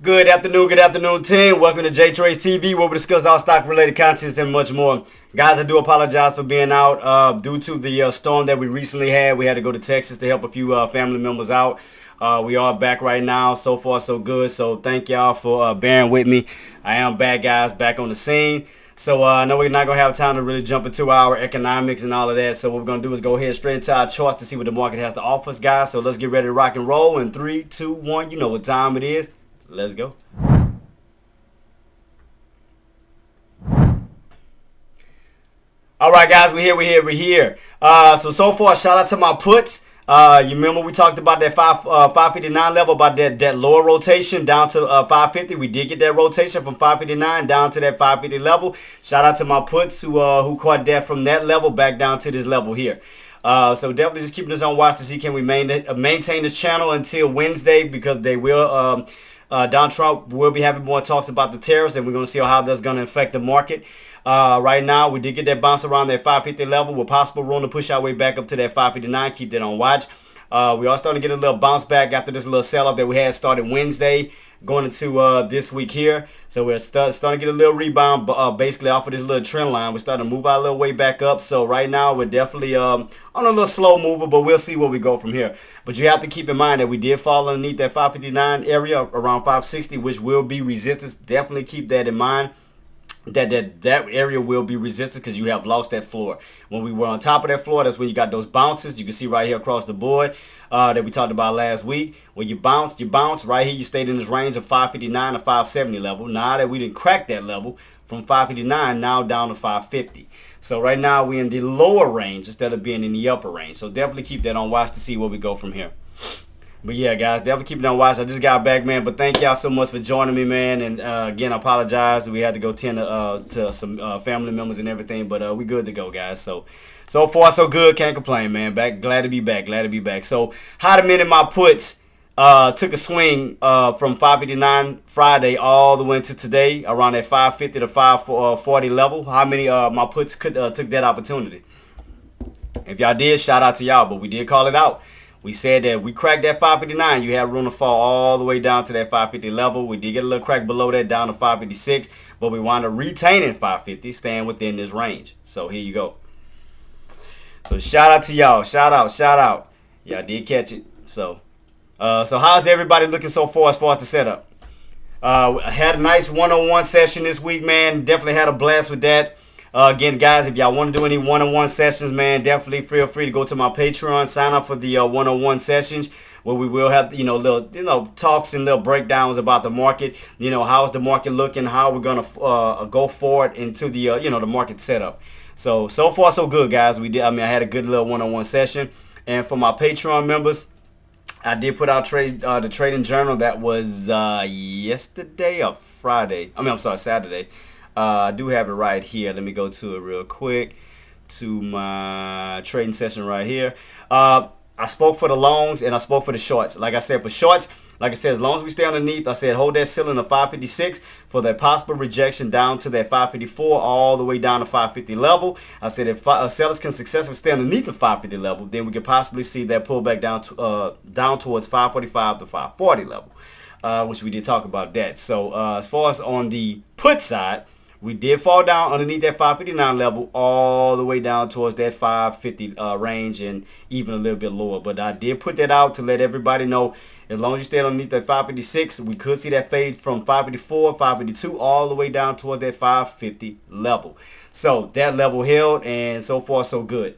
Good afternoon, team. Welcome to JTraedz TV, where we discuss all stock-related contents and much more. Guys, I do apologize for being out due to the storm that we recently had. We had to go to Texas to help a few family members out. We are back right now. So far, so good. So thank y'all for bearing with me. I am back, guys, back on the scene. So I know we're not going to have time to really jump into our economics and all of that. So what we're going to do is go ahead straight into our charts to see what the market has to offer us, guys. So let's get ready to rock and roll in 3, 2, 1. You know what time it is. Let's go. All right, guys, we're here. So far, shout out to my puts. You remember we talked about that 559 level, about that lower rotation down to 550. We did get that rotation from 559 down to that 550 level. Shout out to my puts who caught that from that level back down to this level here. So definitely just keeping us on watch to see can we maintain this channel until Wednesday, because they will. Donald Trump will be having more talks about the tariffs, and we're going to see how that's going to affect the market. Right now, we did get that bounce around that 550 level with possible room to push our way back up to that 559. Keep that on watch. We are starting to get a little bounce back after this little sell-off that we had started Wednesday going into this week here. So we're starting to get a little rebound basically off of this little trend line. We're starting to move our little way back up. So right now we're definitely on a little slow mover, but we'll see where we go from here. But you have to keep in mind that we did fall underneath that 559 area around 560, which will be resistance. Definitely keep that in mind. That area will be resistant because you have lost that floor. When we were on top of that floor, that's when you got those bounces. You can see right here across the board that we talked about last week. When you bounce right here. You stayed in this range of 559 to 570 level. Now that we didn't crack that level from 559, now down to 550. So right now we're in the lower range instead of being in the upper range. So definitely keep that on watch to see where we go from here. But yeah, guys, definitely keep it on watch. I just got back, man. But thank y'all so much for joining me, man. And again, I apologize. We had to go tend to some family members and everything. But we good to go, guys. So far, so good. Can't complain, man. Glad to be back. So how the minute my puts took a swing from 559 Friday all the way to today, around that 550 to 540 level. How many my puts took that opportunity? If y'all did, shout out to y'all. But we did call it out. We said that we cracked that 559. You had room to fall all the way down to that 550 level. We did get a little crack below that down to 556, but we wound up retaining 550, staying within this range. So here you go. So shout out to y'all. Shout out. Y'all did catch it. So how's everybody looking so far as the setup? I had a nice one-on-one session this week, man. Definitely had a blast with that. Again, guys, if y'all want to do any one-on-one sessions, man, definitely feel free to go to my Patreon, sign up for the one-on-one sessions where we will have, little, talks and little breakdowns about the market. How's the market looking? How we're gonna go forward into the, the market setup. So far, so good, guys. I had a good little one-on-one session, and for my Patreon members, I did put out the trading journal that was yesterday or Friday. I'm sorry, Saturday. I do have it right here. Let me go to it real quick to my trading session right here. I spoke for the longs and I spoke for the shorts. Like I said, for shorts, like I said, as long as we stay underneath, I said hold that ceiling of 556 for that possible rejection down to that 554 all the way down to 550 level. I said if sellers can successfully stay underneath the 550 level, then we could possibly see that pullback down towards 545 to 540 level, which we did talk about that. So as far as on the put side, we did fall down underneath that 559 level all the way down towards that 550 range and even a little bit lower. But I did put that out to let everybody know as long as you stay underneath that 556, we could see that fade from 554, 552 all the way down towards that 550 level. So that level held, and so far so good.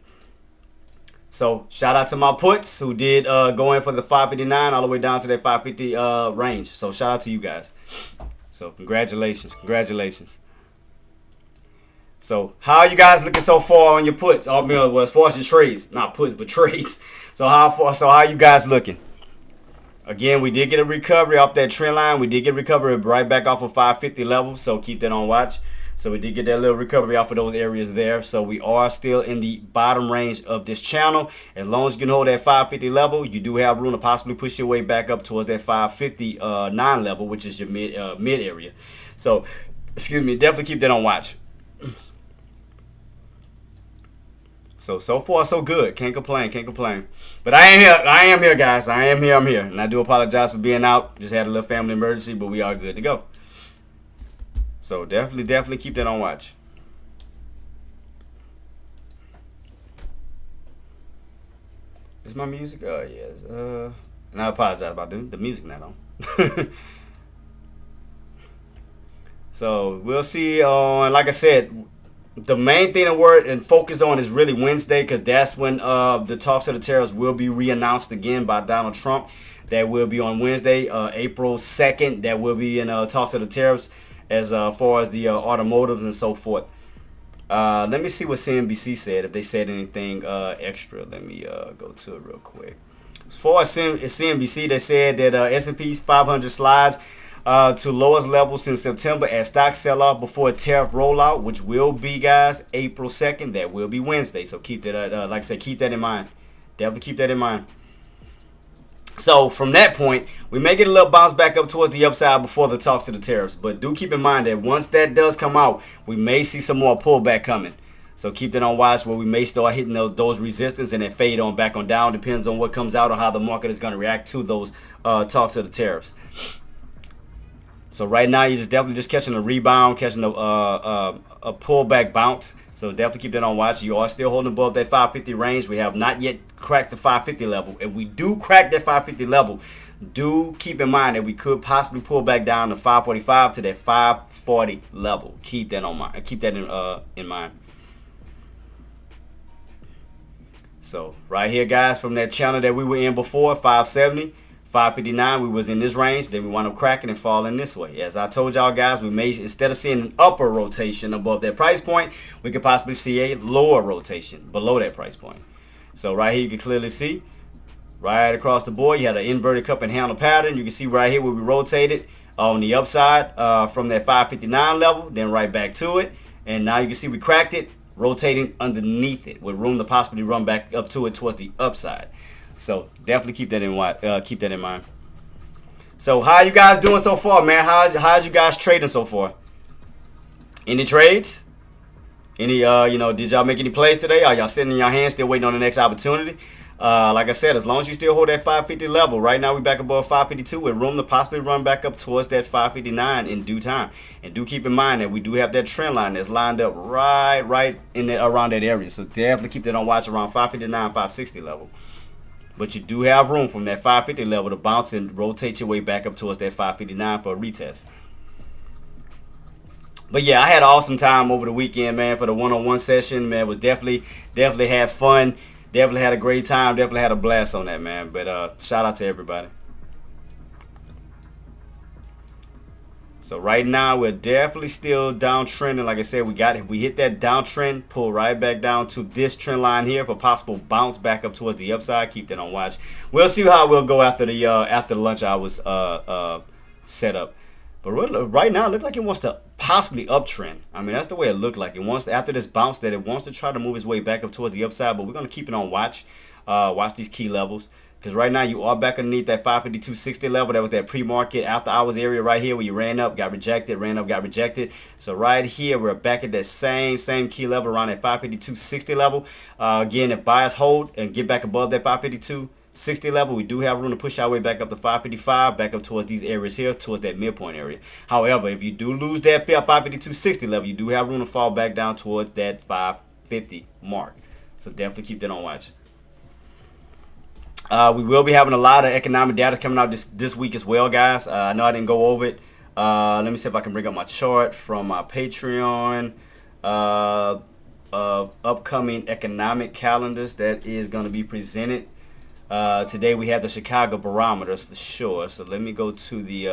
So shout out to my puts who did go in for the 559 all the way down to that 550 range. So shout out to you guys. So congratulations. So how are you guys looking so far on your puts? Well, as far as your trades, not puts, but trades. So how are you guys looking? Again, we did get a recovery off that trend line. We did get recovery right back off of 550 levels. So keep that on watch. So we did get that little recovery off of those areas there. So we are still in the bottom range of this channel. As long as you can hold that 550 level, you do have room to possibly push your way back up towards that 559 level, which is your mid area. So, excuse me, definitely keep that on watch. So far so good. Can't complain. Can't complain. But I am here. I am here, guys. I am here. I'm here. And I do apologize for being out. Just had a little family emergency, but we are good to go. So definitely keep that on watch. Is my music? Yes. And I apologize about the music not on. So we'll see on, like I said, the main thing to work and focus on is really Wednesday, because that's when the talks of the tariffs will be reannounced again by Donald Trump. That will be on Wednesday, April 2nd. That will be in talks of the tariffs as far as the automotives and so forth. Let me see what CNBC said, if they said anything extra. Let me go to it real quick. As far as CNBC, they said that S&P's 500 slides to lowest level since September as stocks sell off before a tariff rollout, which will be, guys, April 2nd. That will be Wednesday. So keep that, like I said, keep that in mind. Definitely keep that in mind. So from that point, we may get a little bounce back up towards the upside before the talks of the tariffs. But do keep in mind that once that does come out, we may see some more pullback coming. So keep that on watch, where we may start hitting those resistance and then fade on back on down. Depends on what comes out on how the market is going to react to those talks of the tariffs. So right now, you're definitely just catching a rebound, catching a pullback bounce. So definitely keep that on watch. You are still holding above that 550 range. We have not yet cracked the 550 level. If we do crack that 550 level, do keep in mind that we could possibly pull back down to 545 to that 540 level. Keep that on mind. Keep that in mind. So right here, guys, from that channel that we were in before, 570. 559, we was in this range, then we wound up cracking and falling this way. As I told y'all, guys, we may, instead of seeing an upper rotation above that price point, we could possibly see a lower rotation below that price point. So right here, you can clearly see right across the board, you had an inverted cup and handle pattern. You can see right here where we rotated on the upside from that 559 level, then right back to it. And now you can see we cracked it, rotating underneath it with room to possibly run back up to it towards the upside. So definitely keep that in mind. So how you guys doing so far, man? How's you guys trading so far? Any trades? Any did y'all make any plays today? Are y'all sitting in your hands still waiting on the next opportunity? Like I said, as long as you still hold that 550 level, right now we back above 552 with room to possibly run back up towards that 559 in due time. And do keep in mind that we do have that trend line that's lined up right in around that area. So definitely keep that on watch around 559, 560 level. But you do have room from that 550 level to bounce and rotate your way back up towards that 559 for a retest. But yeah, I had an awesome time over the weekend, man, for the one-on-one session, man. It was definitely had fun. Definitely had a great time. Definitely had a blast on that, man. But shout out to everybody. So right now we're definitely still downtrending. Like I said, we hit that downtrend, pull right back down to this trend line here for possible bounce back up towards the upside. Keep that on watch. We'll see how we'll go after the lunch hours set up. But right now it looks like it wants to possibly uptrend. I mean, that's the way it looked like. It wants to, after this bounce, that it wants to try to move its way back up towards the upside. But we're gonna keep it on watch. Watch these key levels. Because right now you are back underneath that 552.60 level. That was that pre-market after hours area right here where you ran up, got rejected, ran up, got rejected. So right here we're back at that same key level around that 552.60 level. Again, if buyers hold and get back above that 552.60 level, we do have room to push our way back up to 555, back up towards these areas here, towards that midpoint area. However, if you do lose that 552.60 level, you do have room to fall back down towards that 550 mark. So definitely keep that on watch. We will be having a lot of economic data coming out this week as well, guys. I know I didn't go over it. Let me see if I can bring up my chart from my Patreon of upcoming economic calendars that is going to be presented. Today we have the Chicago barometers for sure. So let me go to the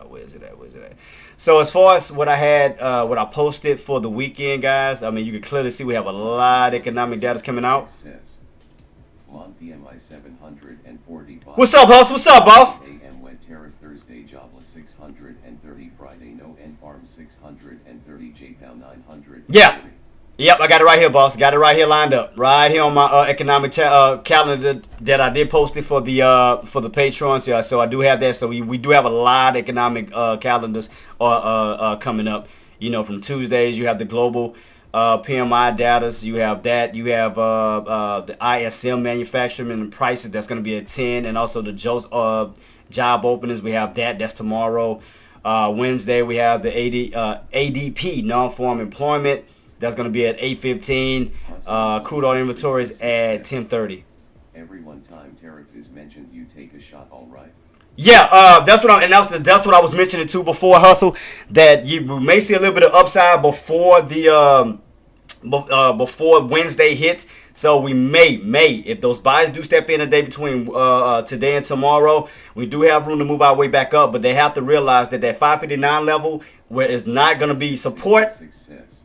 where is it at? So as far as what I had, what I posted for the weekend, guys, I mean, you can clearly see we have a lot of economic data coming out. PMI 745. What's up, boss? What's up, boss? AM wet tariff Thursday jobless 630 Friday no end farm 630 JPound 900. Yeah. Yep, I got it right here, boss. Got it right here lined up. Right here on my economic calendar that I did post it for the patrons. Yeah, so I do have that. So we do have a lot of economic calendars coming up. You know, from Tuesdays you have the global PMI data. You have that. You have the ISM manufacturing and prices. That's going to be at 10, and also the job openings. We have that. That's tomorrow. Wednesday we have the ADP non-farm employment. That's going to be at 8:15. Crude oil inventories at 10:30. Every one-time tariff is mentioned, you take a shot, all right? Yeah, that's what I was mentioning too before, Hustle. That you may see a little bit of upside before the before Wednesday hits. So we may, if those buys do step in a day between today and tomorrow, we do have room to move our way back up. But they have to realize that 559 level where it's not going to be support. Success.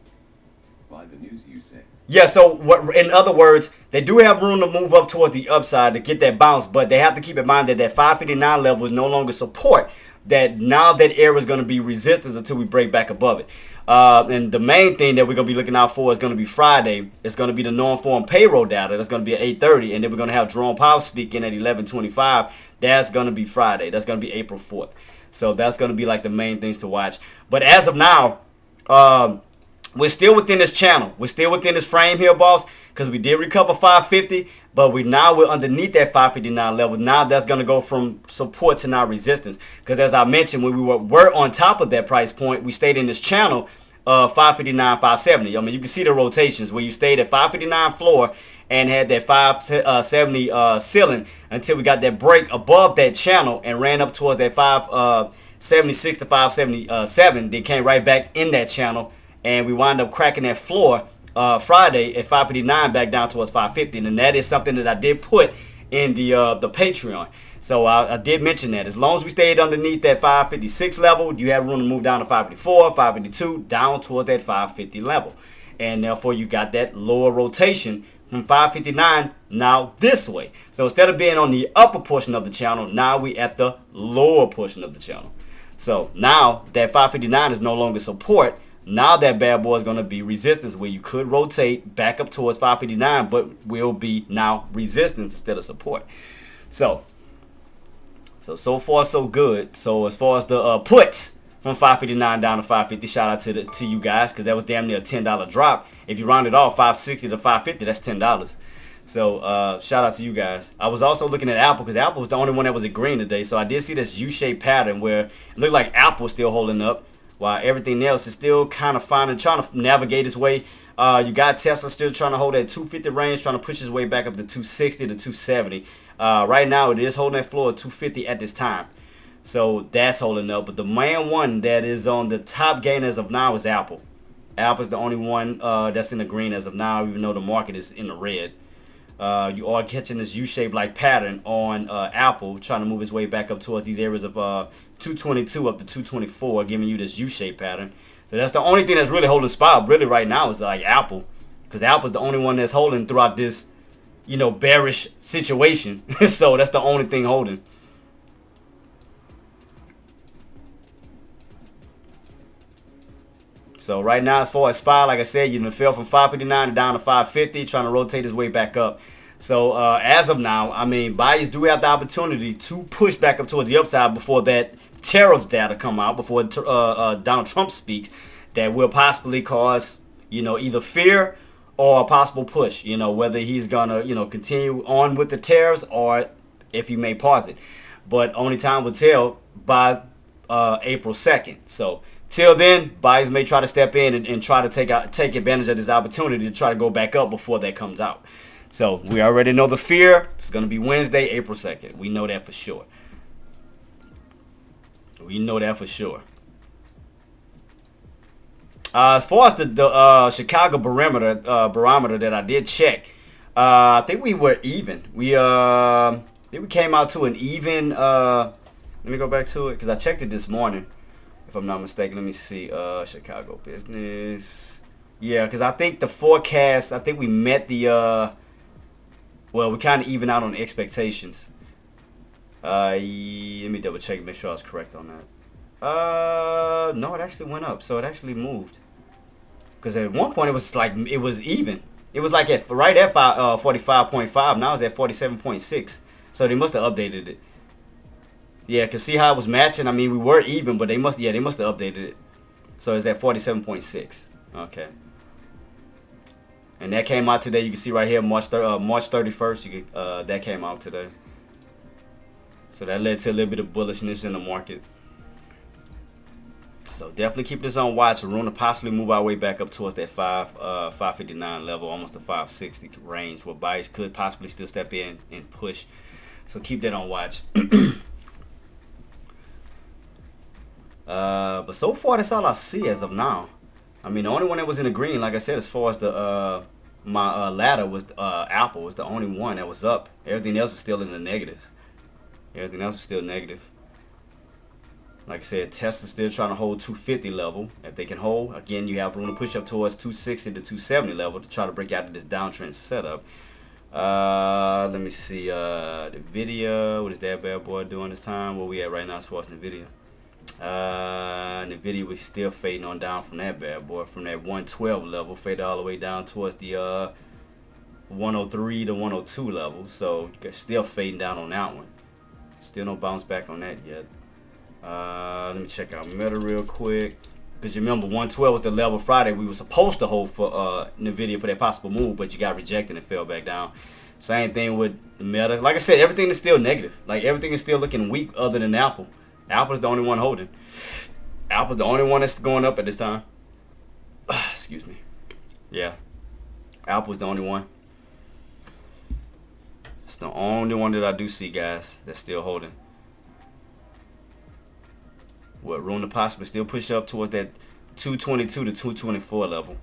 By the news you say. Yeah, so in other words, they do have room to move up towards the upside to get that bounce, but they have to keep in mind that 559 level is no longer support. That now that area is going to be resistance until we break back above it. And the main thing that we're going to be looking out for is going to be Friday. It's going to be the non-farm payroll data. That's going to be at 8:30, and then we're going to have Jerome Powell speaking at 11:25. That's going to be Friday. That's going to be April 4th. So that's going to be like the main things to watch. But as of now, we're still within this channel. We're still within this frame here, boss, because we did recover 550, but we're underneath that 559 level. Now that's going to go from support to now resistance. Because as I mentioned, when we were on top of that price point, we stayed in this channel 559, 570. I mean, you can see the rotations where you stayed at 559 floor and had that 570 ceiling until we got that break above that channel and ran up towards that 576 to 577. Then came right back in that channel. And we wind up cracking that floor Friday at 559 back down towards 550. And that is something that I did put in the Patreon. So I did mention that. As long as we stayed underneath that 556 level, you have room to move down to 554, 552, down towards that 550 level. And therefore, you got that lower rotation from 559 now this way. So instead of being on the upper portion of the channel, now we at the lower portion of the channel. So now that 559 is no longer support. Now that bad boy is going to be resistance where you could rotate back up towards 559, but will be now resistance instead of support. So far so good. So as far as the puts from 559 down to 550, shout out to you guys because that was damn near a $10 drop. If you round it off 560 to 550, that's $10. So shout out to you guys. I was also looking at Apple because Apple was the only one that was in green today. So I did see this U-shaped pattern where it looked like Apple was still holding up, while everything else is still kind of trying to navigate its way. You got Tesla still trying to hold that 250 range, trying to push his way back up to 260 to 270. Right now, it is holding that floor at 250 at this time. So that's holding up. But the main one that is on the top gain as of now is Apple. Apple's the only one that's in the green as of now, even though the market is in the red. You are catching this U-shaped like pattern on Apple, trying to move its way back up towards these areas of 222 up to 224, giving you this U-shaped pattern. So that's the only thing that's really holding spot really right now is like Apple, because Apple's the only one that's holding throughout this, bearish situation. So that's the only thing holding. So right now, as far as SPY, like I said, fell from 559 down to 550, trying to rotate his way back up. So as of now, I mean, buyers do have the opportunity to push back up towards the upside before that tariffs data come out, before Donald Trump speaks, that will possibly cause, either fear or a possible push, whether he's going to, continue on with the tariffs or if he may pause it. But only time will tell by April 2nd. So till then, buyers may try to step in and try to take advantage of this opportunity to try to go back up before that comes out. So we already know the fear. It's going to be Wednesday, April 2nd. We know that for sure. We know that for sure. As far as the Chicago barometer that I did check, I think we were even. I think we came out to an even. Let me go back to it because I checked it this morning. If I'm not mistaken, let me see. Chicago business. Yeah, because I think the forecast, I think we met the, well, we kind of even out on expectations. Let me double check, make sure I was correct on that. No, it actually went up, so it actually moved. Because at one point it was like, it was even. It was like right at 45.5, now it's at 47.6. So they must have updated it. Yeah, cause see how it was matching. I mean, we were even, but they must have updated it. So it's at 47.6. Okay. And that came out today. You can see right here, March 31st. That came out today. So that led to a little bit of bullishness in the market. So definitely keep this on watch. Room to possibly move our way back up towards that 559 level, almost the 560 range, where buyers could possibly still step in and push. So keep that on watch. But so far, that's all I see as of now. I mean, the only one that was in the green, like I said, as far as the my ladder was Apple was the only one that was up. Everything else was still in the negatives. Everything else was still negative. Like I said, Tesla's still trying to hold 250 level. If they can hold, again, you have room to push up towards 260 to 270 level to try to break out of this downtrend setup. Let me see. The video. What is that bad boy doing this time? Where we at right now as far as the video? Nvidia was still fading on down from that bad boy, from that 112 level, faded all the way down towards the 103 to 102 level. So still fading down on that one. Still no bounce back on that yet. Let me check out Meta real quick, because you remember 112 was the level Friday we were supposed to hold for Nvidia for that possible move, but you got rejected and fell back down. Same thing with Meta. Like I said, everything is still negative. Like everything is still looking weak other than Apple. Apple's the only one holding. Apple's the only one that's going up at this time. Excuse me. Yeah. Apple's the only one. It's the only one that I do see, guys, that's still holding. What, room to possibly still push up towards that 222 to 224 level.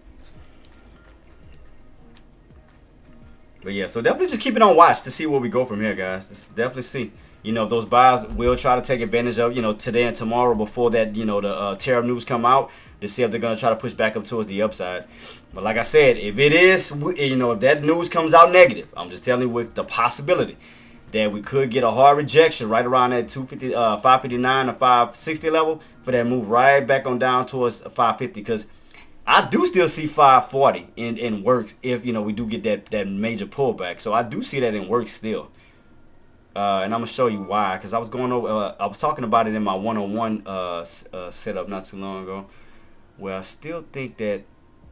But yeah, so definitely just keep it on watch to see where we go from here, guys. Just definitely see. You know, those buyers will try to take advantage of, you know, today and tomorrow before that, you know, the tariff news come out to see if they're going to try to push back up towards the upside. But like I said, if it is, you know, if that news comes out negative, I'm just telling you with the possibility that we could get a hard rejection right around that 559 to 560 level for that move right back on down towards 550, because I do still see 540 in works if, you know, we do get that major pullback. So I do see that in works still. And I'm gonna show you why, because I was going over, I was talking about it in my one-on-one setup not too long ago, where I still think that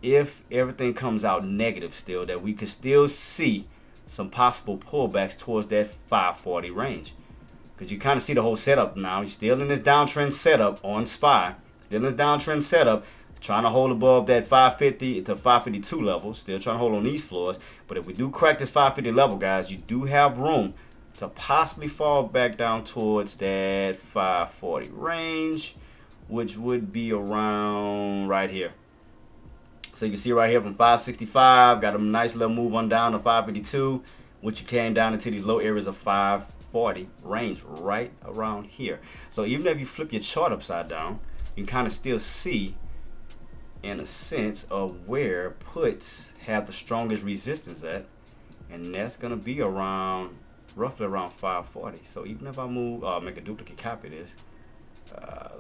if everything comes out negative still, that we could still see some possible pullbacks towards that 540 range, because you kind of see the whole setup now. You're still in this downtrend setup on SPY, still in this downtrend setup, trying to hold above that 550 to 552 level, still trying to hold on these floors. But if we do crack this 550 level, guys, you do have room to possibly fall back down towards that 540 range, which would be around right here. So you can see right here from 565, got a nice little move on down to 552, which you came down into these low areas of 540 range right around here. So even if you flip your chart upside down, you can kind of still see in a sense of where puts have the strongest resistance at, and that's going to be around roughly around 540. So even if I move, make a duplicate copy of this,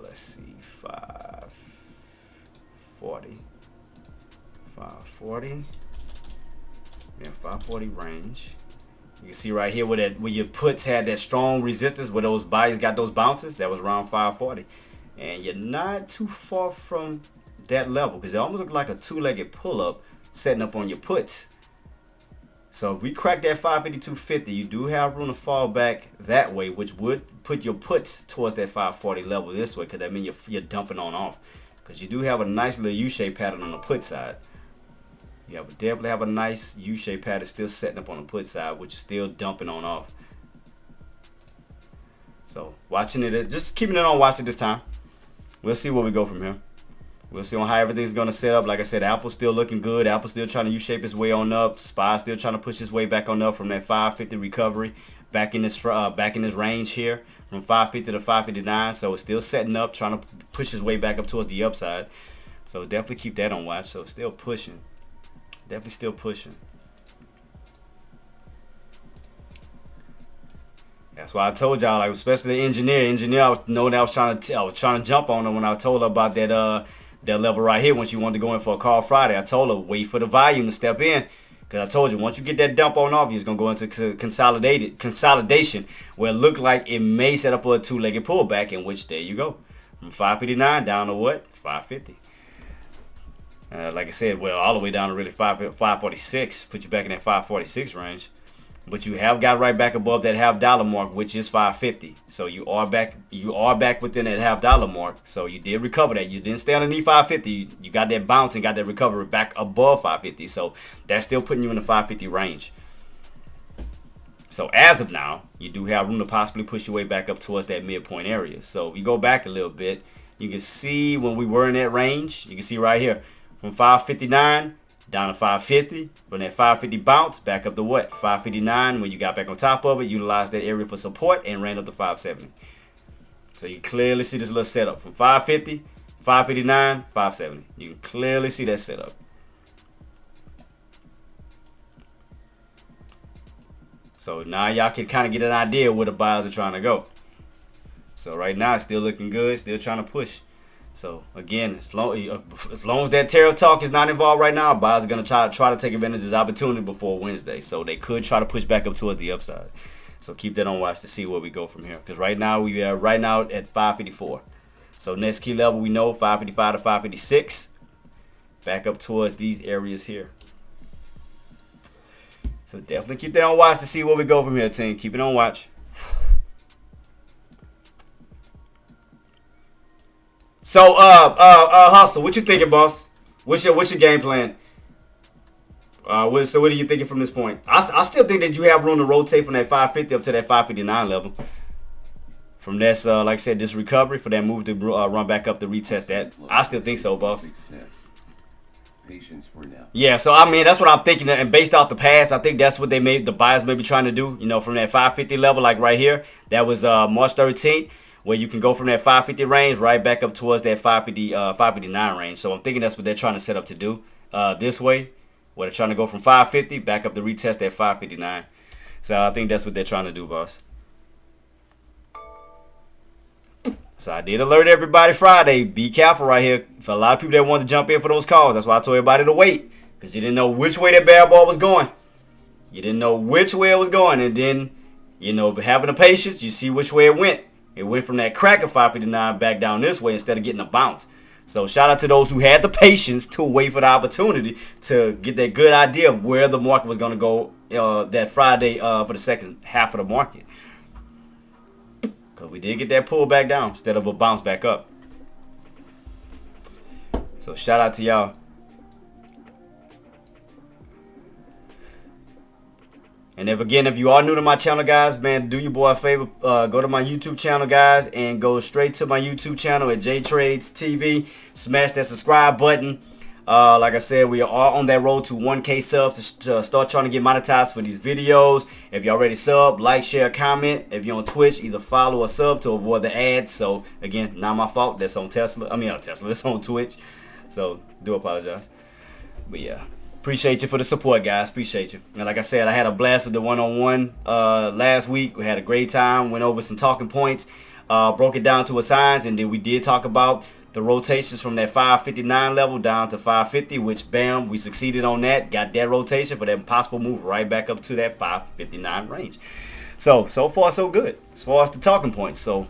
let's see, 540, yeah, 540 range. You can see right here where your puts had that strong resistance, where those buys got those bounces, that was around 540, and you're not too far from that level, because it almost looked like a two-legged pull-up setting up on your puts. So if we crack that 552.50, you do have room to fall back that way, which would put your puts towards that 540 level this way, because that means you're dumping on off, because you do have a nice little U-shaped pattern on the put side. You definitely have a nice U-shaped pattern still setting up on the put side, which is still dumping on off. So watching it, just keeping it on watch at this time. We'll see where we go from here. We'll see on how everything's going to set up. Like I said, Apple's still looking good. Apple's still trying to U-shape its way on up. SPY still trying to push its way back on up from that 550 recovery back in this range here from 550 to 559. So it's still setting up, trying to push its way back up towards the upside. So definitely keep that on watch. So still pushing. Definitely still pushing. That's why I told y'all, like especially the engineer. I was knowing I was trying to jump on her when I told her about that level right here. Once you wanted to go in for a call Friday, I told her wait for the volume to step in, because I told you once you get that dump on off, you're gonna go into consolidation, where it looked like it may set up for a two-legged pullback, in which there you go from 559 down to what, 550. Like I said, well, all the way down to really 546, put you back in that 546 range. But you have got right back above that $half mark, which is 550. So you are back within that $half mark. So you did recover that. You didn't stay underneath 550. You got that bounce and got that recovery back above 550. So that's still putting you in the 550 range. So as of now, you do have room to possibly push your way back up towards that midpoint area. So you go back a little bit, you can see when we were in that range. You can see right here from 559 down to 550. From that 550 bounce back up to what? 559. When you got back on top of it, utilized that area for support and ran up to 570. So you clearly see this little setup from 550, 559, 570. You can clearly see that setup. So now y'all can kind of get an idea where the buyers are trying to go. So right now it's still looking good, still trying to push. So again, as long as that tariff talk is not involved right now, buyers are gonna try to take advantage of this opportunity before Wednesday. So they could try to push back up towards the upside. So keep that on watch to see where we go from here. Because right now we are at 554. So next key level we know 555 to 556. Back up towards these areas here. So definitely keep that on watch to see where we go from here, team. Keep it on watch. So Hustle, what you thinking, boss? What's your game plan? So what are you thinking from this point? I still think that you have room to rotate from that 550 up to that 559 level. From this, like I said, this recovery for that move to run back up to retest that. I still think so, boss. Patience for now. Yeah, so I mean that's what I'm thinking, and based off the past, I think that's what the buyers may be trying to do. You know, from that 550 level, like right here, that was March 13th, where you can go from that 550 range right back up towards that 559 range. So I'm thinking that's what they're trying to set up to do this way, where they're trying to go from 550 back up to retest that 559. So I think that's what they're trying to do, boss. So I did alert everybody Friday. Be careful right here. For a lot of people that want to jump in for those calls, that's why I told everybody to wait. Because you didn't know which way that bear ball was going. You didn't know which way it was going. And then, you know, having the patience, you see which way it went. It went from that crack of 559 back down this way instead of getting a bounce. So shout out to those who had the patience to wait for the opportunity to get that good idea of where the market was going to go that Friday for the second half of the market. We did get that pull back down instead of a bounce back up. So shout out to y'all. And if you are new to my channel, guys, man, do your boy a favor. Go to my YouTube channel, guys, and go straight to my YouTube channel at JTraedz TV. Smash that subscribe button. Like I said, we are on that road to 1K subs to start trying to get monetized for these videos. If you already sub, like, share, comment. If you're on Twitch, either follow or sub to avoid the ads. So again, not my fault. That's on Tesla. I mean, not Tesla. That's on Twitch. So do apologize. But yeah, appreciate you for the support, guys. Appreciate you. And like I said, I had a blast with the one-on-one last week. We had a great time. Went over some talking points. Broke it down to a science, and then we did talk about the rotations from that 559 level down to 550, which bam, we succeeded on that. Got that rotation for that possible move right back up to that 559 range. So far so good as far as the talking points. So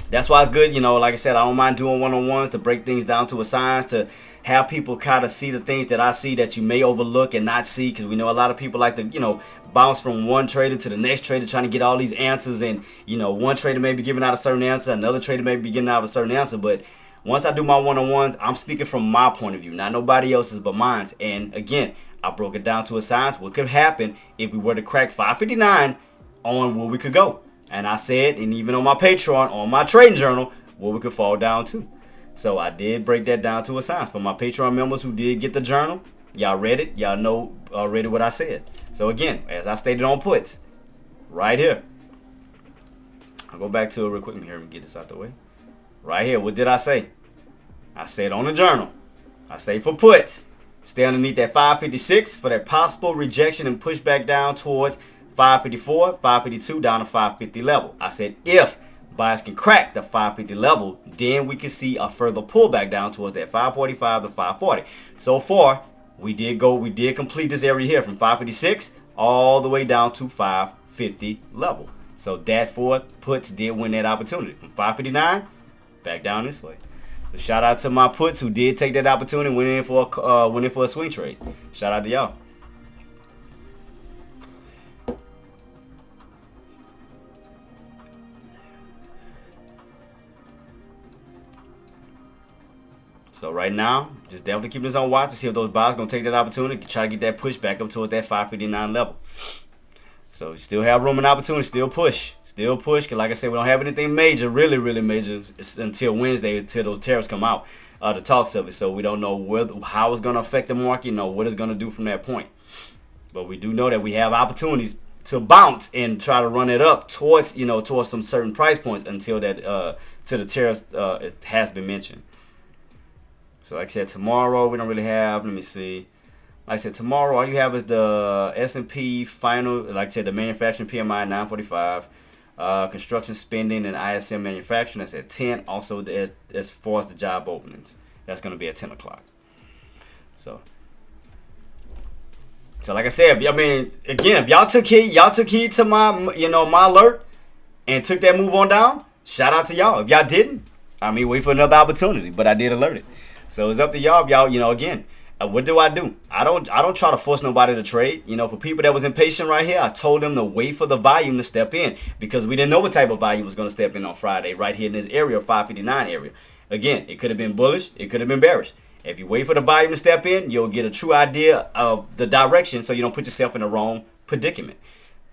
that's why it's good. You know, like I said, I don't mind doing one-on-ones to break things down to a science, to have people kind of see the things that I see that you may overlook and not see, because we know a lot of people like to, you know, bounce from one trader to the next trader trying to get all these answers. And, you know, one trader may be giving out a certain answer, another trader may be getting out a certain answer, but once I do my one-on-ones, I'm speaking from my point of view, not nobody else's but mine. And again, I broke it down to a science. What could happen if we were to crack 559 on where we could go? And I said, and even on my Patreon, on my trading journal, where we could fall down to. So I did break that down to a science. For my Patreon members who did get the journal, y'all read it. Y'all know already what I said. So again, as I stated on puts, right here. I'll go back to it real quick and here and get this out the way. Right here, what did I say? I said on the journal, I say for puts, stay underneath that 556 for that possible rejection and push back down towards 554, 552 down to 550 level. I said if buyers can crack the 550 level, then we can see a further pullback down towards that 545 to 540. So far, we did complete this area here from 556 all the way down to 550 level. So that for puts did win that opportunity from 559 back down this way. So shout out to my puts who did take that opportunity, went in for a swing trade. Shout out to y'all. So right now, just definitely keep this on watch to see if those buys gonna take that opportunity, try to get that push back up towards that 559 level. So you still have room and opportunity, still push. Cause like I said, we don't have anything major, really major, until Wednesday, until those tariffs come out, the talks of it. So we don't know how it's gonna affect the market, what it's gonna do from that point. But we do know that we have opportunities to bounce and try to run it up towards some certain price points until that till the tariffs it has been mentioned. So like I said, tomorrow we don't really have. Let me see. Like I said, tomorrow all you have is the S&P final. Like I said, the manufacturing PMI 945, construction spending and ISM manufacturing. That's at 10. Also, as far as the job openings, that's going to be at 10 o'clock. So like I said, I mean, again, if y'all took heed to my my alert and took that move on down, shout out to y'all. If y'all didn't, I mean, wait for another opportunity. But I did alert it. So it's up to y'all. Y'all, again, what do? I don't try to force nobody to trade. For people that was impatient right here, I told them to wait for the volume to step in because we didn't know what type of volume was going to step in on Friday right here in this area, 559 area. Again, it could have been bullish. It could have been bearish. If you wait for the volume to step in, you'll get a true idea of the direction so you don't put yourself in the wrong predicament.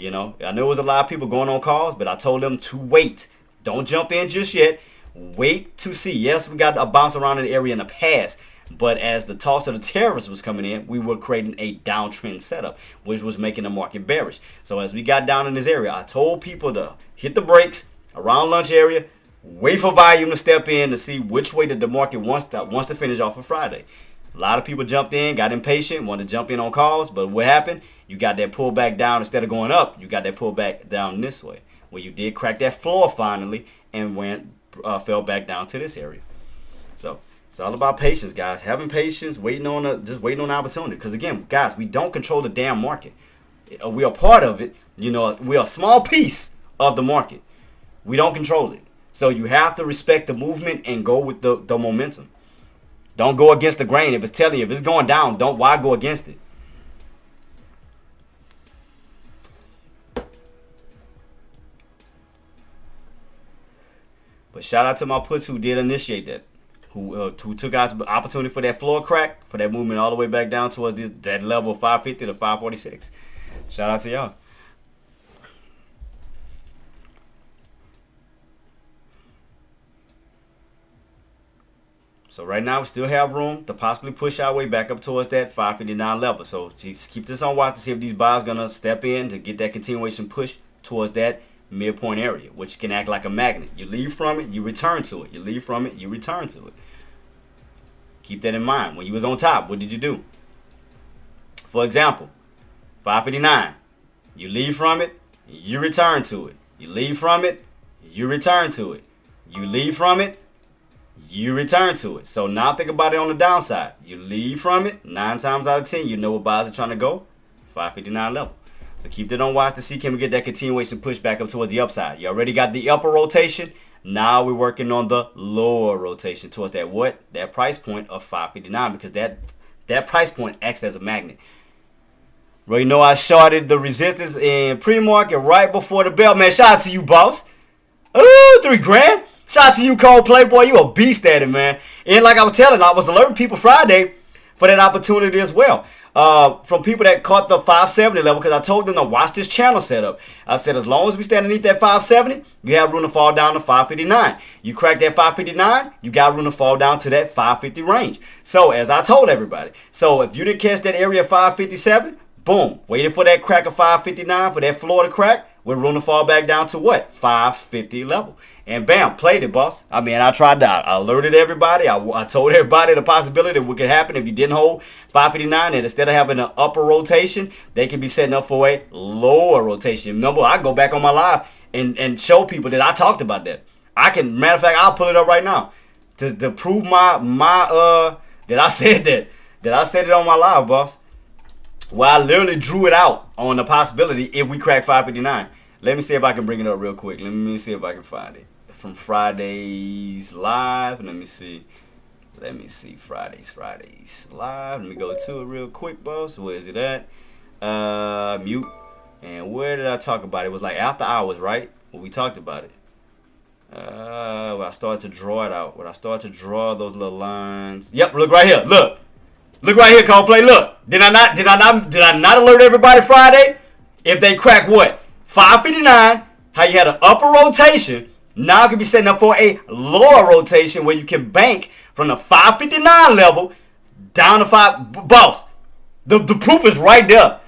I know there was a lot of people going on calls, but I told them to wait. Don't jump in just yet. Wait to see. Yes, we got a bounce around in the area in the past, but as the toss of the tariffs was coming in, we were creating a downtrend setup, which was making the market bearish. So as we got down in this area, I told people to hit the brakes around lunch area, wait for volume to step in to see which way that the market wants to finish off of Friday. A lot of people jumped in, got impatient, wanted to jump in on calls, but what happened? You got that pullback down. Instead of going up, you got that pullback down this way, where you did crack that floor finally and fell back down to this area. So it's all about patience, guys. Having patience, waiting on the opportunity. Because again, guys, we don't control the damn market. We are part of it. We are a small piece of the market. We don't control it. So you have to respect the movement and go with the momentum. Don't go against the grain. If it's going down, why go against it? But shout out to my puts who did initiate that, who took out the opportunity for that floor crack, for that movement all the way back down towards that level of 550 to 546. Shout out to y'all. So right now we still have room to possibly push our way back up towards that 559 level. So just keep this on watch to see if these buys gonna step in to get that continuation push towards that midpoint area, which can act like a magnet. You leave from it, you return to it. You leave from it, you return to it. Keep that in mind. When you was on top, what did you do? For example, 559. You leave from it, you return to it. You leave from it, you return to it. You leave from it, you return to it. So now think about it on the downside. You leave from it, 9 times out of 10, you know what buys are trying to go. 559 level. So keep that on watch to see can we get that continuation push back up towards the upside. You already got the upper rotation. Now we're working on the lower rotation towards that price point of 559, because that price point acts as a magnet. Well, I shorted the resistance in pre-market right before the bell. Man, shout out to you, boss. Ooh, $3,000. Shout out to you, Cold Playboy. You a beast at it, man. And like I was alerting people Friday for that opportunity as well. From people that caught the 570 level, because I told them to watch this channel setup. I said, as long as we stand underneath that 570, you have room to fall down to 559. You crack that 559, you got room to fall down to that 550 range. So as I told everybody, so if you didn't catch that area 557, boom, waiting for that crack of 559 for that floor to crack, with room to fall back down to what? 550 level. And bam, played it, boss. I mean, I tried to, I alerted everybody. I told everybody the possibility of what could happen if you didn't hold 559. And instead of having an upper rotation, they could be setting up for a lower rotation. Remember, I go back on my live and show people that I talked about that. Matter of fact, I'll pull it up right now to prove that I said that I said it on my live, boss. Well, I literally drew it out on the possibility if we crack 559. Let me see if I can bring it up real quick. Let me see if I can find it from Friday's live. Let me see. Let me see. Fridays live. Let me go to it real quick, boss. Where is it at? Mute. And where did I talk about it? It was like after hours, right? When we talked about it. When I started to draw it out. When I started to draw those little lines. Yep, look right here. Look right here, Coldplay. Look. Did I not alert everybody Friday? If they crack what? 559, how you had an upper rotation. Now it can be setting up for a lower rotation where you can bank from the 559 level down to 5. Boss, the proof is right there.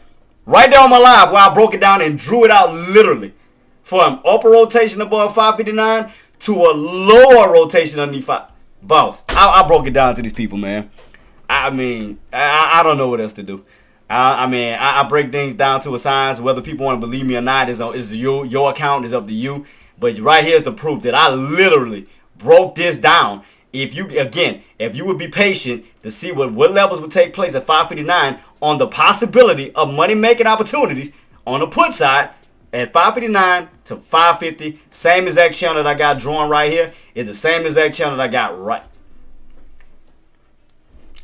Right there on my live where I broke it down and drew it out literally. From upper rotation above 559 to a lower rotation underneath 5. Boss, I broke it down to these people, man. I mean, I don't know what else to do. I break things down to a science. Whether people want to believe me or not is your account. Is up to you. But right here's the proof that I literally broke this down. If you would be patient to see what levels would take place at 559 on the possibility of money making opportunities on the put side at 559 to 550, same exact channel that I got drawn right here is the same exact channel that I got right.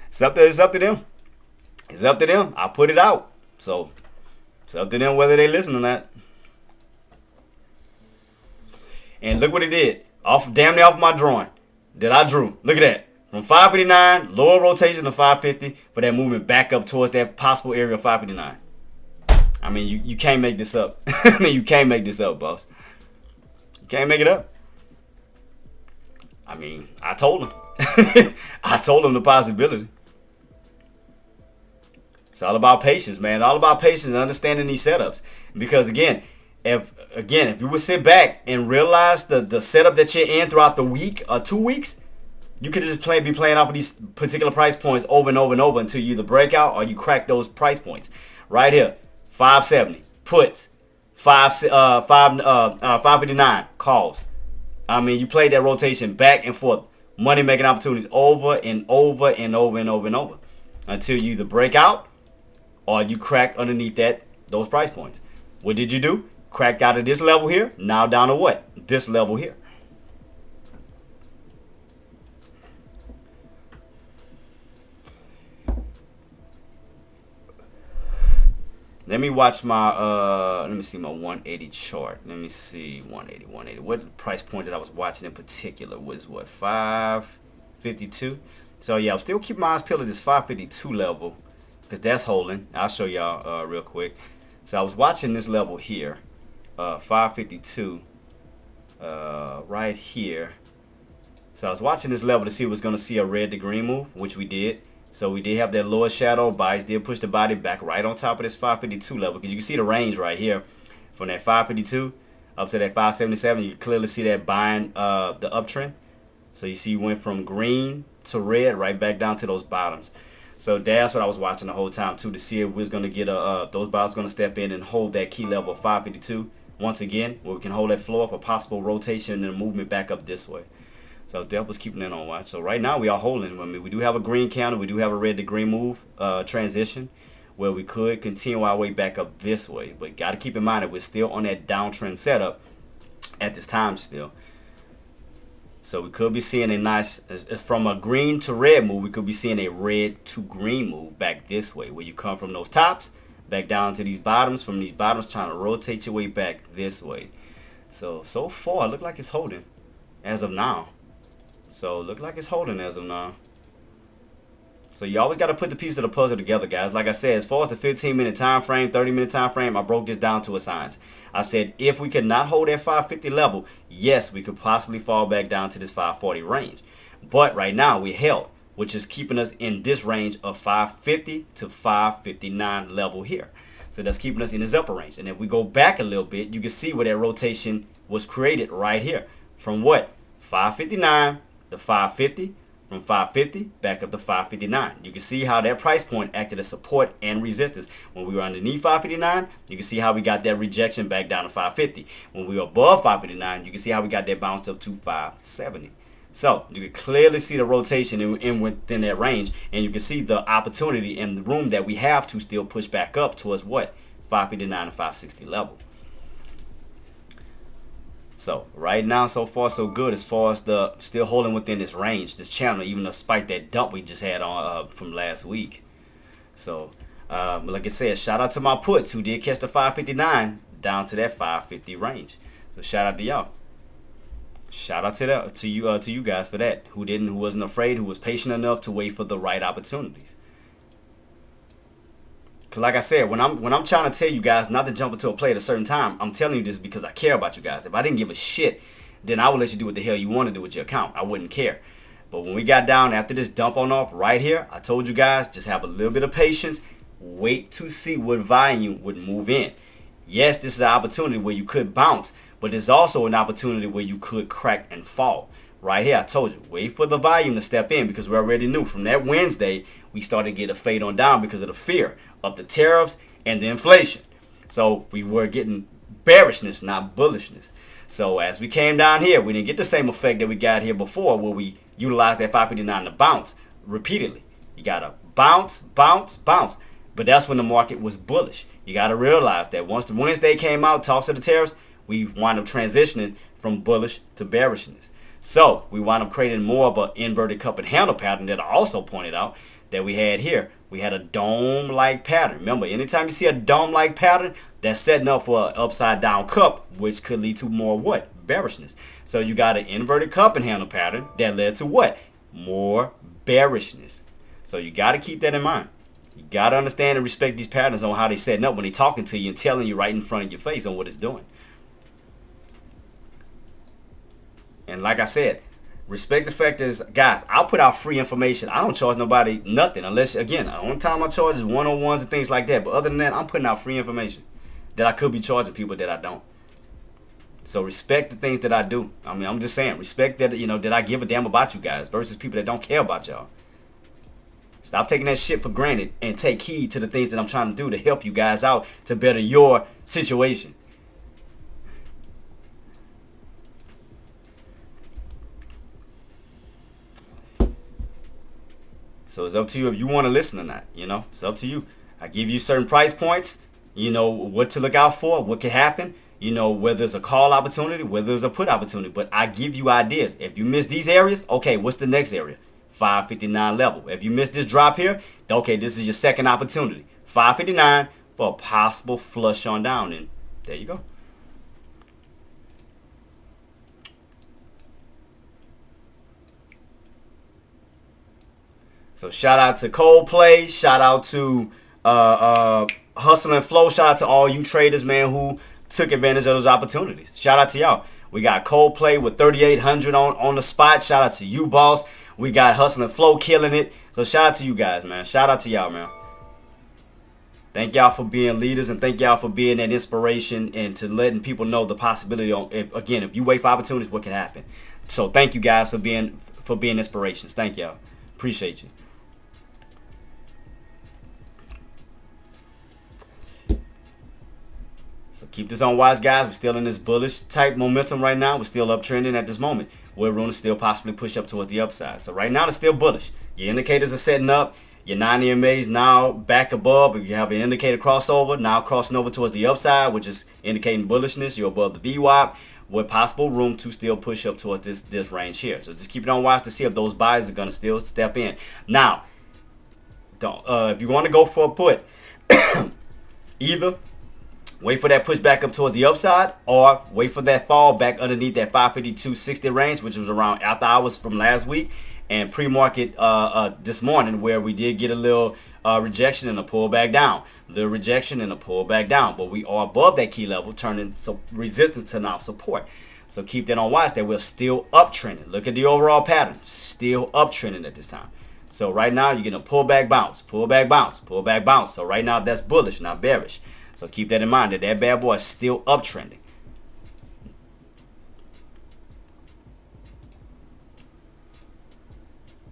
It's up to them. It's up to them. I put it out. So it's up to them whether they listen or not. And look what it did. Damn near off my drawing that I drew. Look at that. From 559, lower rotation to 550 for that movement back up towards that possible area of 559. I mean, you can't make this up. I mean, you can't make this up, boss. You can't make it up. I mean, I told him. I told him the possibility. It's all about patience, man. All about patience and understanding these setups. Because again, if you would sit back and realize the setup that you're in throughout the week or 2 weeks, you could just be playing off of these particular price points over and over and over until you either break out or you crack those price points. Right here, 570 puts, 559 calls. I mean, you play that rotation back and forth, money making opportunities over and over and over and over and over until you either break out or you crack underneath those price points. What did you do? Cracked out of this level here. Now down to what? This level here. Let me watch my let me see my 180 chart. Let me see 180. What price point that I was watching in particular was what? 552. So yeah, I'm still keeping my eyes peeled at this 552 level because that's holding. I'll show y'all real quick. So I was watching this level here, 552, right here. So I was watching this level to see if it was going to see a red to green move, which we did. So we did have that lower shadow bias, did push the body back right on top of this 552 level. Because you can see the range right here from that 552 up to that 577. You can clearly see that buying the uptrend. So you see you went from green to red right back down to those bottoms. So that's what I was watching the whole time too, to see if we was going to get those bottoms going to step in and hold that key level of 552 once again, where we can hold that floor for possible rotation and a movement back up this way. So Dell was keeping that on watch. So right now we are holding. I mean, we do have a green candle. We do have a red to green move transition where we could continue our way back up this way. But got to keep in mind that we're still on that downtrend setup at this time still. So we could be seeing a nice, from a green to red move, we could be seeing a red to green move back this way, where you come from those tops back down to these bottoms, from these bottoms trying to rotate your way back this way. So far, it look like it's holding as of now. So look like it's holding as of now. So you always got to put the piece of the puzzle together, guys. Like I said, as far as the 15-minute time frame, 30-minute time frame, I broke this down to a science. I said if we could not hold that 550 level, yes, we could possibly fall back down to this 540 range. But right now we held, which is keeping us in this range of 550 to 559 level here. So that's keeping us in this upper range. And if we go back a little bit, you can see where that rotation was created right here. From what? 559 to 550. From 550 back up to 559. You can see how that price point acted as support and resistance. When we were underneath 559, you can see how we got that rejection back down to 550. When we were above 559, you can see how we got that bounce up to 570. So you can clearly see the rotation in within that range, and you can see the opportunity and the room that we have to still push back up towards what? 559 to 560 level. So right now, so far so good as far as the still holding within this range, this channel, even despite that dump we just had on from last week. So like I said, shout out to my puts who did catch the 559 down to that 550 range. So shout out to y'all. Shout out to you guys for that. Who wasn't afraid, who was patient enough to wait for the right opportunities. Cause like I said, when I'm trying to tell you guys not to jump into a play at a certain time, I'm telling you this because I care about you guys. If I didn't give a shit, then I would let you do what the hell you want to do with your account. I wouldn't care. But when we got down after this dump on off right here, I told you guys just have a little bit of patience. Wait to see what volume would move in. Yes, this is an opportunity where you could bounce, but there's also an opportunity where you could crack and fall. Right here, I told you, wait for the volume to step in because we already knew from that Wednesday, we started to get a fade on down because of the fear of the tariffs and the inflation. So we were getting bearishness, not bullishness. So as we came down here, we didn't get the same effect that we got here before where we utilized that 559 to bounce repeatedly. You got to bounce, bounce, bounce. But that's when the market was bullish. You got to realize that once the Wednesday came out, talks of the tariffs, we wind up transitioning from bullish to bearishness. So we wind up creating more of an inverted cup and handle pattern that I also pointed out that we had here. We had a dome-like pattern. Remember, anytime you see a dome-like pattern, that's setting up for an upside-down cup, which could lead to more what? Bearishness. So you got an inverted cup and handle pattern that led to what? More bearishness. So you got to keep that in mind. You got to understand and respect these patterns on how they're setting up when they're talking to you and telling you right in front of your face on what it's doing. And like I said, respect the fact is, guys, I'll put out free information. I don't charge nobody nothing unless, again, the only time I charge is one-on-ones and things like that. But other than that, I'm putting out free information that I could be charging people that I don't. So respect the things that I do. I mean, I'm just saying, respect that, that I give a damn about you guys versus people that don't care about y'all. Stop taking that shit for granted and take heed to the things that I'm trying to do to help you guys out to better your situation. So it's up to you if you want to listen or not. It's up to you. I give you certain price points. What to look out for, what could happen. Whether it's a call opportunity, whether it's a put opportunity. But I give you ideas. If you miss these areas, okay, what's the next area? 559 level. If you miss this drop here, okay, this is your second opportunity. 559 for a possible flush on down. And there you go. So shout out to Coldplay, shout out to Hustle and Flow, shout out to all you traders, man, who took advantage of those opportunities. Shout out to y'all. We got Coldplay with 3,800 on the spot. Shout out to you, boss. We got Hustle and Flow killing it. So shout out to you guys, man. Shout out to y'all, man. Thank y'all for being leaders and thank y'all for being that inspiration and to letting people know the possibility on if you wait for opportunities, what can happen. So thank you guys for being inspirations. Thank y'all. Appreciate you. So keep this on watch, guys. We're still in this bullish type momentum right now. We're still uptrending at this moment. We're going to still possibly push up towards the upside. So right now, it's still bullish. Your indicators are setting up. Your 9 EMAs now back above. You have an indicator crossover, now crossing over towards the upside, which is indicating bullishness. You're above the VWAP with possible room to still push up towards this range here. So just keep it on watch to see if those buyers are going to still step in. Now, if you want to go for a put, either wait for that push back up towards the upside or wait for that fall back underneath that 552.60 range, which was around after hours from last week and pre-market this morning, where we did get a little rejection and a pull back down. Little rejection and a pull back down. But we are above that key level, turning resistance to now support. So keep that on watch that we're still uptrending. Look at the overall pattern. Still uptrending at this time. So right now you're getting a pull back bounce, pull back bounce, pull back bounce. So right now that's bullish, not bearish. So keep that in mind that bad boy is still uptrending.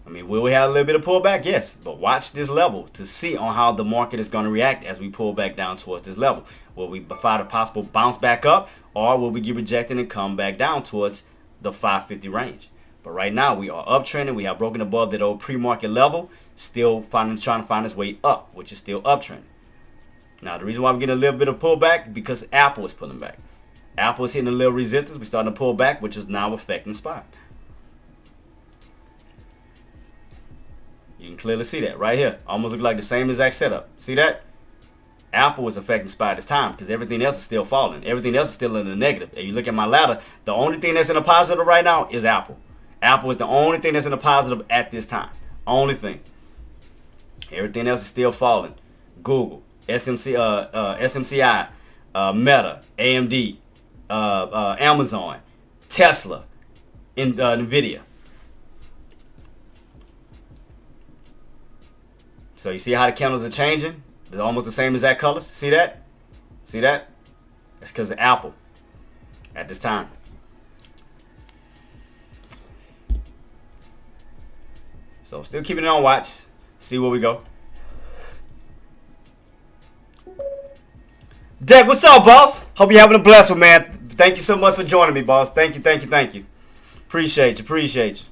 I mean, will we have a little bit of pullback? Yes. But watch this level to see on how the market is going to react as we pull back down towards this level. Will we find a possible bounce back up or will we get rejected and come back down towards the 550 range? But right now we are uptrending. We have broken above that old pre-market level, still trying to find its way up, which is still uptrending. Now, the reason why we're getting a little bit of pullback because Apple is pulling back. Apple is hitting a little resistance. We're starting to pull back, which is now affecting SPY. You can clearly see that right here. Almost look like the same exact setup. See that? Apple is affecting SPY at this time because everything else is still falling. Everything else is still in the negative. If you look at my ladder, the only thing that's in a positive right now is Apple. Apple is the only thing that's in a positive at this time. Only thing. Everything else is still falling. Google, SMCI, Meta, AMD, Amazon, Tesla, Nvidia. So you see how the candles are changing? They're almost the same exact colors. See that? See that? That's because of Apple at this time. So still keeping it on watch. See where we go. Deck, what's up, boss? Hope you're having a blessed one, man. Thank you so much for joining me, boss. Thank you, thank you, thank you. Appreciate you, appreciate you.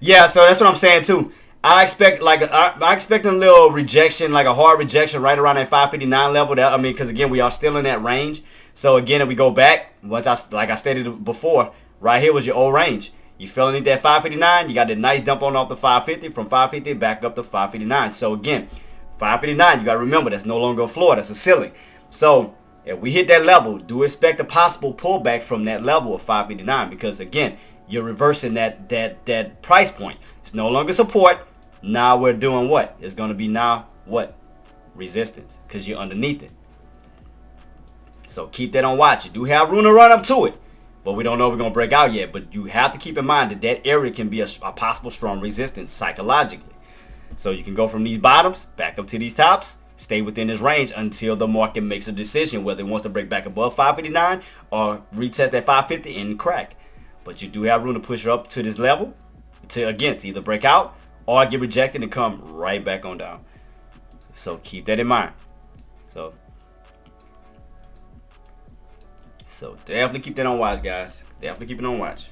Yeah, so that's what I'm saying too. I expect I expect a little rejection, like a hard rejection, right around that 559 level. That, I mean, because again, we are still in that range. So again, if we go back, like I stated before, right here was your old range. You fell underneath that 559. You got that nice dump on off the 550. From 550 back up to 559. So again, 559. You got to remember that's no longer a floor. That's a ceiling. So if we hit that level, do expect a possible pullback from that level of 559 because again, you're reversing that price point. It's no longer support. Now we're doing what? It's going to be now what? Resistance because you're underneath it. So keep that on watch. You do have room to run up to it, but we don't know if we're going to break out yet. But you have to keep in mind that that area can be a possible strong resistance psychologically. So you can go from these bottoms back up to these tops, stay within this range until the market makes a decision whether it wants to break back above 559 or retest that 550 and crack. But you do have room to push her up to this level to either break out or get rejected and come right back on down. So keep that in mind. So definitely keep that on watch, guys. Definitely keep it on watch.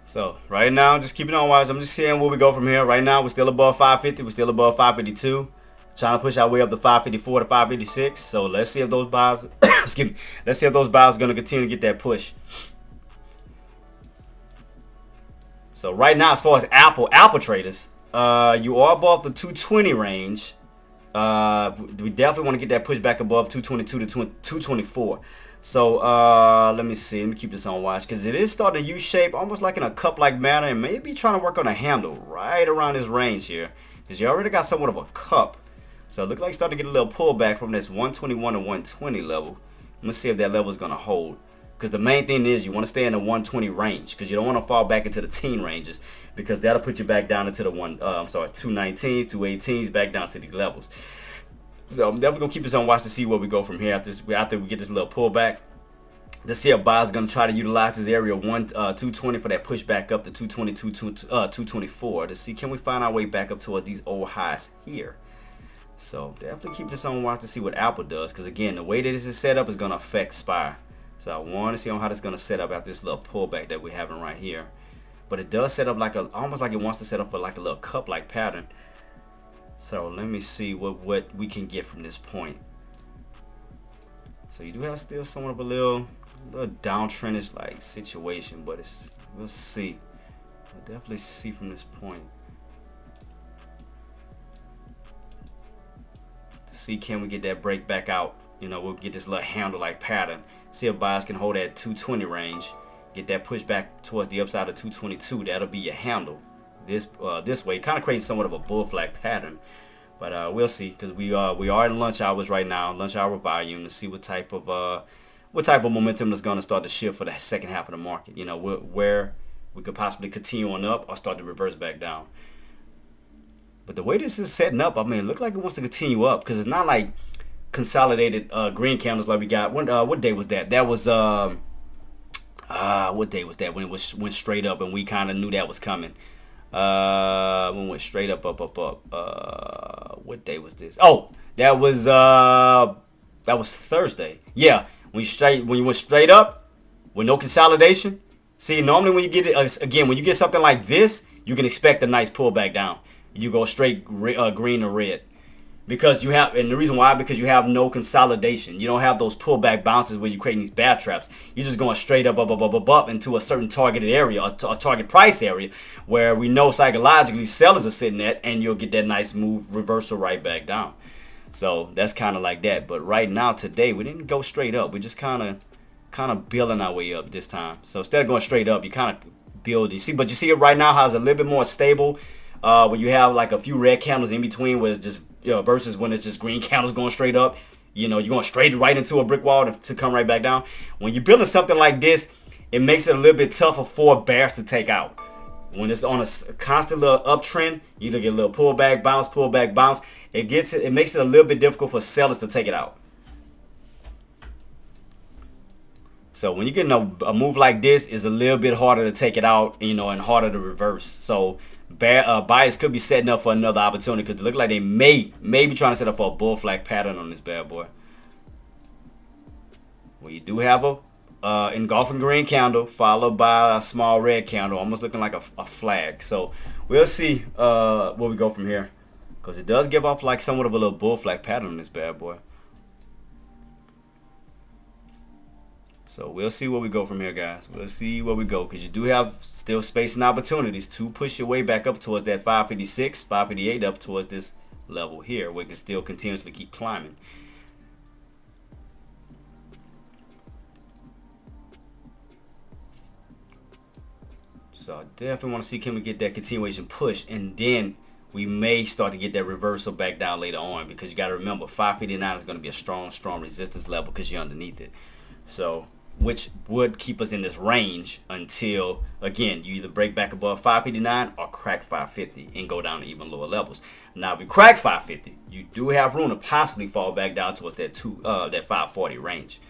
So right now, just keep it on watch. I'm just seeing where we go from here. Right now, we're still above 550. We're still above 552. Trying to push our way up to 554 to 556. So let's see if those buys, excuse me. Let's see if those buys are going to continue to get that push. So right now, as far as Apple traders, you are above the 220 range. We definitely want to get that push back above 222 to 224. So let me see. Let me keep this on watch because it is starting to U-shape, almost like in a cup-like manner, and maybe trying to work on a handle right around this range here because you already got somewhat of a cup. So it looks like it's starting to get a little pullback from this 121 to 120 level. Let's see if that level is going to hold. Because the main thing is you want to stay in the 120 range because you don't want to fall back into the teen ranges because that'll put you back down into the 219s, 218s, back down to these levels. So I'm definitely going to keep this on watch to see where we go from here after we get this little pullback. To see if buyers going to try to utilize this area 220 for that push back up to 222, 224 to see can we find our way back up towards these old highs here. So definitely keep this on watch to see what Apple does because again, the way that this is set up is going to affect SPY. So I want to see how this is going to set up after this little pullback that we're having right here. But it does set up like almost like it wants to set up for like a little cup-like pattern. So let me see what we can get from this point. So you do have still somewhat of a little downtrendish like situation, but we'll see. We'll definitely see from this point. To see can we get that break back out. You know, we'll get this little handle like pattern. See if buyers can hold that 220 range. Get that push back towards the upside of 222. That'll be your handle. This way, kind of creating somewhat of a bull flag pattern, but we'll see because we are in lunch hours right now, lunch hour volume, to see what type of momentum is going to start to shift for the second half of the market. You know, where we could possibly continue on up or start to reverse back down. But the way this is setting up, I mean, it looks like it wants to continue up because it's not like consolidated green candles like we got. What day was that? That was What day was that when went straight up and we kind of knew that was coming? When it went straight up, up, up, up. What day was this? Oh, that was Thursday. Yeah, when you went straight up with no consolidation. See, normally when you get it again, when you get something like this, you can expect a nice pullback down. You go straight green or red. Because you have, and the reason why, because you have no consolidation. You don't have those pullback bounces where you're creating these bear traps. You're just going straight up, up, up, up, up, up into a certain targeted area, a target price area, where we know psychologically sellers are sitting at, and you'll get that nice move reversal right back down. So that's kind of like that. But right now, today, we didn't go straight up. We just kind of building our way up this time. So instead of going straight up, you kind of build. You see, but you see it right now how it's a little bit more stable. When you have like a few red candles in between, where it's just versus when it's just green candles going straight up. You're going straight right into a brick wall to come right back down. When you're building something like this, it makes it a little bit tougher for bears to take out. When it's on a constant little uptrend, you get a little pullback, bounce, pullback, bounce. It makes it a little bit difficult for sellers to take it out. So when you're getting a move like this, it's a little bit harder to take it out, and harder to reverse. So buyers could be setting up for another opportunity because they look like they may be trying to set up for a bull flag pattern on this bad boy. Well, you do have a engulfing green candle followed by a small red candle, almost looking like a flag. So we'll see where we go from here, because it does give off like somewhat of a little bull flag pattern on this bad boy. So we'll see where we go from here, guys. We'll see where we go, because you do have still space and opportunities to push your way back up towards that 556, 558, up towards this level here, where it can still continuously keep climbing. So I definitely want to see, can we get that continuation push, and then we may start to get that reversal back down later on, because you got to remember 559 is going to be a strong resistance level because you're underneath it. So which would keep us in this range until, again, you either break back above 559 or crack 550 and go down to even lower levels. Now, if we crack 550, you do have room to possibly fall back down towards that 540 range.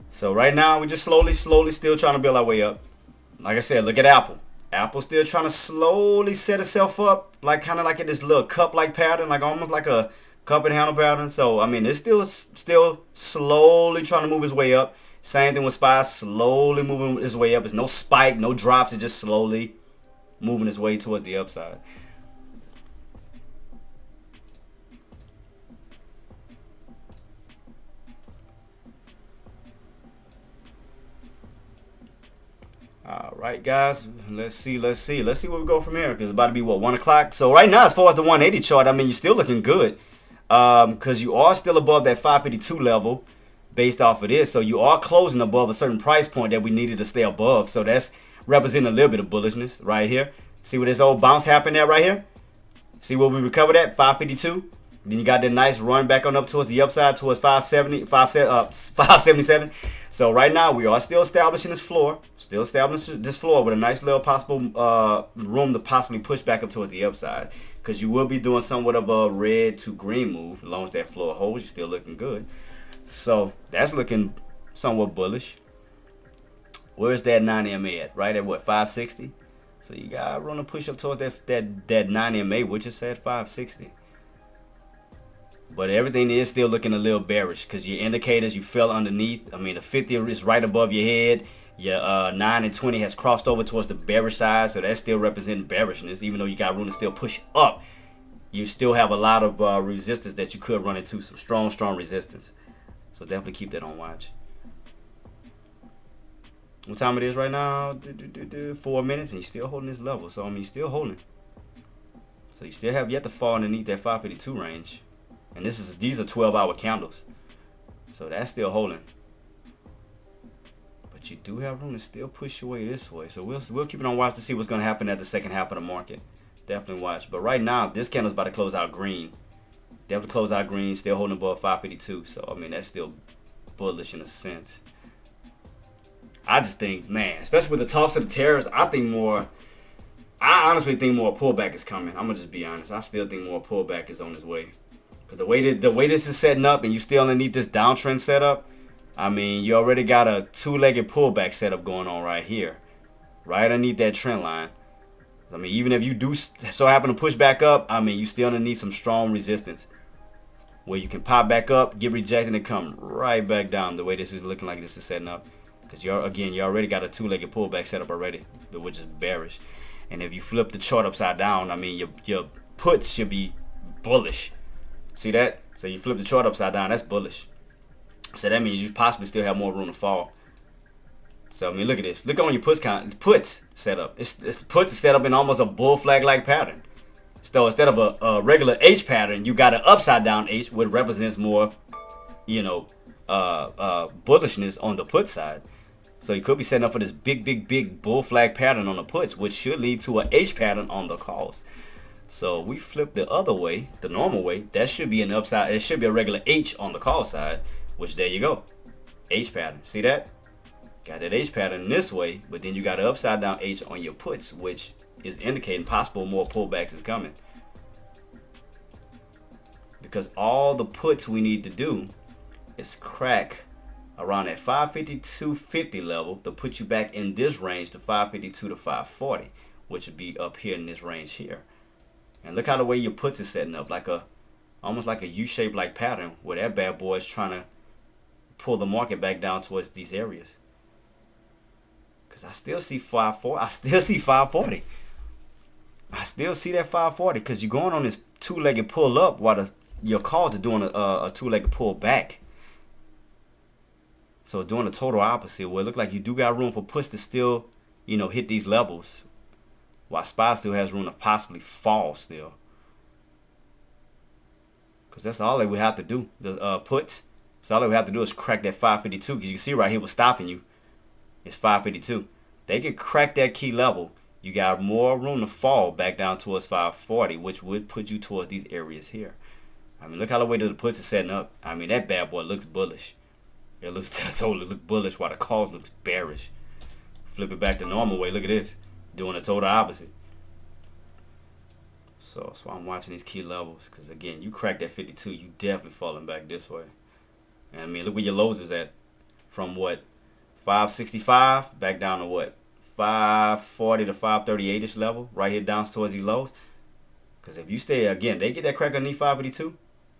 So right now, we're just slowly still trying to build our way up. Like I said, look at Apple. Apple's still trying to slowly set itself up, like kind of like in this little cup-like pattern, like almost like a cup and handle pattern. So I mean, it's still slowly trying to move its way up. Same thing with SPY, slowly moving its way up. There's no spike, no drops. It's just slowly moving its way towards the upside. All right, guys, let's see where we go from here, because it's about to be, what, 1 o'clock? So right now, as far as the 180 chart, I mean, you're still looking good, because you are still above that 552 level based off of this. So you are closing above a certain price point that we needed to stay above. So that's representing a little bit of bullishness right here. See where this old bounce happened at right here? See where we recovered at, 552? Then you got that nice run back on up towards the upside, towards 577. So right now we are still establishing this floor, with a nice little possible room to possibly push back up towards the upside, because you will be doing somewhat of a red to green move. As long as that floor holds, you're still looking good. So that's looking somewhat bullish. Where's that 9 MA at? Right at what, 560? So you got room to push up towards that 9 MA, which is at 560. But everything is still looking a little bearish, because your indicators, you fell underneath. I mean, the 50 is right above your head. Your 9 and 20 has crossed over towards the bearish side, so that's still representing bearishness. Even though you got room to still push up, you still have a lot of resistance that you could run into, some strong resistance. So definitely keep that on watch. What time it is right now? 4 minutes, and you're still holding this level. So I mean, you're still holding. So you still have yet to fall underneath that 552 range. And these are 12-hour candles, so that's still holding. But you do have room to still push your way this way. So we'll keep it on watch to see what's going to happen at the second half of the market. Definitely watch. But right now, this candle's about to close out green. Definitely close out green, still holding above 552. So I mean, that's still bullish in a sense. I just think, man, especially with the talks of the tariffs, I I honestly think more pullback is coming. I'm gonna just be honest. I still think more pullback is on its way. Cause the way this is setting up, and you still underneath this downtrend setup, I mean, you already got a two-legged pullback setup going on right here, right underneath that trend line. I mean, even if you do so happen to push back up, I mean, you still need some strong resistance where you can pop back up, get rejected, and come right back down. The way this is looking like this is setting up, because you already got a two-legged pullback setup already, which is bearish. And if you flip the chart upside down, I mean, your puts should be bullish. See that? So you flip the chart upside down, that's bullish. So that means you possibly still have more room to fall. So I mean, look at this. Look on your puts setup. It's puts set up in almost a bull flag like pattern. So instead of a regular H pattern, you got an upside down H, which represents more, bullishness on the put side. So you could be setting up for this big bull flag pattern on the puts, which should lead to a H pattern on the calls. So we flip the other way, the normal way. That should be an upside. It should be a regular H on the call side, which there you go. H pattern. See that? Got that H pattern this way, but then you got an upside down H on your puts, which is indicating possible more pullbacks is coming. Because all the puts we need to do is crack around that 552.50 level to put you back in this range to 552 to 540, which would be up here in this range here. And look how the way your puts is setting up, almost like a U-shaped like pattern, where that bad boy is trying to pull the market back down towards these areas. Because I still see 540. I still see 540. I still see that 540 because you're going on this two-legged pull up while your calls are doing a two-legged pull back. So doing the total opposite, where it look like you do got room for puts to still, hit these levels, while SPY still has room to possibly fall still. Because that's all they would have to do. The puts, so all they would have to do is crack that 552. Because you can see right here what's stopping you. It's 552. They can crack that key level. You got more room to fall back down towards 540, which would put you towards these areas here. I mean, look how the way that the puts is setting up. I mean, that bad boy looks bullish. It looks totally look bullish while the calls looks bearish. Flip it back the normal way. Look at this. Doing the total opposite. So I'm watching these key levels. Because, again, you crack that 52, you definitely falling back this way. And, I mean, look where your lows is at. From what? 565 back down to what? 540 to 538-ish level. Right here down towards these lows. Because if you stay, again, they get that crack underneath 552.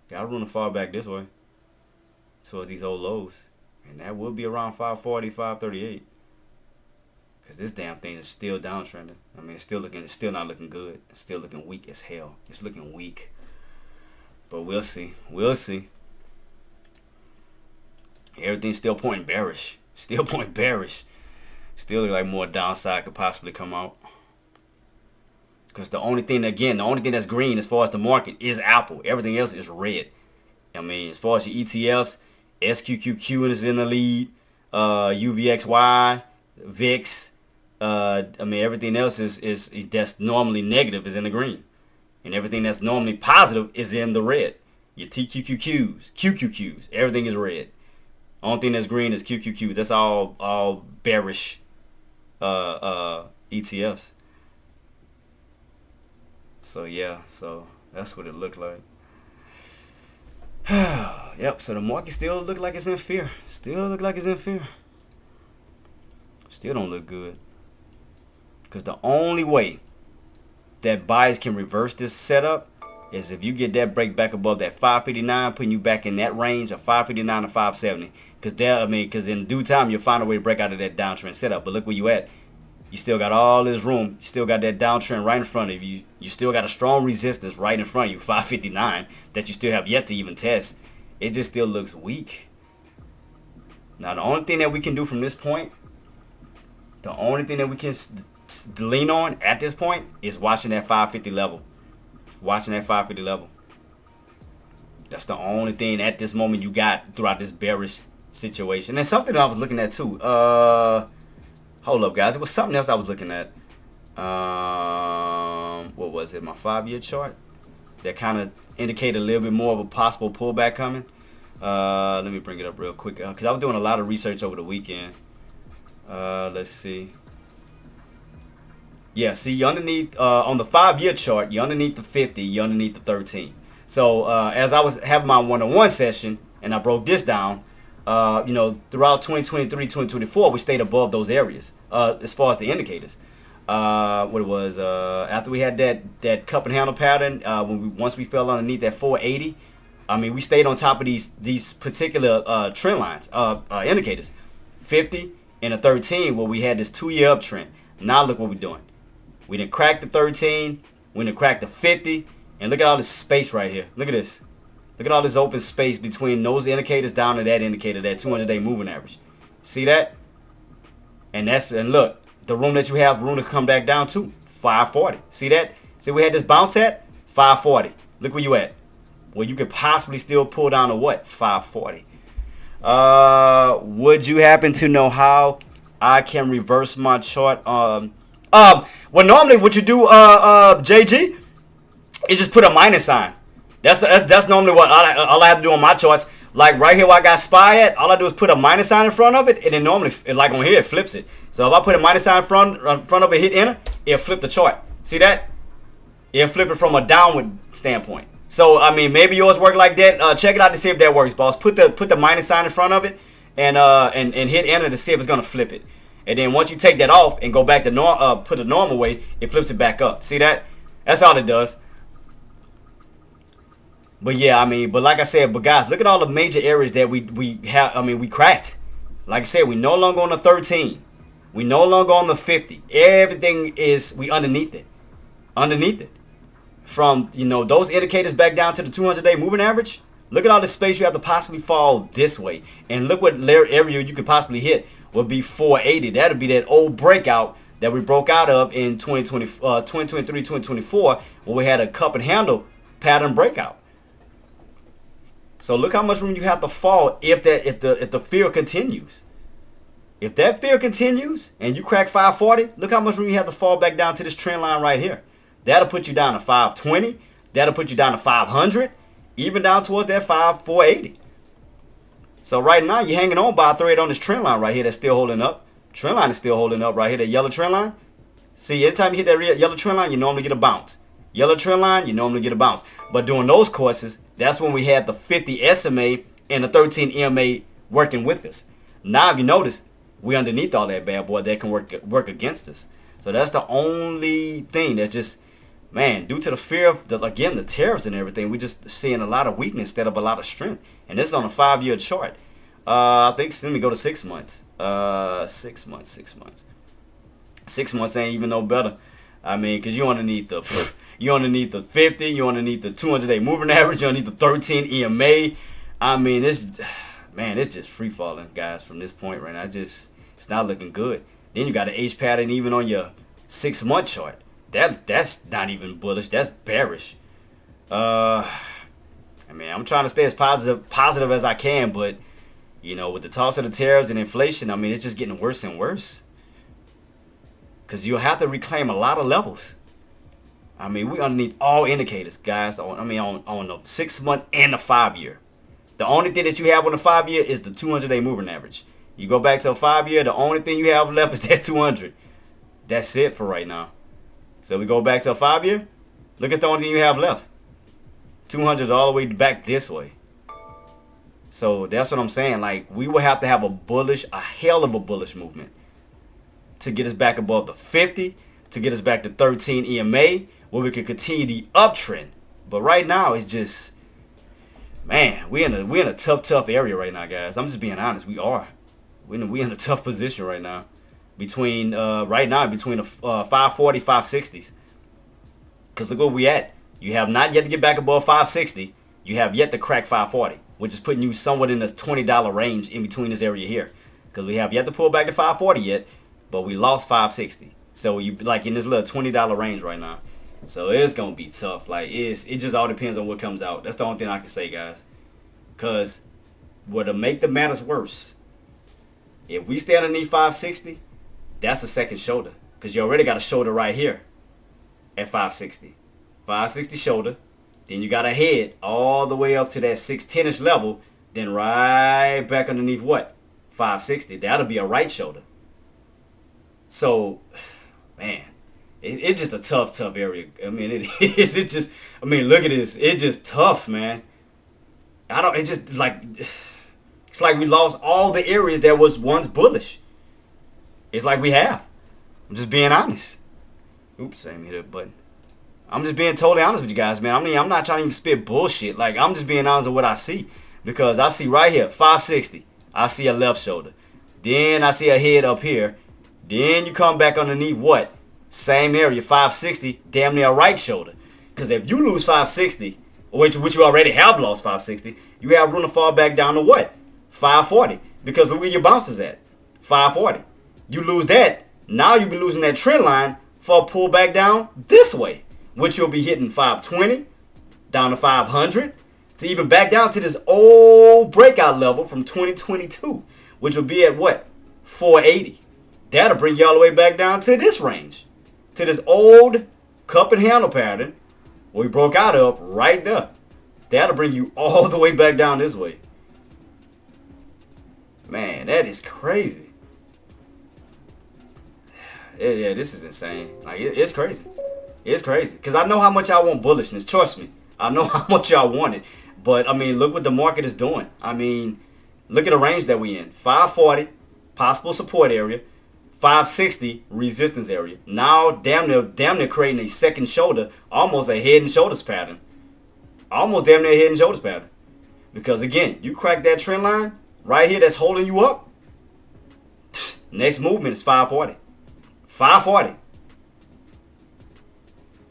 Got room to fall back this way. Towards these old lows. And that will be around 540, 538. Because this damn thing is still downtrending. I mean, it's still not looking good. It's still looking weak as hell. It's looking weak. But we'll see. We'll see. Everything's still pointing bearish. Still pointing bearish. Still look like more downside could possibly come out. Because the only thing that's green as far as the market is Apple. Everything else is red. I mean, as far as your ETFs, SQQQ is in the lead. UVXY, VIX. I mean, everything else is that's normally negative is in the green. And everything that's normally positive is in the red. Your TQQQs, QQQs, everything is red. Only thing that's green is QQQ. That's all bearish ETFs. So yeah, so that's what it looked like. Yep, so the market still look like it's in fear. Still look like it's in fear. Still don't look good. Because the only way that buyers can reverse this setup is if you get that break back above that 559, putting you back in that range of 559 to 570. Because in due time, you'll find a way to break out of that downtrend setup. But look where you at. You still got all this room. You still got that downtrend right in front of you. You still got a strong resistance right in front of you, 559, that you still have yet to even test. It just still looks weak. Now, the only thing that we can do from this point, the only thing that we can lean on at this point is watching that 550 level. Watching that 550 level. That's the only thing at this moment you got throughout this bearish situation. And something that I was looking at too. Hold up, guys. It was something else I was looking at. What was it? My 5-year chart that kind of indicated a little bit more of a possible pullback coming. Let me bring it up real quick because I was doing a lot of research over the weekend. Let's see. Yeah, see, you're underneath on the 5 year chart. You're underneath the 50. You're underneath the 13. So as I was having my one-on-one session, and I broke this down, throughout 2023, 2024, we stayed above those areas as far as the indicators. What it was after we had that cup and handle pattern, once we fell underneath that 480, I mean, we stayed on top of these particular trend lines, indicators, 50 and a 13, where we had this 2 year uptrend. Now look what we're doing. We didn't crack the 13. We didn't crack the 50. And look at all this space right here. Look at this. Look at all this open space between those indicators down to that indicator, that 200-day moving average. See that? And look, the room that you have, room to come back down to, 540. See that? See we had this bounce at 540. Look where you at. Well, you could possibly still pull down to what? 540. Would you happen to know how I can reverse my chart? Well, normally what you do, JG, is just put a minus sign. That's normally what all I have to do on my charts. Like right here where I got SPY at, all I do is put a minus sign in front of it, and then normally, like on here, it flips it. So if I put a minus sign in front of it, hit enter, it'll flip the chart. See that? It'll flip it from a downward standpoint. So I mean, maybe yours work like that. Check it out to see if that works, boss. Put the minus sign in front of it, and hit enter to see if it's gonna flip it. And then once you take that off and go back to put the normal way, it flips it back up. See that? That's all it does. But yeah, I mean, but like I said, but guys, look at all the major areas that we have. I mean, we cracked. Like I said, we no longer on the 13. We no longer on the 50. Everything we underneath it. Underneath it. From, those indicators back down to the 200-day moving average. Look at all the space you have to possibly fall this way. And look what area you could possibly hit would be 480. That'll be that old breakout that we broke out of in 2023, 2024, when we had a cup and handle pattern breakout. So look how much room you have to fall if the fear continues. If that fear continues and you crack 540, look how much room you have to fall back down to this trend line right here. That'll put you down to 520. That'll put you down to 500, even down towards that 480. So right now you're hanging on by a thread on this trend line right here that's still holding up. Trend line is still holding up right here, that yellow trend line. See, anytime you hit that yellow trend line, you normally get a bounce. Yellow trend line, you normally get a bounce. But during those courses, that's when we had the 50 SMA and the 13 EMA working with us. Now, if you notice, we underneath all that bad boy that can work against us. So that's the only thing that's just, man, due to the fear of, the tariffs and everything, we're just seeing a lot of weakness instead of a lot of strength. And this is on a 5-year chart. I think, let me go to 6 months. 6 months. 6 months ain't even no better. I mean, because you're underneath the 50, you're underneath the 200-day moving average, you're underneath the 13 EMA. I mean, it's just free falling, guys, from this point right now. It's not looking good. Then you got an H pattern even on your 6-month chart. That's not even bullish. That's bearish. I mean, I'm trying to stay as positive as I can, but with the toss of the tariffs and inflation, I mean, it's just getting worse and worse. Because you'll have to reclaim a lot of levels. I mean, we underneath all indicators, guys. On the 6 month and the 5 year. The only thing that you have on the 5 year is the 200-day moving average. You go back to a 5 year, the only thing you have left is that 200. That's it for right now. So we go back to a 5 year. Look at the only thing you have left. 200 all the way back this way. So that's what I'm saying. Like, we will have to have a hell of a bullish movement to get us back above the 50, to get us back to 13 EMA, where we can continue the uptrend. But right now, it's just, man, we're in a tough area right now, guys. I'm just being honest. We are. We're in a tough position right now. Between the 540, 560s. Because look where we at. You have not yet to get back above 560. You have yet to crack 540, which is putting you somewhat in the $20 range in between this area here. Because we have yet to pull back to 540 yet, but we lost 560. So you like in this little $20 range right now. So it's gonna be tough. Like it just all depends on what comes out. That's the only thing I can say, guys. Cause what'll make the matters worse, if we stay underneath 560, that's the second shoulder. Cause you already got a shoulder right here at 560. 560 shoulder. Then you got a head all the way up to that 610-ish level. Then right back underneath what? 560. That'll be a right shoulder. So, man, It's just a tough area. I mean, it is. It's just. I mean, look at this. It's just tough, man. I don't. It's just like. It's like we lost all the areas that was once bullish. It's like we have. I'm just being honest. Oops, I didn't hit that button. I'm just being totally honest with you guys, man. I mean, I'm not trying to even spit bullshit. Like, I'm just being honest with what I see. Because I see right here, 560. I see a left shoulder. Then I see a head up here. Then you come back underneath what? Same area, 560, damn near a right shoulder. Because if you lose 560, which you already have lost 560, you have room to fall back down to what? 540. Because look where your bounce is at. 540. You lose that, now you'll be losing that trend line for a pull back down this way, which you'll be hitting 520, down to 500, to even back down to this old breakout level from 2022, which will be at what? 480. That'll bring you all the way back down to this range, to this old cup and handle pattern we broke out of right there. That'll bring you all the way back down this way. Man, that is crazy. Yeah, this is insane. Like, it's crazy. It's crazy. Because I know how much y'all want bullishness. Trust me. I know how much y'all want it. But, I mean, look what the market is doing. I mean, look at the range that we in. 540, possible support area. 560, resistance area. Now, damn near creating a second shoulder. Almost a head and shoulders pattern. Almost damn near a head and shoulders pattern. Because, again, you crack that trend line right here that's holding you up. Next movement is 540. 540.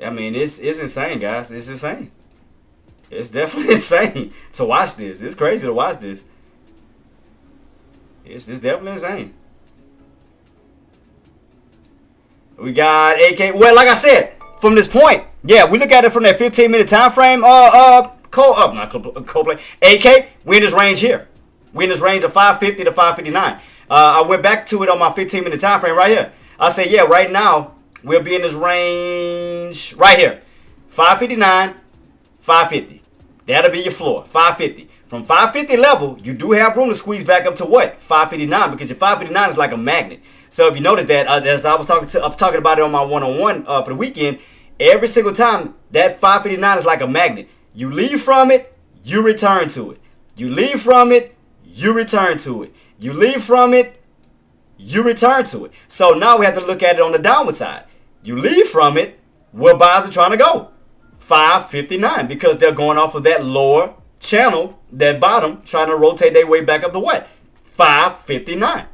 I mean, it's insane, guys. It's insane. It's definitely insane to watch this. It's crazy to watch this. It's definitely insane. We got AK. Well, like I said, from this point, yeah, we look at it from that 15-minute time frame. Coldplay. AK, we in this range here. We in this range of 550 to 559. I went back to it on my 15-minute time frame right here. I say, yeah, right now, we'll be in this range right here. 559, 550. That'll be your floor, 550. From 550 level, you do have room to squeeze back up to what? 559, because your 559 is like a magnet. So if you notice that, as I was talking about it on my one-on-one for the weekend, every single time, that 559 is like a magnet. You leave from it, you return to it. You leave from it, you return to it. You leave from it, you return to it. So now we have to look at it on the downward side. You leave from it, where buyers are trying to go. 559, because they're going off of that lower channel, that bottom, trying to rotate their way back up to what? 559.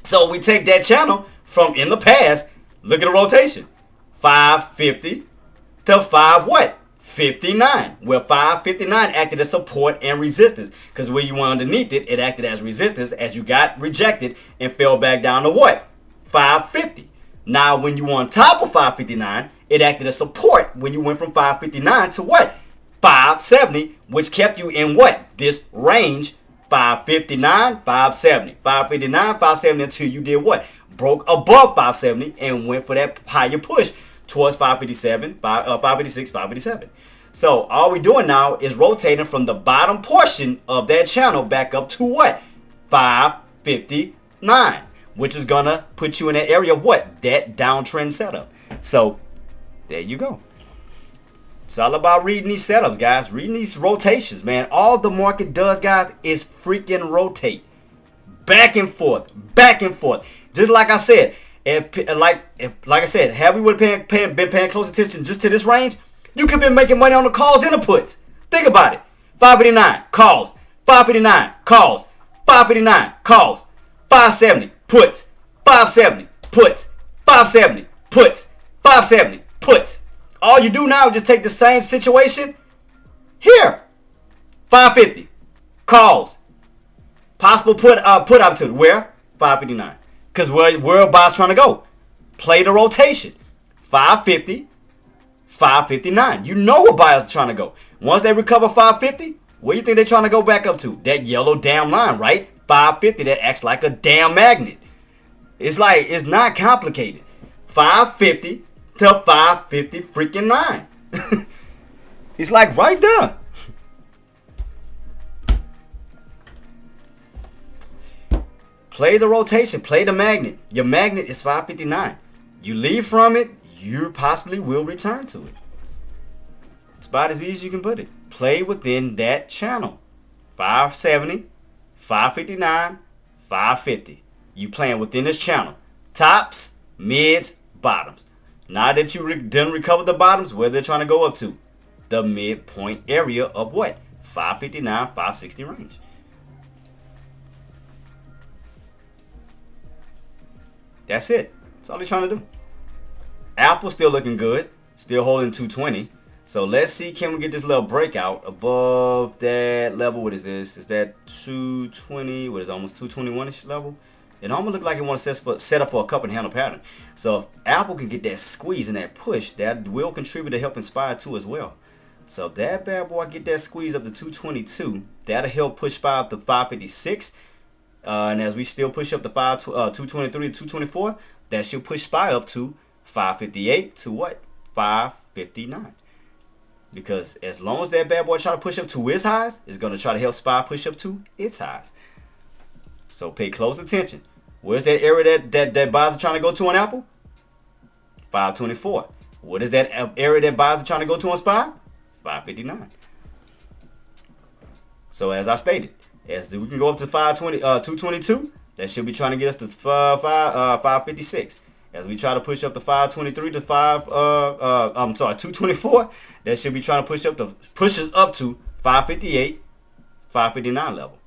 So we take that channel from in the past, look at the rotation. 550 to 5 what? 59. Where 559 acted as support and resistance. Because where you went underneath it, it acted as resistance as you got rejected and fell back down to what? 550. Now when you were on top of 559, it acted as support when you went from 559 to what? 570, which kept you in what? This range. 559, 570. 559, 570 until you did what? Broke above 570 and went for that higher push towards 557, 556, 557. So all we're doing now is rotating from the bottom portion of that channel back up to what? 559, which is going to put you in that area of what? That downtrend setup. So there you go. It's all about reading these setups, guys. Reading these rotations, man. All the market does, guys, is freaking rotate. Back and forth. Back and forth. Just like I said, like I said, had we would have been paying close attention just to this range, you could have been making money on the calls and the puts. Think about it. 559, calls. 559, calls. 559, calls. 570, puts. 570, puts. 570, puts. 570, puts. All you do now is just take the same situation here. 550, calls. Possible put opportunity. Where? 559. Because where are buyers trying to go? Play the rotation. 550, 559. You know where buyers are trying to go. Once they recover 550, where do you think they're trying to go back up to? That yellow damn line, right? 550, that acts like a damn magnet. It's like, it's not complicated. 550 to 550 freaking 9. It's like right there. Play the rotation. Play the magnet. Your magnet is 559. You leave from it, you possibly will return to it. It's about as easy as you can put it. Play within that channel. 570, 559, 550. You playing within this channel. Tops, mids, bottoms. Now that you done recover the bottoms, where they're trying to go up to? The midpoint area of what? 559, 560 range. That's it. That's all they're trying to do. Apple still looking good. Still holding 220. So let's see, can we get this little breakout above that level? What is this? Is that 220? What is it, almost 221-ish level? It almost look like it wants to set up for a cup and handle pattern. So if Apple can get that squeeze and that push, that will contribute to help Inspire 2 as well. So if that bad boy get that squeeze up to 222, that'll help push Spy up to 556. And as we still push up to 223 to 224, that should push Spy up to 558 to what? 559. Because as long as that bad boy try to push up to its highs, it's going to try to help Spy push up to its highs. So pay close attention. Where's that area that buyers are trying to go to on Apple? 524. What is that area that buyers are trying to go to on SPY? 559. So as I stated, as we can go up to 222, that should be trying to get us to 556. As we try to push up to 523 to 224, that should be trying to push us up to 558, 559 level.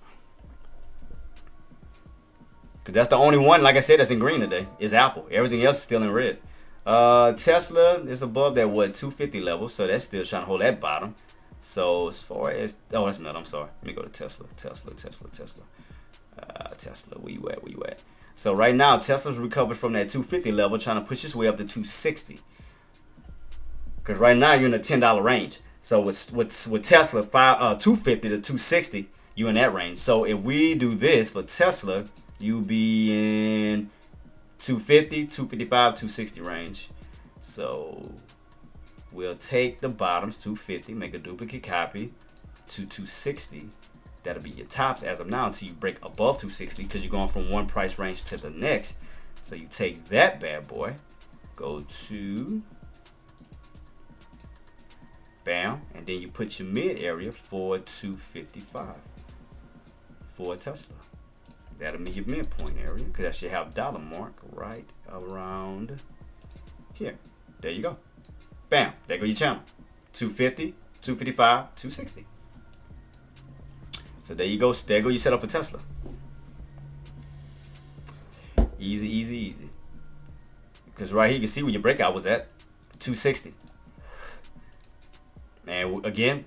Because that's the only one, like I said, that's in green today, is Apple. Everything else is still in red. Tesla is above that, 250 level, so that's still trying to hold that bottom. So as far as, that's not, I'm sorry. Let me go to Tesla, where you at? So right now, Tesla's recovered from that 250 level, trying to push its way up to 260. Because right now, you're in the $10 range. So with Tesla, 250 to 260, you in that range. So if we do this for Tesla, you'll be in 250, 255, 260 range. So we'll take the bottoms, 250, make a duplicate copy to 260. That'll be your tops as of now until you break above 260, because you're going from one price range to the next. So you take that bad boy, go to bam, and then you put your mid area for 255 for Tesla. That'll be your midpoint area, because that should have dollar mark right around here. There you go. Bam. There go your channel. 250, 255, 260. So there you go. There go your setup for Tesla. Easy, easy, easy. Because right here you can see where your breakout was at. 260. And again,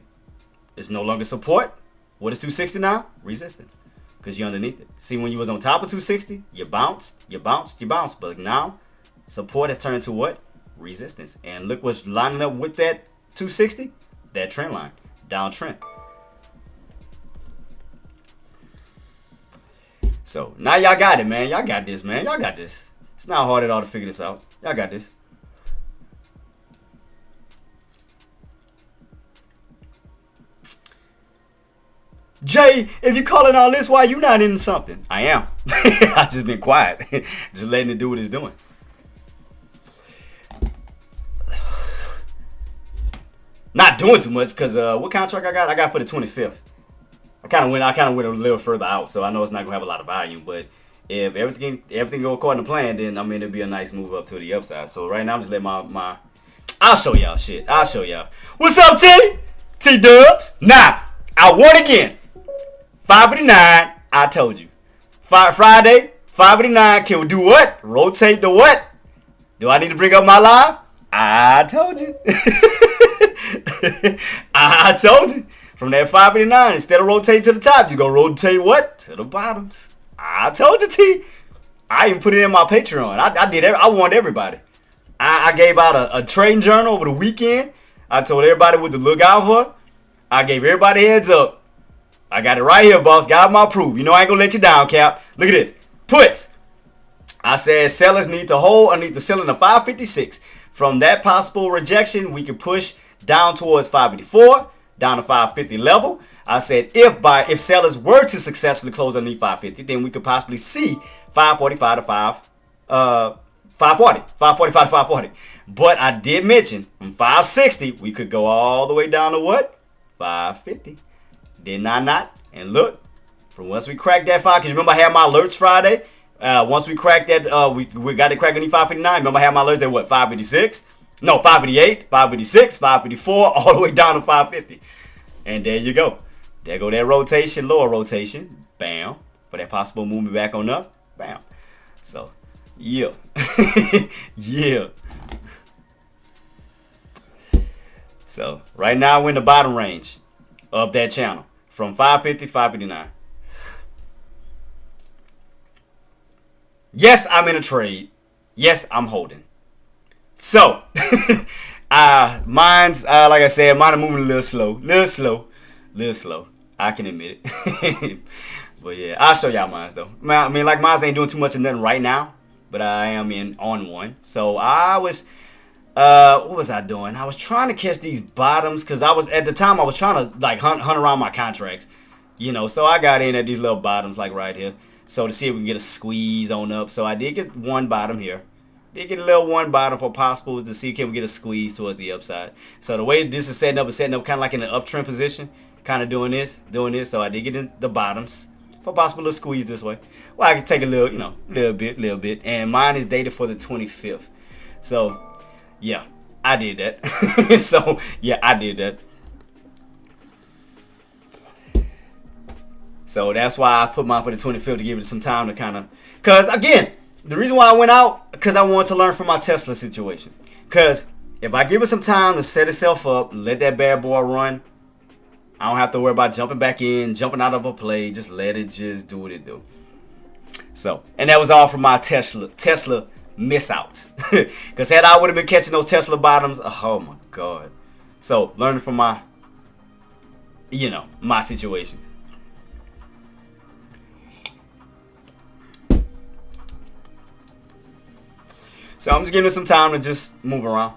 it's no longer support. What is 260 now? Resistance. Because you're underneath it. See, when you was on top of 260, you bounced. But now, support has turned to what? Resistance. And look what's lining up with that 260. That trend line. Downtrend. So, now y'all got it, man. Y'all got this, man. Y'all got this. It's not hard at all to figure this out. Y'all got this. Jay, if you're calling all this, why you not in something? I am. I just been quiet. Just letting it do what it's doing. Not doing too much, because what contract I got? I got for the 25th. I kind of went a little further out, so I know it's not gonna have a lot of volume. But if everything go according to plan, then I mean it'll be a nice move up to the upside. So right now I'm just letting my I'll show y'all shit. I'll show y'all. What's up, T? T Dubs? Nah, I won again. 559. I told you. Friday 559. Can we do what? Rotate the what? Do I need to bring up my live? I told you. I told you. From that 559, instead of rotating to the top, you go rotate what? To the bottoms. I told you, T. I even put it in my Patreon. I did. I warned everybody. I gave out a trading journal over the weekend. I told everybody what to look out for. I gave everybody a heads up. I got it right here, boss. Got my proof. You know I ain't gonna let you down, Cap. Look at this. Puts. I said sellers need to hold. I need to sell in the 556. From that possible rejection, we can push down towards 554. Down to 550 level. I said if sellers were to successfully close underneath 550, then we could possibly see 545 to 540, 545 to 540. But I did mention from 560, we could go all the way down to what? 550. Didn't I not? And look, from once we cracked that 5, because remember I had my alerts Friday. Once we cracked that, we got to crack any 559. Remember I had my alerts at what? 556? No, 558, 556, 554, all the way down to 550. And there you go. There go that rotation, lower rotation. Bam. For that possible movement back on up. Bam. So, yeah. Yeah. So, right now we're in the bottom range of that channel. From 550, 559. Yes, I'm in a trade. Yes, I'm holding. So, mine's, like I said, mine are moving a little slow. I can admit it. But yeah, I'll show y'all mine's though. I mean, like mine's ain't doing too much of nothing right now, but I am on one. So I was, what was I doing? I was trying to catch these bottoms because at the time I was trying to like hunt around my contracts, So I got in at these little bottoms like right here. So to see if we can get a squeeze on up. So I did get one bottom here. Did get a little one bottom for possible to see can we get a squeeze towards the upside. So the way this is setting up kind of like in an uptrend position, kind of doing this. So I did get in the bottoms for possible to squeeze this way. Well, I can take a little, little bit. And mine is dated for the 25th. So yeah, I did that. So yeah, I did that. So that's why I put mine for the 25th to give it some time to kind of, because again, the reason why I went out, because I wanted to learn from my Tesla situation. Because if I give it some time to set itself up, let that bad boy run, I don't have to worry about jumping back in, jumping out of a play. Just let it just do what it do. So, and that was all from my Tesla miss outs. Because had I would have been catching those Tesla bottoms, oh my God. So, learning from my, my situations. So I'm just giving it some time to just move around.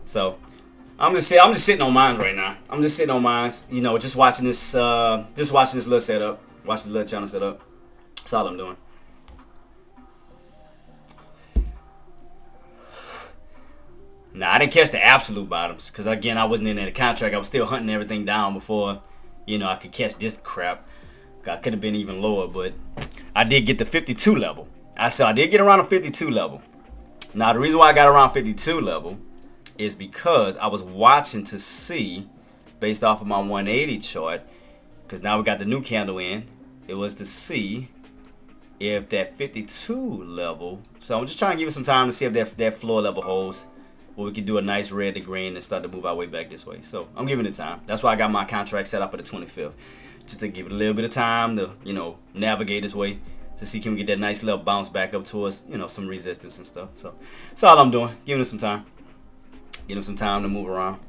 So I'm just sitting on mines right now. I'm just sitting on mines, just watching this little setup, watching the little channel setup. That's all I'm doing. Now I didn't catch the absolute bottoms because again I wasn't in the contract. I was still hunting everything down before. I could catch this crap. I could have been even lower, but I did get the 52 level. I did get around the 52 level. Now, the reason why I got around 52 level is because I was watching to see, based off of my 180 chart, because now we got the new candle in, it was to see if that 52 level, so I'm just trying to give it some time to see if that floor level holds. Well, we can do a nice red to green and start to move our way back this way. So I'm giving it time. That's why I got my contract set up for the 25th. Just to give it a little bit of time to, navigate this way to see can we get that nice little bounce back up towards, some resistance and stuff. So that's all I'm doing. Giving it some time. Giving it some time to move around.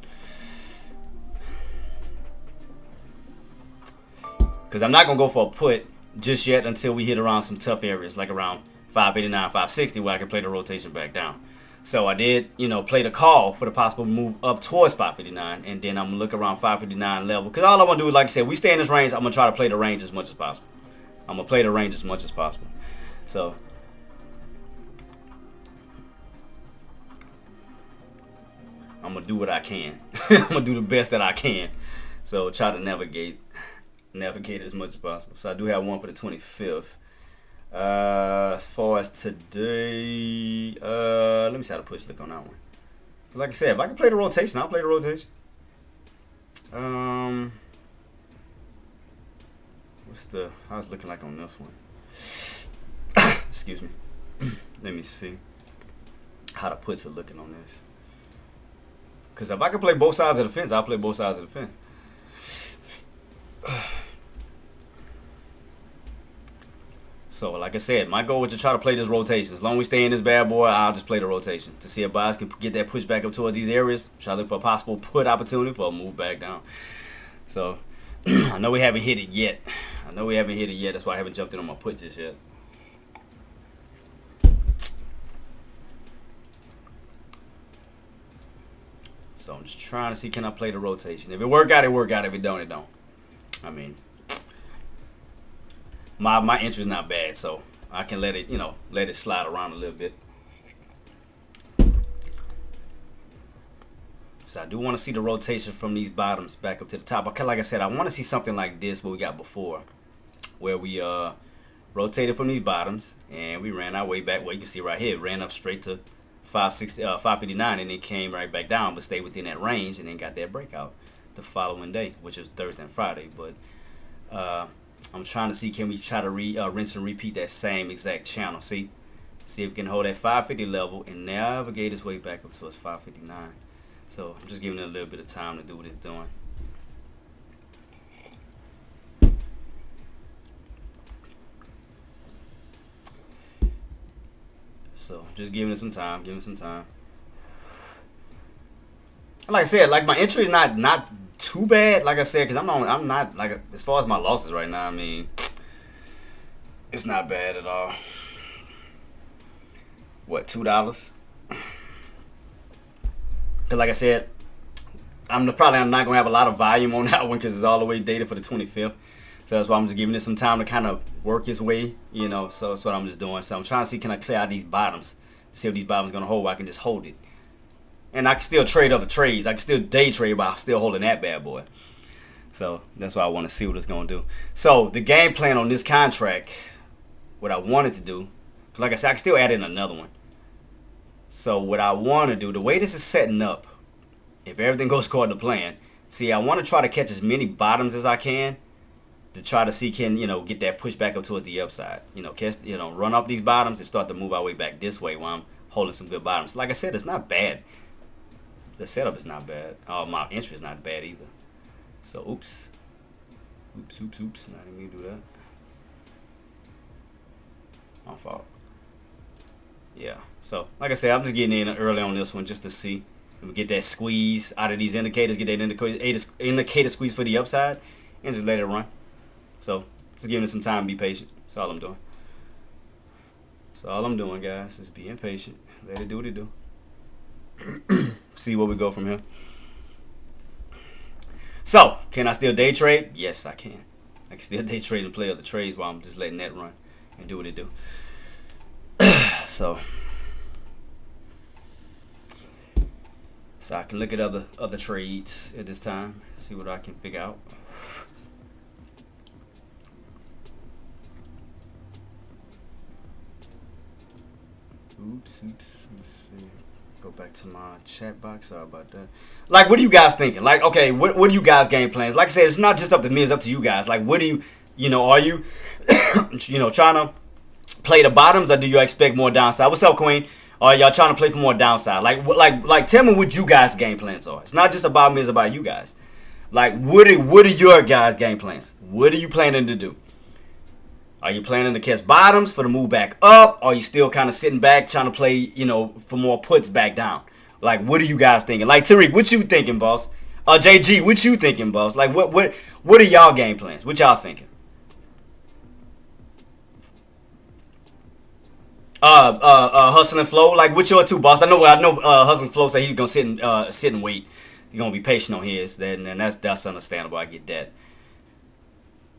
Because I'm not going to go for a put just yet until we hit around some tough areas, like around 589, 560, where I can play the rotation back down. So I did, play the call for the possible move up towards 559, and then I'm gonna look around 559 level. Cause all I want to do is, like I said, we stay in this range. I'm gonna try to play the range as much as possible. I'm gonna play the range as much as possible. So I'm gonna do what I can. I'm gonna do the best that I can. So try to navigate as much as possible. So I do have one for the 25th. As far as today, let me see how the push look on that one. Like I said, if I can play the rotation, I'll play the rotation. How's it looking like on this one? Excuse me. Let me see how the puts are looking on this. Because if I can play both sides of the fence, I'll play both sides of the fence. So, like I said, my goal is to try to play this rotation. As long as we stay in this bad boy, I'll just play the rotation to see if buyers can get that push back up towards these areas. Try to look for a possible put opportunity for a move back down. So, I know we haven't hit it yet. That's why I haven't jumped in on my put just yet. So, I'm just trying to see can I play the rotation. If it work out, it work out. If it don't, it don't. I mean, my entry's not bad, so I can let it, let it slide around a little bit. So I do want to see the rotation from these bottoms back up to the top. Like I said, I want to see something like this, what we got before, where we rotated from these bottoms and we ran our way back. Well, you can see right here, ran up straight to 559, and then came right back down, but stayed within that range, and then got that breakout the following day, which is Thursday and Friday. But I'm trying to see, can we try to rinse and repeat that same exact channel? See if we can hold that 550 level and navigate its way back up towards 559. So I'm just giving it a little bit of time to do what it's doing. So just giving it some time, Like I said, like my entry is not too bad. Like I said, because I'm not like, as far as my losses right now, I mean, it's not bad at all. What, $2? Because like I said, I'm not gonna have a lot of volume on that one because it's all the way dated for the 25th. So that's why I'm just giving it some time to kind of work its way, So that's what I'm just doing. So I'm trying to see, can I clear out these bottoms, see if these bottoms gonna hold, where I can just hold it, and I can still trade other trades. I can still day trade, but I'm still holding that bad boy. So that's why I want to see what it's gonna do. So the game plan on this contract, what I wanted to do, like I said, I can still add in another one. So what I want to do, the way this is setting up, if everything goes according to plan, see, I want to try to catch as many bottoms as I can to try to see, can, get that push back up towards the upside. Catch, run off these bottoms and start to move our way back this way while I'm holding some good bottoms. Like I said, it's not bad. The setup is not bad. My entry is not bad either. So, oops. Not even me do that. My fault. Yeah. So, like I said, I'm just getting in early on this one just to see if we get that squeeze out of these indicators, get that indicator squeeze for the upside, and just let it run. So, just giving it some time, be patient. That's all I'm doing. That's all I'm doing, guys, is being patient. Let it do what it do. See where we go from here. So, can I still day trade? Yes, I can. I can still day trade and play other trades while I'm just letting that run and do what it do. So I can look at other trades at this time, see what I can figure out. Oops. Let's see. Go back to my chat box. Sorry about that. Like, what are you guys thinking? Like, okay, what are you guys' game plans? Like I said, it's not just up to me, it's up to you guys. Like, what do you, are you, trying to play the bottoms, or do you expect more downside? What's up, Queen? Or y'all trying to play for more downside? Like, tell me what you guys' game plans are. It's not just about me, it's about you guys. Like, what are your guys' game plans? What are you planning to do? Are you planning to catch bottoms for the move back up? Or are you still kind of sitting back trying to play, for more puts back down? Like, what are you guys thinking? Like, Tariq, what you thinking, boss? JG, what you thinking, boss? Like, what are y'all game plans? What y'all thinking? Hustling Flow, like, what your two, boss? I know Hustling Flow said he's gonna sit and wait. He's gonna be patient on his, and that's understandable. I get that.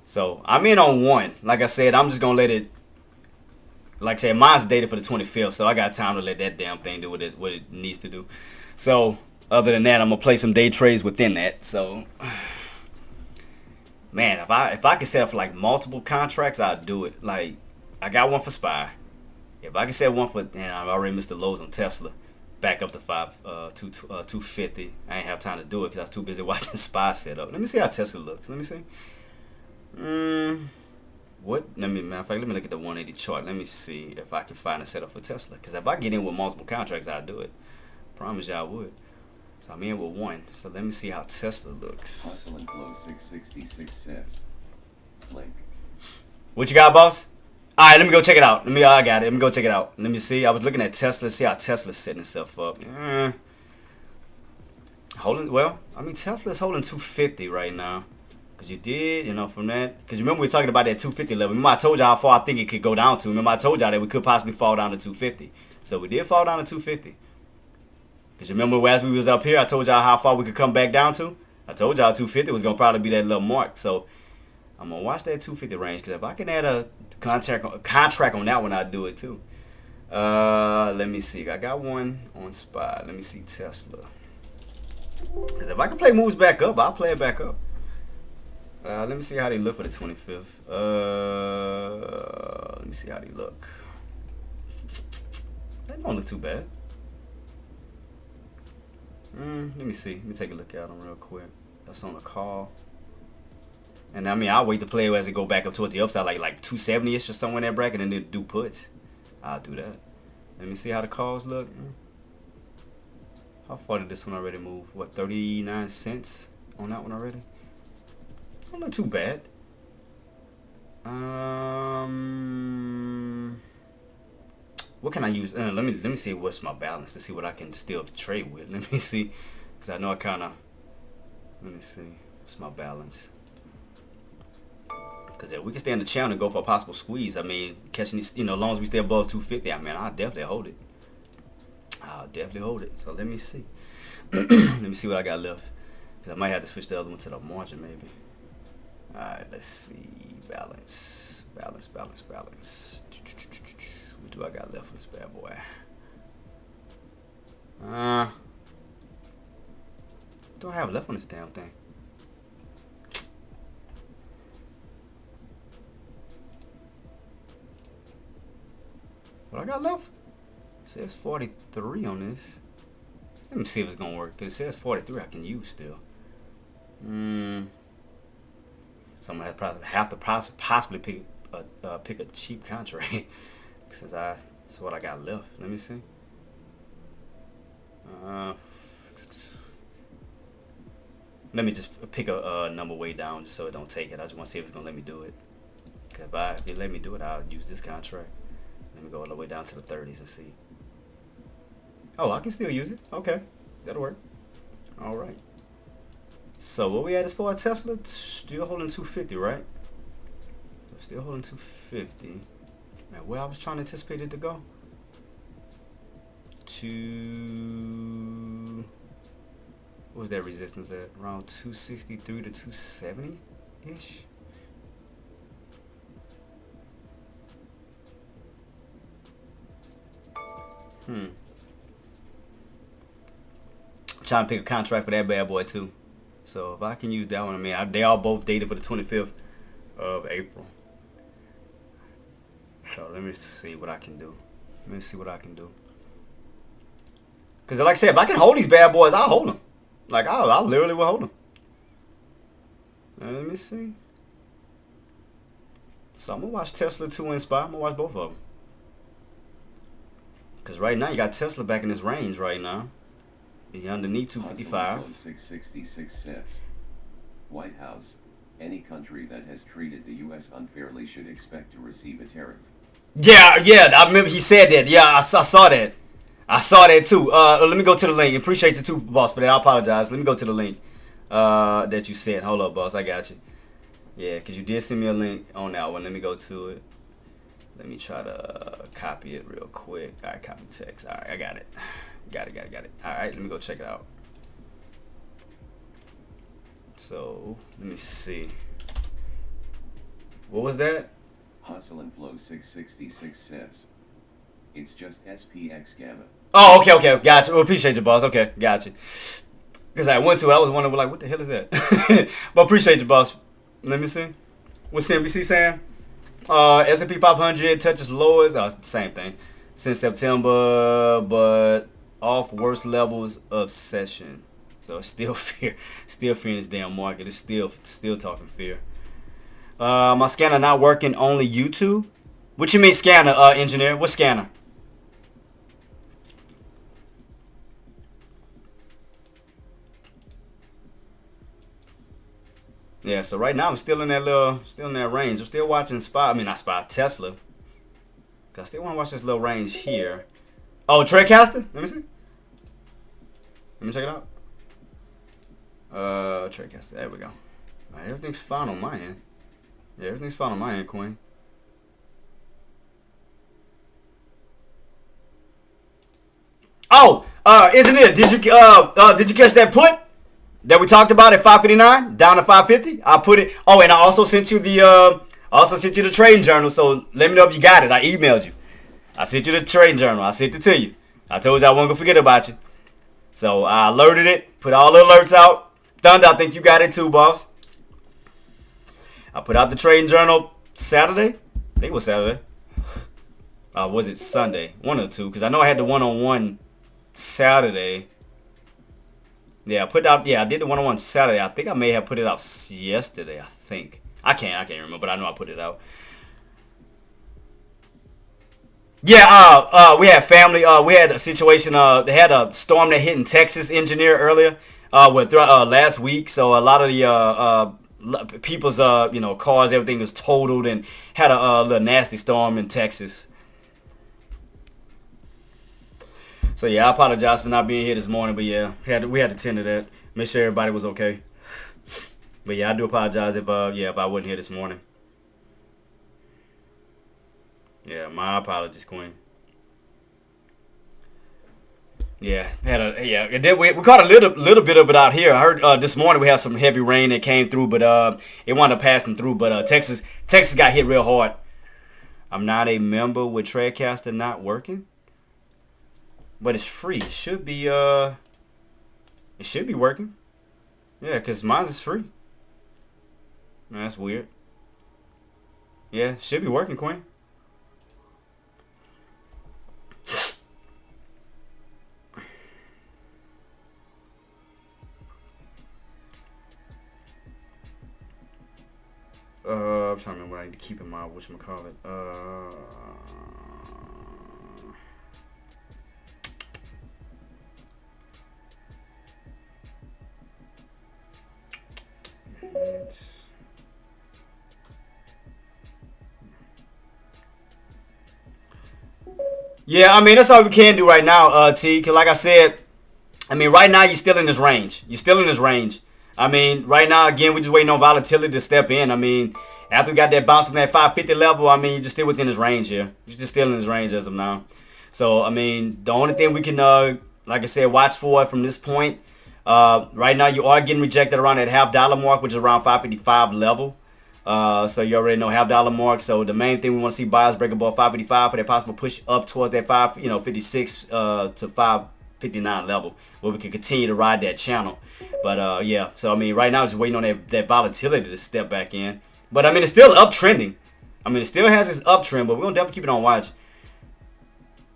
So I'm in on one. Like I said, I'm just gonna let it. Like I said, mine's dated for the 25th, so I got time to let that damn thing do what it needs to do. So other than that, I'm gonna play some day trades within that. So, man, if I could set up for like multiple contracts, I'd do it. Like, I got one for SPY. If I could set one for, and I already missed the lows on Tesla, back up to 250. I ain't have time to do it because I was too busy watching SPY set up. Let me see how Tesla looks. Let me see. What? Matter of fact, let me look at the 180 chart. Let me see if I can find a setup for Tesla. Because if I get in with multiple contracts, I'll do it. Promise you I would. So I'm in with one. So let me see how Tesla looks. Hustle and Flow 666 says. Link. What you got, boss? All right, let me go check it out. I got it. Let me go check it out. Let me see. I was looking at Tesla. See how Tesla's setting itself up. Well, I mean, Tesla's holding 250 right now. Because you did, from that. Because remember we were talking about that 250 level. Remember I told y'all how far I think it could go down to. Remember I told y'all that we could possibly fall down to 250. So we did fall down to 250. Because remember as we was up here, I told y'all how far we could come back down to. I told y'all 250 was going to probably be that little mark. So I'm gonna watch that 250 range because if I can add a contract on that one, I'd do it too. Let me see. I got one on SPY. Let me see Tesla. Because if I can play moves back up, I'll play it back up. Let me see how they look for the 25th. Let me see how they look. They don't look too bad. Let me see. Let me take a look at them real quick. That's on the call. And I mean, I'll wait to play as it go back up towards the upside, like 270-ish or somewhere in that bracket, and then do puts. I'll do that. Let me see how the calls look. How far did this one already move? What, 39 cents on that one already? Don't look too bad. What can I use? Let me see what's my balance to see what I can still trade with. Let me see, because I know I kind of. Let me see. What's my balance? Because if we can stay in the channel and go for a possible squeeze, I mean, catching these, as long as we stay above 250, I mean, I'll definitely hold it. I'll definitely hold it. So let me see. Let me see what I got left. Because I might have to switch the other one to the margin, maybe. All right, let's see. Balance. What do I got left for this bad boy? What do I have left on this damn thing? What I got left? It says 43 on this. Let me see if it's gonna work. Cause it says 43 I can use still. So I'm gonna have to possibly pick a cheap contract since that's what I got left. Let me see. Let me just pick a number way down just so it don't take it. I just want to see if it's gonna let me do it. Cause if it let me do it, I'll use this contract. Let me go all the way down to the 30s and see. Oh, I can still use it. Okay, that'll work. All right. So what we at as far as Tesla? Still holding 250, right? Still holding 250. Man, where I was trying to anticipate it to go? What was that resistance at? Around 263 to 270-ish? Trying to pick a contract for that bad boy too. So if I can use that one, I mean, they all both dated for the 25th of April. So let me see what I can do. Cause like I said, if I can hold these bad boys, I'll hold them. Like I literally will hold them. Let me see. So I'm gonna watch Tesla 2 and SPY. I'm gonna watch both of them. Cause right now you got Tesla back in this range right now. You're underneath 255. 666 says, White House, any country that has treated the U.S. unfairly should expect to receive a tariff. Yeah, I remember he said that. Yeah, I saw that. I saw that too. Let me go to the link. Appreciate you too, boss, for that. I apologize. Let me go to the link that you sent. Hold up, boss. I got you. Yeah, because you did send me a link on that one. Let me go to it. Let me try to copy it real quick. All right, copy text. All right, I got it. Got it. All right, let me go check it out. So, let me see. What was that? Hustle and Flow 666 says, it's just SPX Gamma. Oh, okay. Gotcha. Well, appreciate you, boss. Okay, gotcha. Because I was wondering, like, what the hell is that? But appreciate you, boss. Let me see. What's CNBC saying? S&P 500 touches lowest. Same thing. Since September, but off worst levels of session. So still fear in this damn market. It's still talking fear. My scanner not working, only YouTube. What you mean scanner, engineer? What scanner? Yeah, so right now I'm still in that range. I'm still watching Tesla. I still want to watch this little range here. Oh, Tradecaster? Let me see. Let me check it out. Tradecaster. There we go. Right, everything's fine on my end. Yeah, everything's fine on my end, Queen. Oh, engineer, did you catch that put? that we talked about at 559 down to 550. I put it. Oh, and I also sent you the trading journal. So let me know if you got it. I emailed you. I sent you the trading journal. I sent it to you. I told you I wasn't gonna forget about you. So I alerted it. Put all the alerts out. Thunder, I think you got it too, boss. I put out the trading journal Saturday. I think it was Saturday. Was it Sunday? One of the two, because I know I had the one-on-one Saturday. Yeah, I did the one-on-one Saturday. I think I may have put it out yesterday. I can't remember, but I know I put it out. Yeah, we had family. We had a situation. They had a storm that hit in Texas, engineer earlier, last week. So a lot of the people's cars, everything was totaled, and had a little nasty storm in Texas. So yeah, I apologize for not being here this morning, but yeah, we had to tend to that, make sure everybody was okay. But yeah, I do apologize if I wasn't here this morning. Yeah, my apologies, Queen. Yeah, we caught a little bit of it out here. I heard this morning we had some heavy rain that came through, but it wound up passing through. But Texas got hit real hard. I'm not a member with Tradecaster not working, but it's free. It should be working. Yeah, cause mine is free. Man, that's weird. Yeah, it should be working, Queen. I'm trying to remember what I need to keep in mind. Whatchamacallit. Yeah, I mean, that's all we can do right now, T. Because like I said, I mean, right now you're still in this range. I mean, right now, again, we're just waiting on volatility to step in. I mean, after we got that bounce from that 550 level, I mean, you're just still within this range here. You're just still in this range as of now. So, I mean, the only thing we can, like I said, watch for from this point, right now you are getting rejected around that $half mark, which is around 555 level. So you already know $half mark. So the main thing we want to see buyers break above 555 for that possible push up towards that 56 to 559 level, where we can continue to ride that channel. But yeah, so I mean, right now just waiting on that volatility to step back in. But I mean, it's still uptrending. I mean, it still has this uptrend, but we're gonna definitely keep it on watch.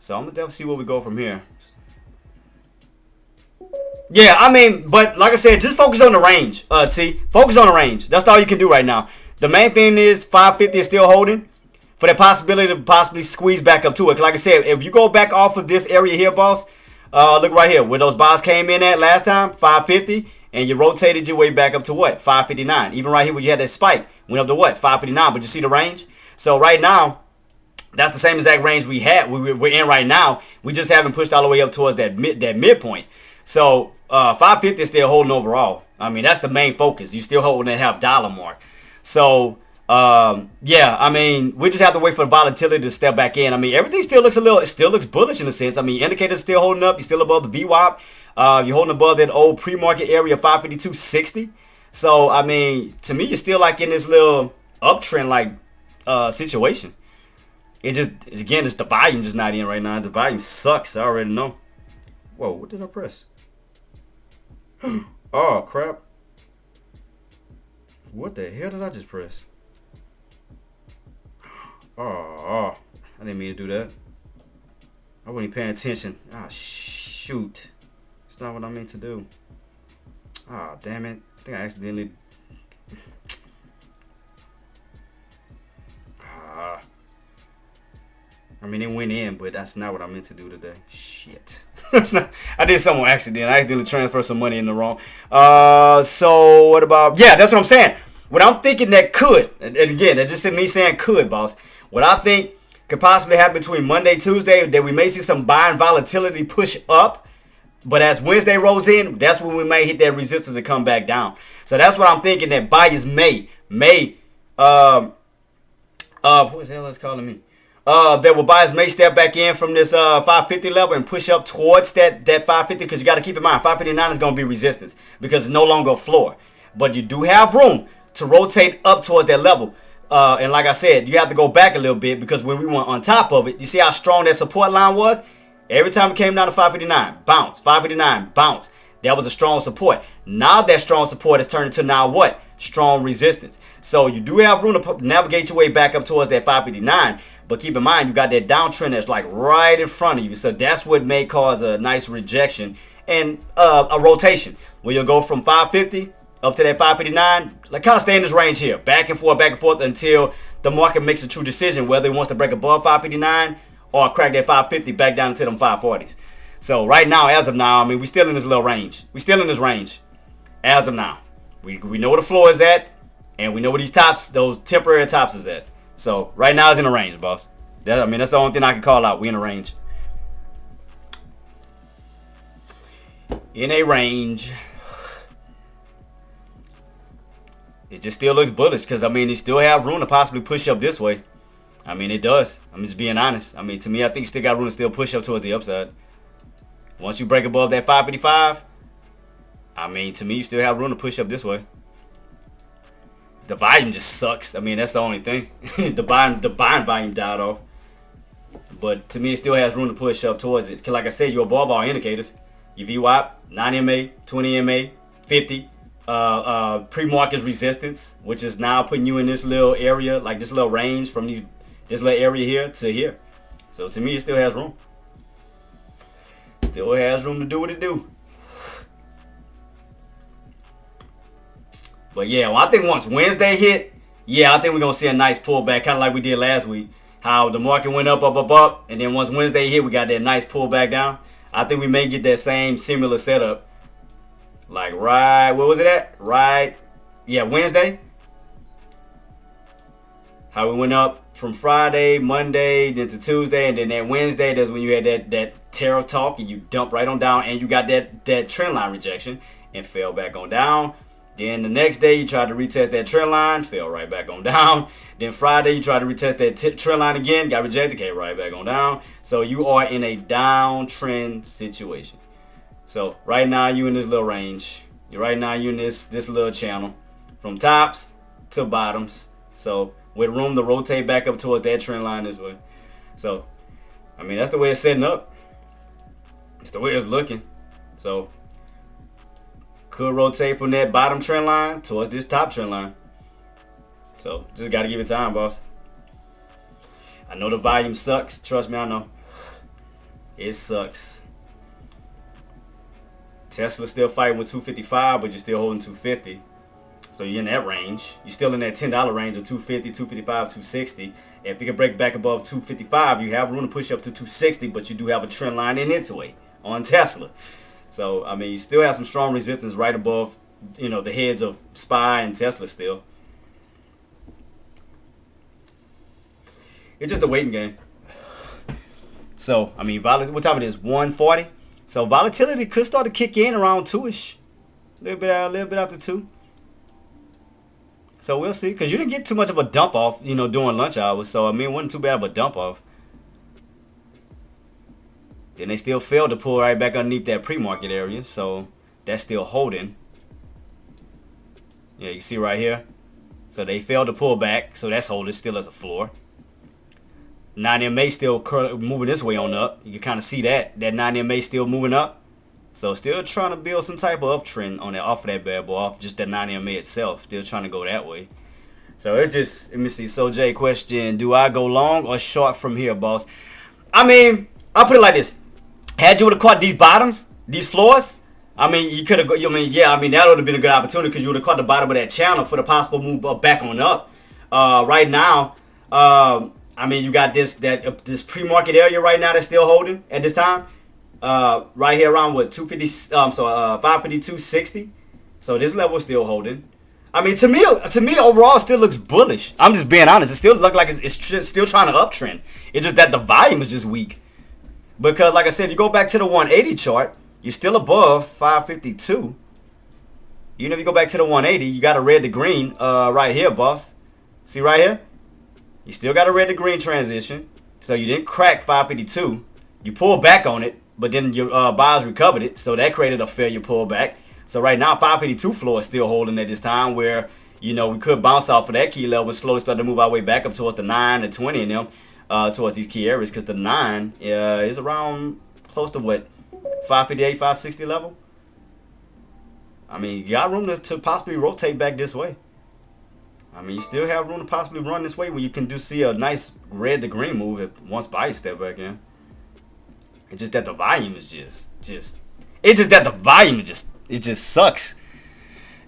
So I'm gonna definitely see where we go from here. Yeah, I mean, but like I said, just focus on the range, T. Focus on the range. That's all you can do right now. The main thing is 550 is still holding for that possibility to possibly squeeze back up to it. Like I said, if you go back off of this area here, boss, look right here where those buys came in at last time, 550, and you rotated your way back up to what? 559. Even right here where you had that spike, went up to what? 559. But you see the range? So right now, that's the same exact range we're in right now. We just haven't pushed all the way up towards that midpoint. So 550 is still holding overall. I mean, that's the main focus. You still holding that $half mark. So yeah, I mean, we just have to wait for the volatility to step back in. I mean, everything still looks bullish in a sense. I mean, indicators still holding up. You're still above the VWAP. You're holding above that old pre-market area of 552.60. So I mean, to me, you're still like in this little uptrend like situation. It just, again, it's the volume just not in right now. The volume sucks. I already know. Whoa, what did I press? Oh, crap. What the hell did I just press? Oh, I didn't mean to do that. I wasn't even paying attention. Ah, shoot. It's not what I meant to do. Ah, damn it. I think I accidentally... I mean, it went in, but that's not what I meant to do today. Shit. I did something on accident. I accidentally transferred some money in the wrong. So what about... Yeah, that's what I'm saying. What I'm thinking that could, and again, that's just me saying could, boss. What I think could possibly happen between Monday, Tuesday, that we may see some buying volatility push up. But as Wednesday rolls in, that's when we may hit that resistance and come back down. So that's what I'm thinking, that buyers may, who the hell is calling me? That will buyers may step back in from this 550 level and push up towards that 550, because you got to keep in mind 559 is going to be resistance because it's no longer a floor. But you do have room to rotate up towards that level. And like I said, you have to go back a little bit, because when we went on top of it, you see how strong that support line was? Every time it came down to 559, bounce, 559, bounce. That was a strong support. Now that strong support has turned into now what? Strong resistance. So you do have room to navigate your way back up towards that 559. But keep in mind, you got that downtrend that's like right in front of you. So that's what may cause a nice rejection and a rotation, where you'll go from 550 up to that 559, like kind of stay in this range here, back and forth until the market makes a true decision whether it wants to break above 559 or crack that 550 back down into them 540s. So right now, as of now, I mean, we still in this little range. We still in this range as of now. We know where the floor is at, and we know where these tops, those temporary tops is at. So right now it's in a range, boss. That's the only thing I can call out. We in a range. In a range. It just still looks bullish, because, I mean, it still have room to possibly push up this way. I mean, it does. I'm just being honest. I mean, to me, I think it still got room to still push up towards the upside. Once you break above that 555, I mean, to me, you still have room to push up this way. The volume just sucks. I mean, that's the only thing. the buying volume died off. But to me, it still has room to push up towards it. Because like I said, you're above all indicators. Your VWAP, 9 MA, 20 MA, 50. Pre-market resistance, which is now putting you in this little area, like this little range from this little area here to here. So to me, it still has room. Still has room to do what it do. But yeah, well, I think once Wednesday hit, yeah, I think we're gonna see a nice pullback, kind of like we did last week. How the market went up, and then once Wednesday hit, we got that nice pullback down. I think we may get that same similar setup. Like right, where was it at? Right, yeah, Wednesday. How we went up from Friday, Monday, then to Tuesday, and then that Wednesday, that's when you had that tariff talk, and you dumped right on down, and you got that trend line rejection, and fell back on down. Then the next day, you tried to retest that trend line, fell right back on down. Then Friday, you tried to retest that trend line again, got rejected, came right back on down. So you are in a downtrend situation. So right now, you in this little range. Right now, you in this little channel from tops to bottoms. So with room to rotate back up towards that trend line this way. So, I mean, that's the way it's setting up. It's the way it's looking. So could rotate from that bottom trend line towards this top trend line. So just got to give it time, boss. I know the volume sucks. Trust me, I know. It sucks. Tesla's still fighting with 255, but you're still holding 250. So you're in that range. You're still in that $10 range of 250, 255, 260. If you can break back above 255, you have room to push up to 260, but you do have a trend line in its way on Tesla. So, I mean, you still have some strong resistance right above, the heads of SPY and Tesla still. It's just a waiting game. So, I mean, what time it is? 1:40. So volatility could start to kick in around 2-ish. A little bit after 2. So we'll see. Because you didn't get too much of a dump off, during lunch hours. So, I mean, it wasn't too bad of a dump off. Then they still failed to pull right back underneath that pre-market area. So that's still holding. Yeah, you see right here. So they failed to pull back. So that's holding still as a floor. 9MA still moving this way on up. You can kind of see that 9MA still moving up. So still trying to build some type of uptrend on that, off of that bad boy, off just that 9MA itself. Still trying to go that way. So it just, let me see. So Jay question, do I go long or short from here, boss? I mean, I'll put it like this. Had you would have caught these bottoms, these floors, I mean, you could have, that would have been a good opportunity, because you would have caught the bottom of that channel for the possible move back on up. Right now, I mean, you got this pre-market area right now that's still holding at this time. Right here around what 250, 552.60. So this level is still holding. I mean, to me overall, it still looks bullish. I'm just being honest. It still looks like it's still trying to uptrend. It's just that the volume is just weak. Because, like I said, if you go back to the 180 chart, you're still above 552. Even if you go back to the 180, you got a red to green right here, boss. See right here? You still got a red to green transition. So you didn't crack 552. You pulled back on it, but then your buyers recovered it. So that created a failure pullback. So right now, 552 floor is still holding at this time where, you know, we could bounce off of that key level and slowly start to move our way back up towards the 9 and 20 and them, towards these key areas, because the 9 is around close to what, 558, 560 level. I mean, you got room to possibly rotate back this way. I mean, you still have room to possibly run this way where you can see a nice red to green move if once buyers step back in. It's just that the volume is it just sucks.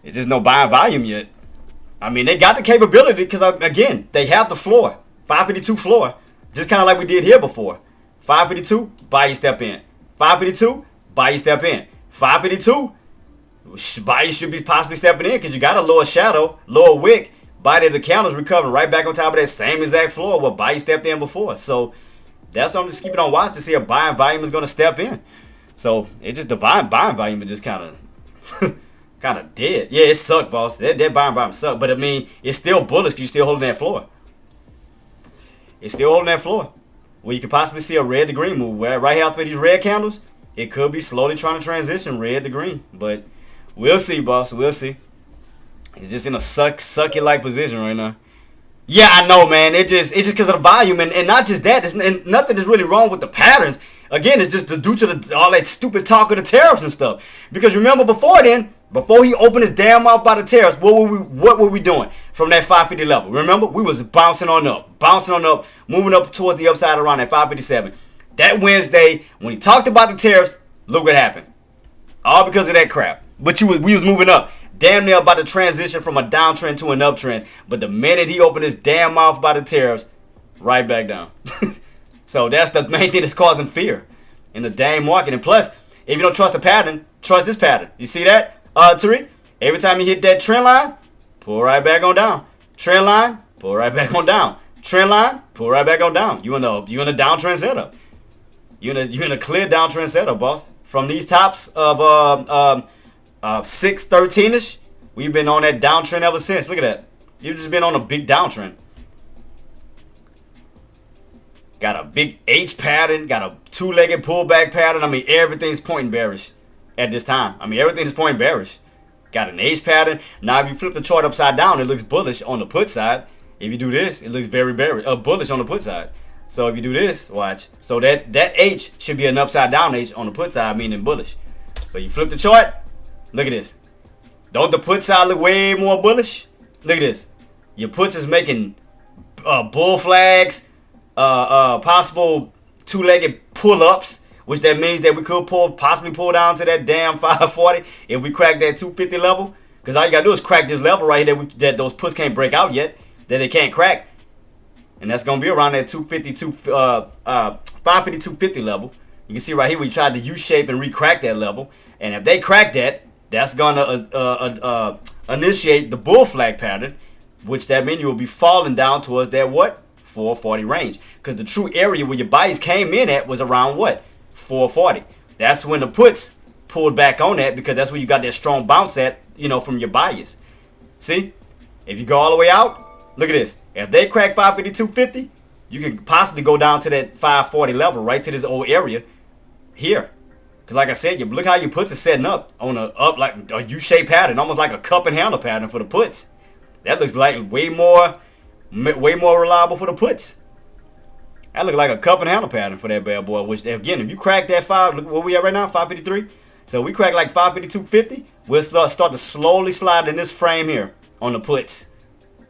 It's just no buying volume yet. I mean, they got the capability because, again, they have the floor. 552 floor. Just kind of like we did here before. 552, buy you step in. 552, buy you step in. 552, buy you should be possibly stepping in because you got a lower shadow, lower wick. Body of the candles recovering right back on top of that same exact floor where buy you stepped in before. So that's why I'm just keeping on watch to see if buying volume is going to step in. So it just, the buying volume is just kind of dead. Yeah, it sucked, boss. That buying volume sucked. But I mean, it's still bullish because you're still holding that floor. It's still holding that floor. Where you could possibly see a red to green move. Where right here after these red candles, it could be slowly trying to transition red to green. But we'll see, boss. We'll see. It's just in a sucky-like position right now. Yeah, I know, man. It's just because of the volume, and not just that. And nothing is really wrong with the patterns. Again, it's just due to all that stupid talk of the tariffs and stuff. Because remember, before he opened his damn mouth about the tariffs, what were we doing from that 550 level? Remember, we was bouncing on up, moving up towards the upside around that 557. That Wednesday, when he talked about the tariffs, look what happened. All because of that crap. But we was moving up. Damn near about to transition from a downtrend to an uptrend. But the minute he opened his damn mouth about the tariffs, right back down. So that's the main thing that's causing fear in the damn market. And plus, if you don't trust the pattern, trust this pattern. You see that, Tariq? Every time you hit that trend line, pull right back on down. Trend line, pull right back on down. Trend line, pull right back on down. You in a downtrend setup. You in a clear downtrend setup, boss. From these tops of 613ish, we've been on that downtrend ever since. Look at that. You've just been on a big downtrend. Got a big H pattern, got a two-legged pullback pattern. I mean, everything's pointing bearish at this time. I mean, everything's pointing bearish. Got an H pattern. Now, if you flip the chart upside down, it looks bullish on the put side. If you do this, it looks very bearish, bullish on the put side. So if you do this, watch. So that H should be an upside down H on the put side, meaning bullish. So you flip the chart. Look at this. Don't the put side look way more bullish? Look at this. Your puts is making bull flags, possible two-legged pull-ups, which that means that we could possibly pull down to that damn 540 if we crack that 250 level. Because all you gotta do is crack this level right here that those puts can't break out yet, that they can't crack, and that's gonna be around that 550, 250 level. You can see right here we tried to U-shape and re-crack that level, and if they crack that, that's gonna initiate the bull flag pattern, which that means you will be falling down towards that what? 440 range. Because the true area where your buys came in at was around what? 440. That's when the puts pulled back on that, because that's where you got that strong bounce at, from your buyers. See? If you go all the way out, look at this. If they crack 550, 250, you can possibly go down to that 540 level, right to this old area here. Because like I said, look how your puts are setting up on like a U-shaped pattern, almost like a cup and handle pattern for the puts. That looks like way more reliable for the puts. That look like a cup and handle pattern for that bad boy. Which again, if you crack that look where we at right now, 553. So we crack like 552.50, we'll start to slowly slide in this frame here on the puts.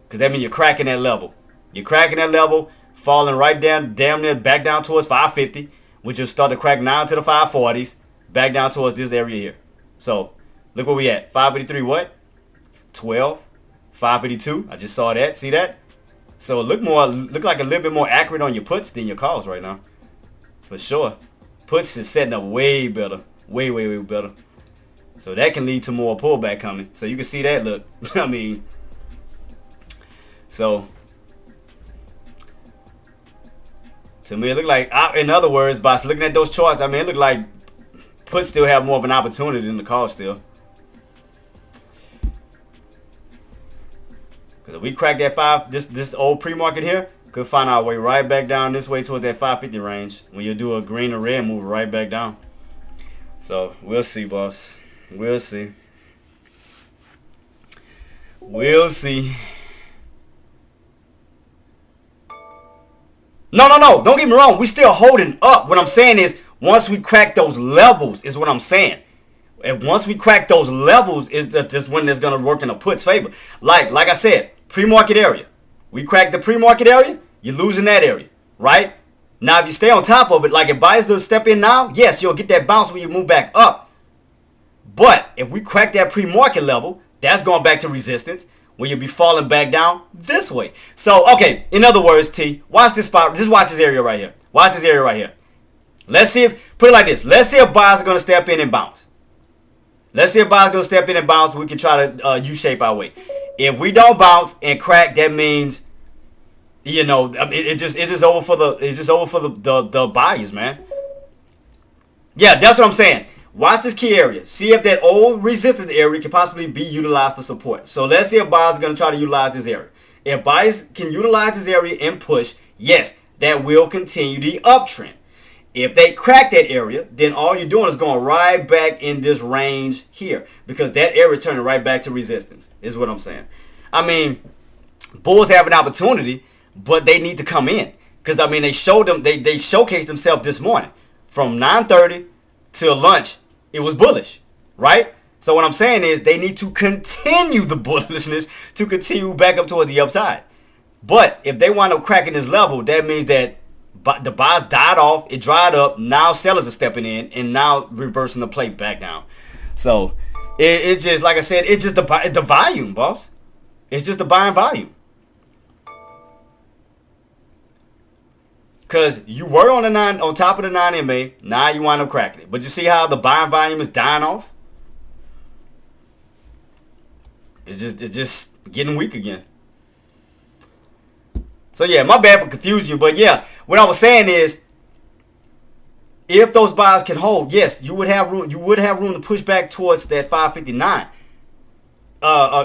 Because that means you're cracking that level. You're cracking that level, falling right down, damn near back down towards 550, which will start to crack now to the 540s, back down towards this area here. So look where we at. 553 what? 12. 552. I just saw that. See that? So it look like a little bit more accurate on your puts than your calls right now. For sure. Puts is setting up way better. Way better. So that can lead to more pullback coming. So you can see that look. I mean, so to me it looked like, in other words, by looking at those charts, I mean it looked like puts still have more of an opportunity than the calls still. Because if we crack that this old pre-market here, Could find our way right back down this way towards that 550 range. When you do a green or red, move right back down. So we'll see, boss. We'll see. We'll see. No. Don't get me wrong. We still holding up. What I'm saying is, once we crack those levels, is what I'm saying. And once we crack those levels, is this when it's gonna work in a put's favor. Like I said, pre-market area. We crack the pre-market area, you're losing that area, right? Now, if you stay on top of it, like if buyers do step in now, yes, you'll get that bounce when you move back up. But if we crack that pre-market level, that's going back to resistance, where you'll be falling back down this way. So, okay, in other words, T, watch this spot. Just watch this area right here. Watch this area right here. Let's see if, put it like this. Let's see if buyers are going to step in and bounce. Let's see if buyers are going to step in and bounce. We can try to U-shape our way. If we don't bounce and crack, that means, you know, it's just over for the buyers, man. Yeah, that's what I'm saying. Watch this key area. See if that old resistance area can possibly be utilized for support. So let's see if buyers are going to try to utilize this area. If buyers can utilize this area and push, yes, that will continue the uptrend. If they crack that area, then all you're doing is going right back in this range here, because that area turning right back to resistance is what I'm saying. I mean, bulls have an opportunity, but they need to come in, because I mean they showcased themselves this morning from 9:30 till lunch. It was bullish, right? So what I'm saying is they need to continue the bullishness to continue back up towards the upside. But if they wind up cracking this level, that means that the buyers died off, it dried up, now sellers are stepping in and now reversing the play back down. So it's just, like I said, it's just the volume, boss. It's just the buying volume. Because you were on top of the 9 MA, now you wind up cracking it. But you see how the buying volume is dying off? It's just getting weak again. So yeah, my bad for confusing you, but yeah, what I was saying is, if those buyers can hold, yes, you would have room. You would have room to push back towards that 559,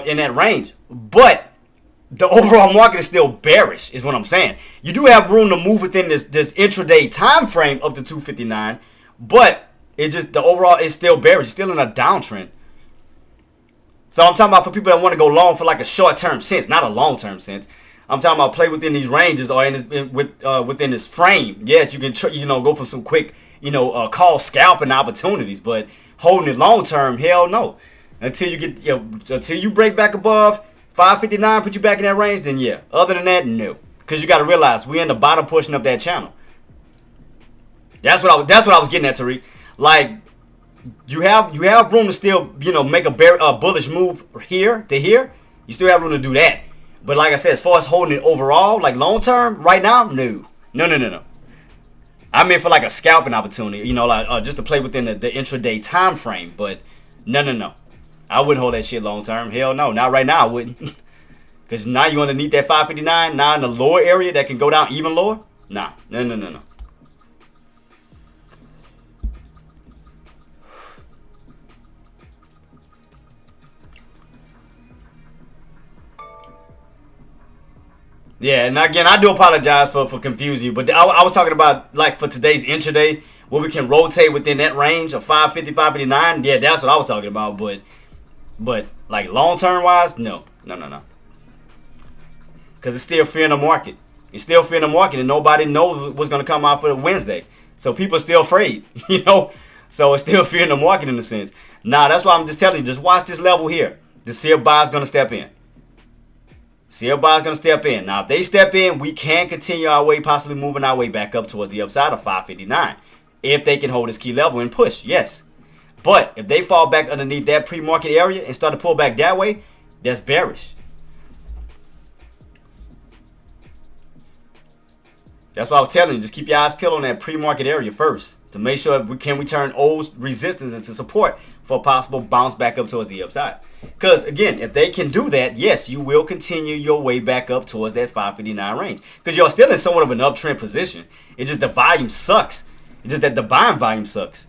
in that range. But the overall market is still bearish, is what I'm saying. You do have room to move within this intraday time frame up to 259, but it just, the overall is still bearish, it's still in a downtrend. So I'm talking about for people that want to go long for like a short-term sense, not a long-term sense. I'm talking about play within these ranges or within this frame. Yes, you can go for some quick call scalping opportunities, but holding it long term, hell no. Until you break back above 559, put you back in that range, then yeah. Other than that, no. Because you got to realize we're in the bottom portion of that channel. That's what I was getting at, Tariq. Like, you have room to still make a bullish move here to here. You still have room to do that. But like I said, as far as holding it overall, like long term, right now, no. I mean for like a scalping opportunity, just to play within the intraday time frame. But no. I wouldn't hold that shit long term. Hell no, not right now. I wouldn't. Because now you're underneath that 559, now in the lower area that can go down even lower. Nah, no. Yeah, and again, I do apologize for confusing you, but I was talking about, like, for today's intraday, where we can rotate within that range of 550, 559. Yeah, that's what I was talking about, but like, long-term wise, no. Because it's still fear in the market. It's still fear in the market, and nobody knows what's going to come out for Wednesday. So people are still afraid, So it's still fear in the market in a sense. Nah, that's why I'm just telling you, just watch this level here to see if buyers going to step in. See if buyers going to step in. Now, if they step in, we can continue our way, possibly moving our way back up towards the upside of 559. If they can hold this key level and push, yes. But if they fall back underneath that pre-market area and start to pull back that way, that's bearish. That's why I was telling you, just keep your eyes peeled on that pre-market area first to make sure if we turn old resistance into support for a possible bounce back up towards the upside. Because, again, if they can do that, yes, you will continue your way back up towards that 559 range. Because you're still in somewhat of an uptrend position. It's just the volume sucks. It's just that the buying volume sucks.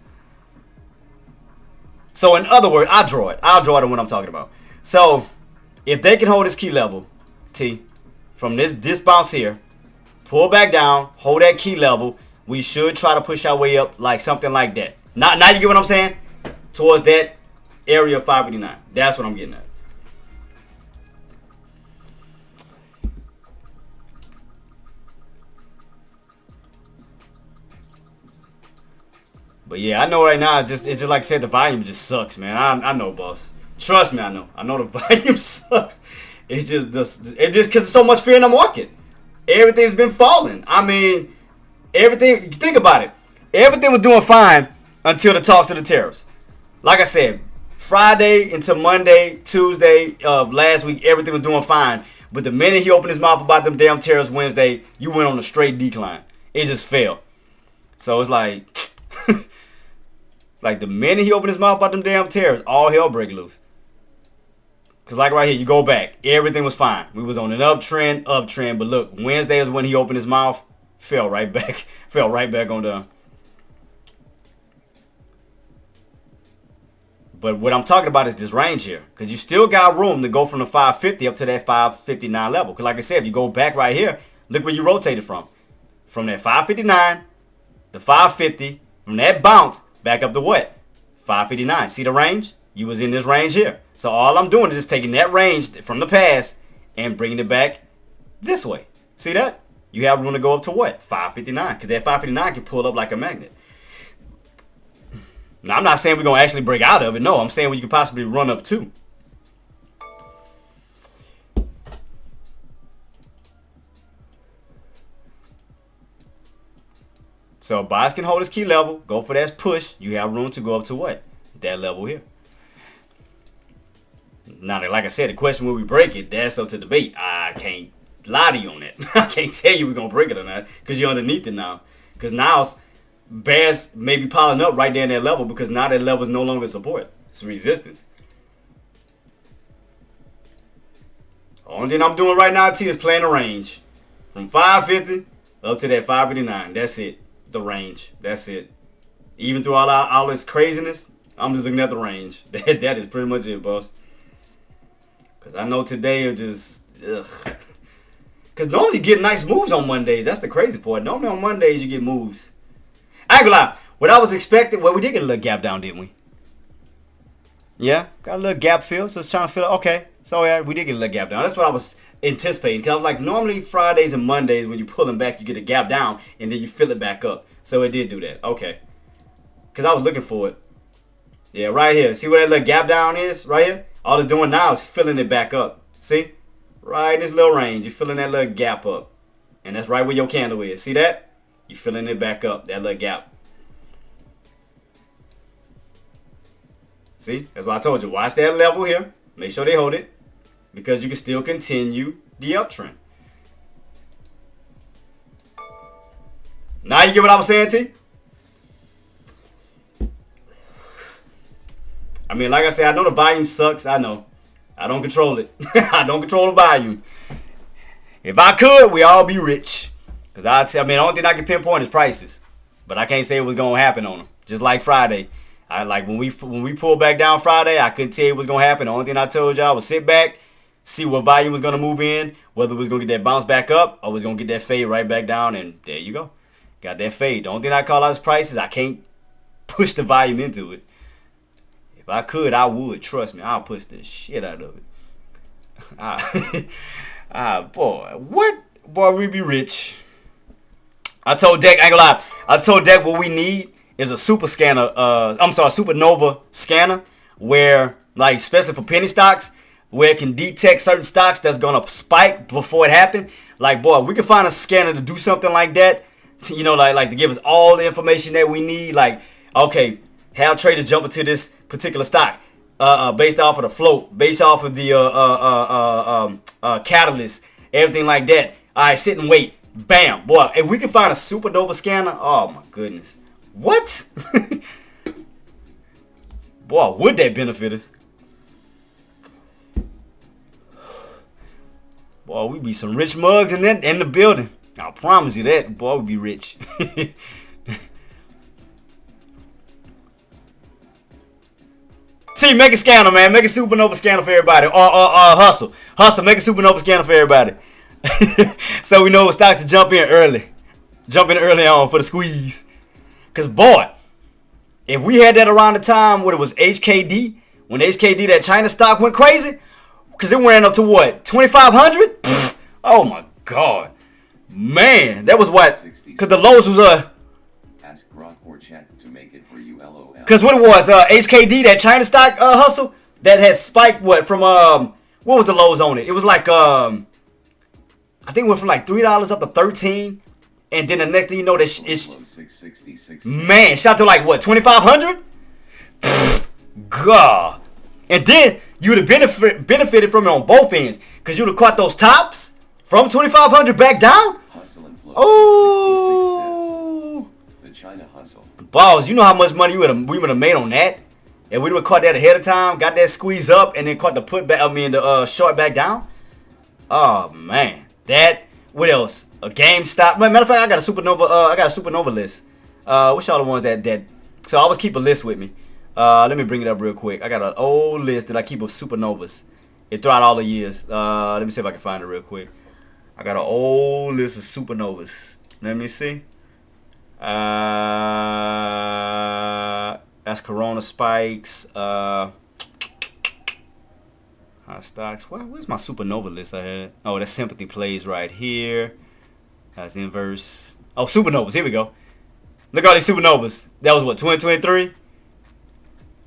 So, in other words, I'll draw it on what I'm talking about. So, if they can hold this key level, T, from this bounce here, pull back down, hold that key level. We should try to push our way up like something like that. Now you get what I'm saying? Towards that area of 559. That's what I'm getting at. But yeah, I know right now it's just like I said, the volume just sucks, man. I know, boss. Trust me, I know. I know the volume sucks. It's just because there's so much fear in the market. Everything's been falling. I mean, everything. Think about it. Everything was doing fine until the talks of the tariffs. Like I said, Friday into Monday, Tuesday of last week, everything was doing fine. But the minute he opened his mouth about them damn tariffs Wednesday, you went on a straight decline. It just fell. So it's like, like the minute he opened his mouth about them damn tariffs, all hell break loose. Cause like right here, you go back, everything was fine. We was on an uptrend. But look, Wednesday is when he opened his mouth, fell right back on down. But what I'm talking about is this range here, because you still got room to go from the 550 up to that 559 level. Because like I said, if you go back right here, look where you rotated from. From that 559 to 550, from that bounce back up to what? 559. See the range? You was in this range here. So all I'm doing is just taking that range from the past and bringing it back this way. See that? You have room to go up to what? 559. Because that 559 can pull up like a magnet. Now, I'm not saying we're going to actually break out of it. No, I'm saying we could possibly run up to. So, buyers can hold his key level. Go for that push. You have room to go up to what? That level here. Now, like I said, the question will we break it? That's up to debate. I can't lie to you on that. I can't tell you we're going to break it or not because you're underneath it now. Because now bears may be piling up right there in that level because now that level is no longer support. It's resistance. Only thing I'm doing right now, T, is playing the range. From 550 up to that 559. That's it. The range. That's it. Even through all this craziness, I'm just looking at the range. That is pretty much it, boss. Because I know today it just, ugh. Because normally you get nice moves on Mondays. That's the crazy part. Normally on Mondays you get moves. I ain't gonna lie. What I was expecting, well, we did get a little gap down, didn't we? Yeah, got a little gap fill. So it's trying to feel, okay. So yeah, we did get a little gap down. That's what I was anticipating. Because I was like, normally Fridays and Mondays when you pull them back, you get a gap down and then you fill it back up. So it did do that. Okay. Because I was looking for it. Yeah, right here. See where that little gap down is? Right here? All it's doing now is filling it back up. See? Right in this little range. You're filling that little gap up. And that's right where your candle is. See that? You're filling it back up. That little gap. See? That's why I told you. Watch that level here. Make sure they hold it. Because you can still continue the uptrend. Now you get what I was saying, T? I mean, like I said, I know the volume sucks. I know. I don't control it. I don't control the volume. If I could, we all be rich. Because the only thing I can pinpoint is prices. But I can't say it was going to happen on them. Just like Friday. When we pulled back down Friday, I couldn't tell you what was going to happen. The only thing I told y'all was sit back, see what volume was going to move in, whether it was going to get that bounce back up or was going to get that fade right back down. And there you go. Got that fade. The only thing I call out is prices. I can't push the volume into it. If I could, I would. Trust me, I'll push the shit out of it. Boy, what? Boy, we be rich. I told Deck, I ain't gonna lie. I told Deck what we need is a super scanner. Supernova scanner, where, like, especially for penny stocks, where it can detect certain stocks that's gonna spike before it happens. Like, boy, we can find a scanner to do something like that. Like to give us all the information that we need. Like, okay, have traders jump into this particular stock based off of the float, based off of the catalyst, everything like that. All right, sit and wait. Bam. Boy, if we can find a supernova scanner, oh my goodness. What? Boy, would that benefit us? Boy, we be some rich mugs in the building. I promise you that. Boy, we be rich. See, make a scanner, man. Make a supernova scanner for everybody. Or hustle. Hustle, make a supernova scanner for everybody. So we know stocks to jump in early. Jump in early on for the squeeze. Because, boy, if we had that around the time when it was HKD, when HKD, that China stock went crazy, because it ran up to what, 2,500? Oh, my God. Man, that was what? Because the lows was, Ask Grok or chat to make it for you, LOL. because what it was, HKD, that China stock hustle, that had spiked what, from, what was the lows on it? It was like, I think it went from like $3 up to 13. And then the next thing you know, that it's, 666. man, shot to like what, 2,500? God. And then you would have benefited from it on both ends. Because you would have caught those tops from 2,500 back down. Hustle and flow. Oh. The China hustle. Balls, you know how much money we would have made on that? And we would have caught that ahead of time, got that squeeze up, and then caught the put back, the short back down. Oh, man. That, what else? A GameStop. Matter of fact, I got a supernova list. What's all the ones that so I always keep a list with me. Let me bring it up real quick. I got an old list that I keep of supernovas. It's throughout all the years. Let me see if I can find it real quick. I got an old list of supernovas. Let me see. That's Corona spikes. Hot stocks. Where's my supernova list I had? Oh, that's sympathy plays right here. That's inverse. Oh, supernovas. Here we go. Look at all these supernovas. That was what, 2023?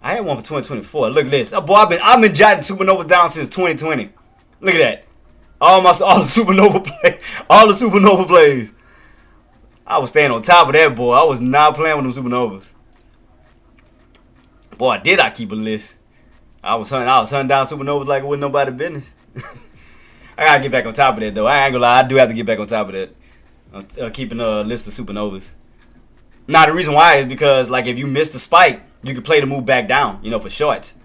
I had one for 2024. Look at this. Oh, boy, I've been jotting supernovas down since 2020. Look at that. All the supernova plays. I was staying on top of that, boy. I was not playing with them supernovas. Boy, did I keep a list. I was hunting down supernovas like it wasn't nobody's business. I gotta get back on top of that, though. I ain't gonna lie. I do have to get back on top of that. Keeping a list of supernovas. Now, the reason why is because, like, if you miss the spike, you can play the move back down, for shorts.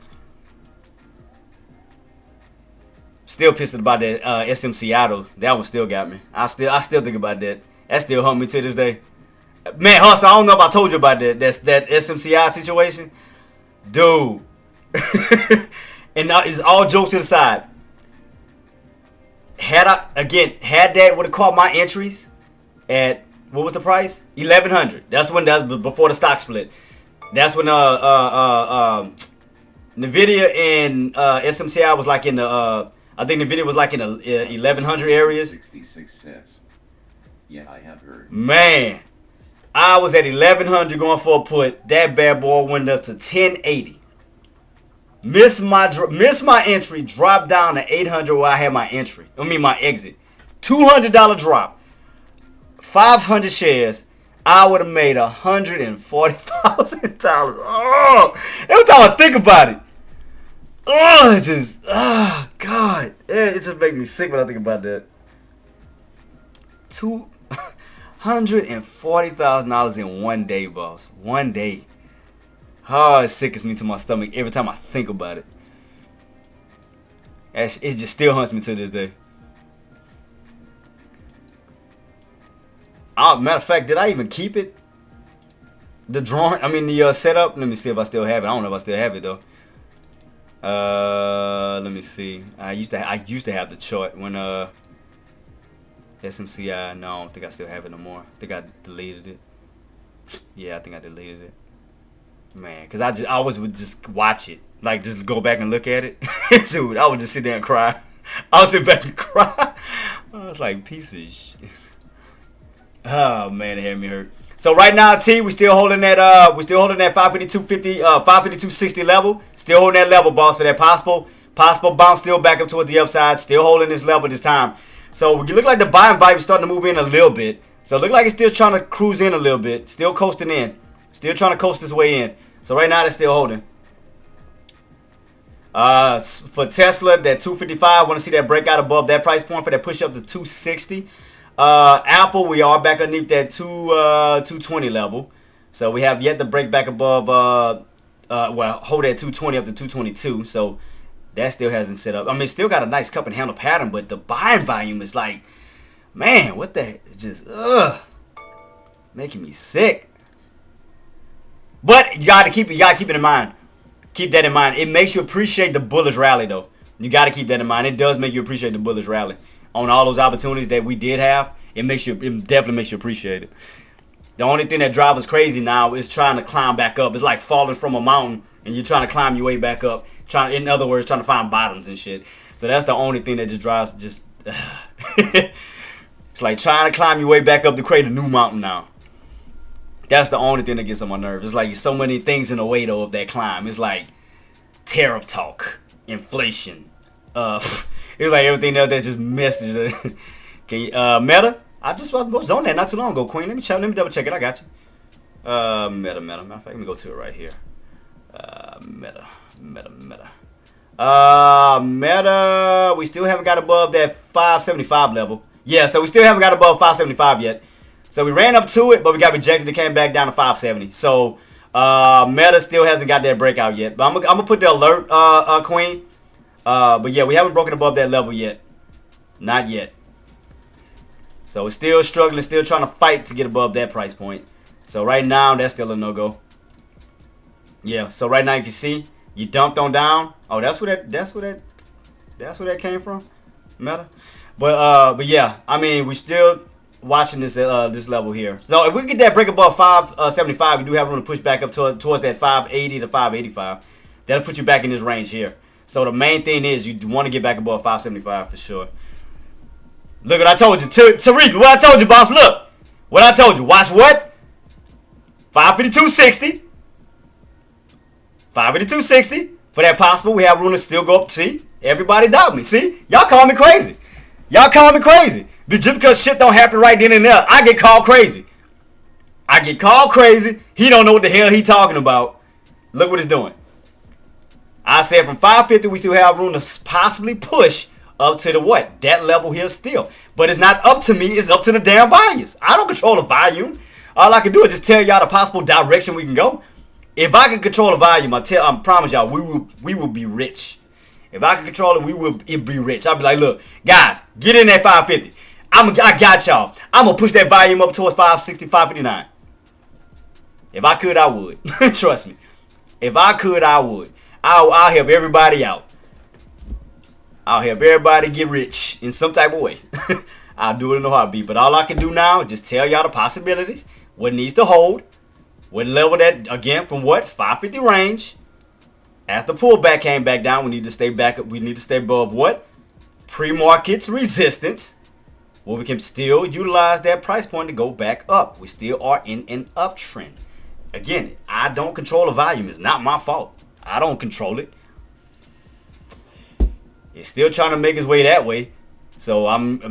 Still pissed about that SMCI, though. That one still got me. I still think about that. That still haunt me to this day. Man, Hustle, I don't know if I told you about that. That SMCI situation. Dude. And now it's all jokes to the side. Had that would have caught my entries at, what was the price? 1,100. That's before the stock split. That's when Nvidia and SMCI was like in the I think Nvidia was like in the 1,100 areas. 66 cents. Yeah, I have heard. Man, I was at 1,100 going for a put. That bad boy went up to 1080. Missed my entry, dropped down to 800 where I had my my exit. $200 drop. 500 shares. I would have made $140,000. Oh, every time I think about it, God, it just makes me sick when I think about that. $240,000 in one day, boss. One day. Oh, it sickens me to my stomach every time I think about it. It just still haunts me to this day. Matter of fact, did I even keep it? The drawing, the setup. Let me see if I still have it. I don't know if I still have it though. Let me see. I used to have the chart when SMCI. No, I don't think I still have it no more. I think I deleted it. Yeah, I think I deleted it. Man, because I always would just watch it, like just go back and look at it. Dude, I would just sit there and cry. I would sit back and cry. I was like, piece of shit. Oh man, it had me hurt. So right now, T, we still holding that 552.50, 552.60 level. Still holding that level, boss, for that possible bounce. Still back up towards the upside. Still holding this level this time. So we look like the buying vibe is starting to move in a little bit. So it look like it's still trying to cruise in a little bit. Still coasting in. Still trying to coast its way in. So right now, they're still holding. For Tesla, that 255, want to see that breakout above that price point for that push up to 260. Apple, we are back underneath that 220 level. So we have yet to break back above, hold that 220 up to 222. So that still hasn't set up. Still got a nice cup and handle pattern, but the buying volume is like, man, what the, just, making me sick. But you gotta keep it in mind. Keep that in mind. It makes you appreciate the bullish rally, though. You gotta keep that in mind. It does make you appreciate the bullish rally on all those opportunities that we did have, it definitely makes you appreciate it. The only thing that drives us crazy now is trying to climb back up. It's like falling from a mountain and you're trying to climb your way back up. In other words, trying to find bottoms and shit. So that's the only thing that just drives it's like trying to climb your way back up to create a new mountain now. That's the only thing that gets on my nerves. It's like so many things in the way though of that climb. It's like tariff talk, inflation. It's like everything else that just messed it. Can you, Meta? I just was on that not too long ago, Queen. Let me double check it. I got you. Meta. Matter of fact, let me go to it right here. Meta. Meta. We still haven't got above that 575 level. Yeah, so we still haven't got above 575 yet. So we ran up to it, but we got rejected. It came back down to 570. So Meta still hasn't got that breakout yet. But I'm gonna put the alert, Queen. But yeah, we haven't broken above that level yet. Not yet. So we're still struggling, still trying to fight to get above that price point. So right now, that's still a no-go. Yeah, so right now you can see you dumped on down. Oh, that's where that came from, Meta. But yeah, I mean we still watching this this level here. So if we get that break above 575, we do have room to push back up towards that 580 to 585. That'll put you back in this range here. So the main thing is you want to get back above 575 for sure. Look what I told you, Tariq. What I told you, boss. Look, what I told you. Watch what? 552.60. 552.60. For that possible, we have room to still go up. See, everybody doubt me. See, y'all call me crazy. Y'all call me crazy. But just because shit don't happen right then and there, I get called crazy. I get called crazy. He don't know what the hell he talking about. Look what it's doing. I said from 550, we still have room to possibly push up to the what? That level here still. But it's not up to me. It's up to the damn buyers. I don't control the volume. All I can do is just tell y'all the possible direction we can go. If I can control the volume, I promise y'all, we will be rich. If I can control it, we will be rich. I'll be like, look, guys, get in that 550. I got y'all. I'm going to push that volume up towards 560, 559. If I could, I would. Trust me. If I could, I would. I'll help everybody out. I'll help everybody get rich in some type of way. I'll do it in a heartbeat. But all I can do now is just tell y'all the possibilities. What needs to hold. What level that, again, from what? 550 range. As the pullback came back down, we need to stay back up. We need to stay above what? Pre-market's resistance. Where we can still utilize that price point to go back up. We still are in an uptrend. Again, I don't control the volume. It's not my fault. I don't control it. It's still trying to make its way that way. So I got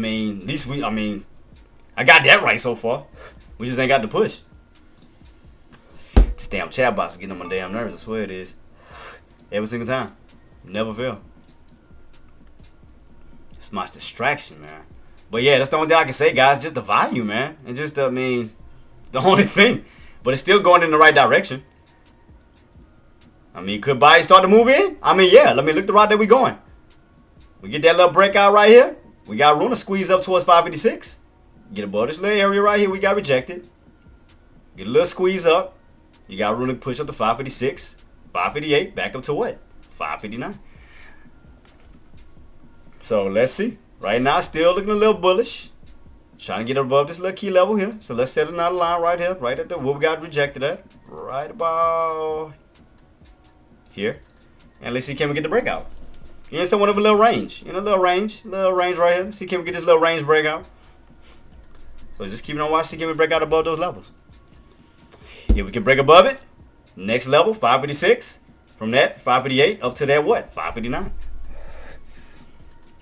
that right so far. We just ain't got the push. This damn chat box is getting on my damn nerves. I swear it is. Every single time. Never fail. It's my distraction, man. But yeah, that's the only thing I can say, guys. Just the volume, man. And just, the only thing. But it's still going in the right direction. Could buyers start to move in? Yeah. Look the route that we going. We get that little breakout right here. We got room to squeeze up towards 556. Get above this little area right here. We got rejected. Get a little squeeze up. You got room to push up to 556, 558, back up to what? 559. So let's see. Right now, still looking a little bullish. Trying to get above this little key level here. So let's set another line right here. Right at the where we got rejected at. Right about here. And let's see, can we get the breakout? In somewhat of a little range. In a little range. Little range right here. Let's see, can we get this little range breakout? So just keep it on watch. See, can we break out above those levels? If we can break above it, next level, 556. From that, 558 up to that what? 559.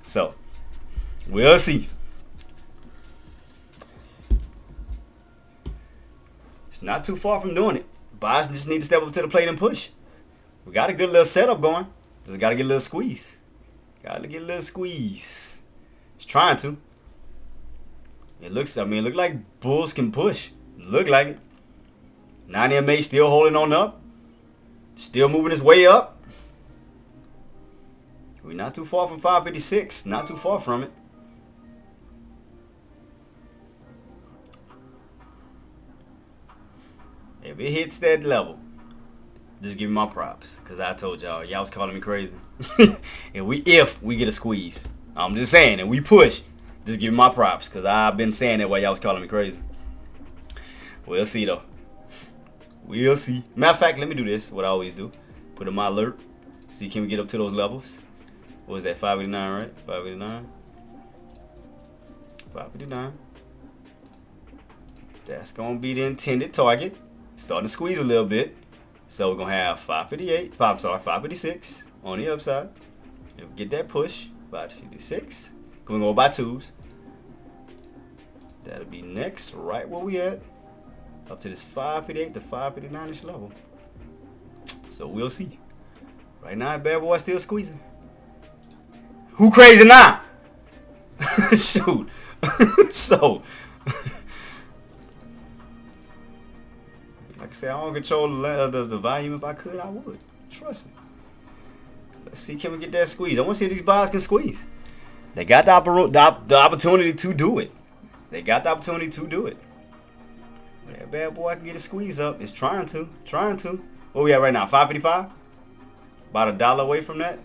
So, we'll see. It's not too far from doing it. Buyers just need to step up to the plate and push. We got a good little setup going. Just got to get a little squeeze. Got to get a little squeeze. It's trying to. It looks like bulls can push. Look like it. 90 MA still holding on up. Still moving his way up. We're not too far from 556. Not too far from it. If it hits that level, just give me my props. Because I told y'all was calling me crazy. If we get a squeeze. I'm just saying, and we push. Just give me my props, because I've been saying that while y'all was calling me crazy. We'll see, though. We'll see. Matter of fact, let me do this, what I always do. Put in my alert. See, can we get up to those levels? What was that, 589, right? 589. 559. That's going to be the intended target. Starting to squeeze a little bit. So we're going to have 556 on the upside. If we get that push, 556. We're going to go by twos. That'll be next, right where we at. Up to this 558 to 559-ish level. So we'll see. Right now, bad boy still squeezing. Who crazy now? Shoot. So, like I said, I don't control the volume. If I could, I would. Trust me. Let's see, can we get that squeeze? I want to see if these buyers can squeeze. They got the opportunity to do it. They got the opportunity to do it. But that bad boy can get a squeeze up. It's trying to. Where we at right now? 555? About $1 away from that.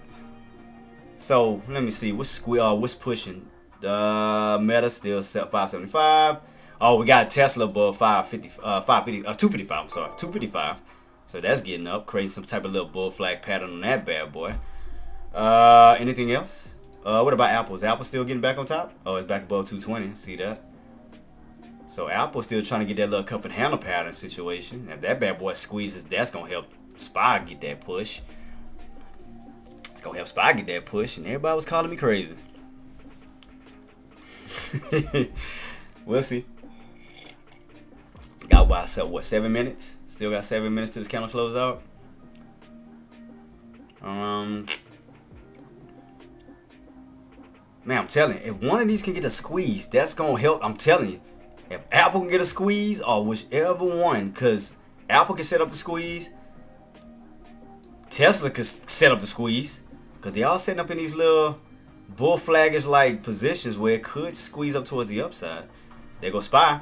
So let me see. What's pushing? The Meta still set 575. Oh, we got Tesla above 255. I'm sorry, 255. So that's getting up, creating some type of little bull flag pattern on that bad boy. Anything else? What about Apple? Is Apple still getting back on top? Oh, it's back above 220. See that? So Apple still trying to get that little cup and handle pattern situation. If that bad boy squeezes, that's gonna help SPY get that push. It's gonna help SPY get that push, and everybody was calling me crazy. We'll see. Got about 7 minutes? Still got 7 minutes to this candle close out. Man, I'm telling you, if one of these can get a squeeze, that's gonna help. I'm telling you, if Apple can get a squeeze, or whichever one, because Apple can set up the squeeze, Tesla can set up the squeeze, because they all setting up in these little bull flaggers like positions where it could squeeze up towards the upside. There go SPY.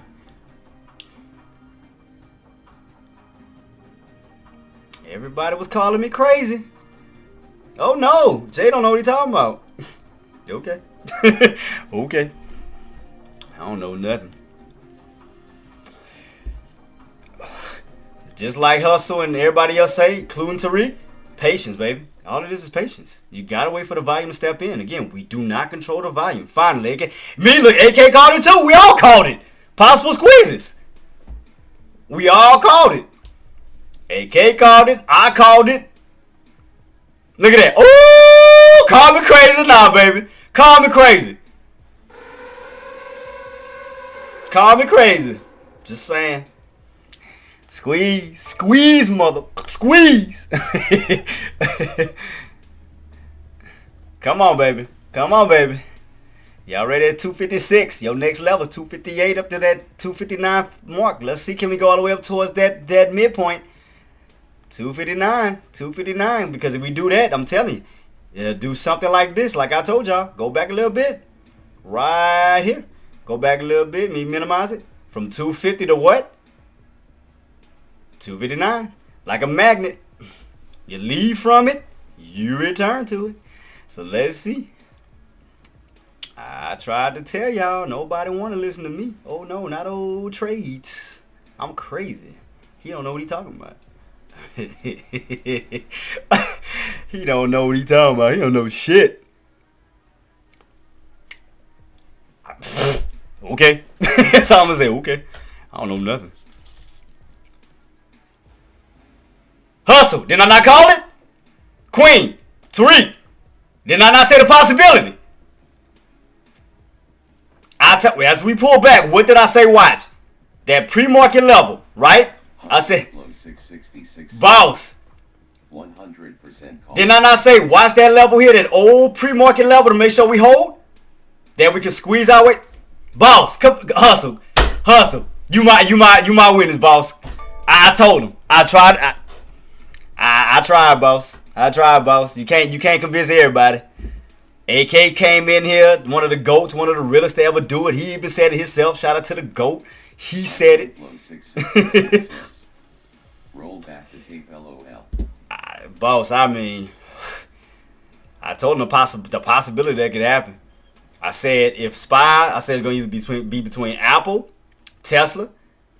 Everybody was calling me crazy. Oh no, Jay don't know what he talking about. Okay. Okay. I don't know nothing. Just like Hustle and everybody else say, including Tariq, patience, baby. All of this is patience. You gotta wait for the volume to step in. Again, we do not control the volume. Finally, AK. Look, AK called it too. We all called it. Possible squeezes. We all called it. AK called it. I called it. Look at that. Ooh, call me crazy now, baby. Call me crazy. Call me crazy. Just saying. Squeeze, mother. Squeeze. Come on, baby. Y'all ready at 256? Your next level is 258 up to that 259 mark. Let's see, can we go all the way up towards that midpoint? 259. Because if we do that, I'm telling you, do something like this, like I told y'all. Go back a little bit. Right here. Go back a little bit. Minimize it. From 250 to what? 259. Like a magnet. You leave from it, you return to it. So let's see. I tried to tell y'all, nobody want to listen to me. Oh no, not old Traedz. I'm crazy. He don't know what he talking about. He don't know what he talking about. He don't know shit. Okay. That's all I'm gonna say. Okay. I don't know nothing. Hustle. Did I not call it? Queen. Tariq. Did I not say the possibility? As we pull back, what did I say? Watch. That pre-market level, right? I said, boss. 100% call. Did I not say, watch that level here, that old pre-market level to make sure we hold? That we can squeeze our way? Boss, come, hustle. You my witness, boss. I told him. I tried. I tried, boss. You can't convince everybody. AK came in here, one of the GOATs, one of the realest to ever do it. He even said it himself. Shout out to the GOAT. He said it. Roll back the tape, LOL. Boss, I mean, I told him the possibility that could happen. I said if SPY, I said it's going to either be between Apple, Tesla,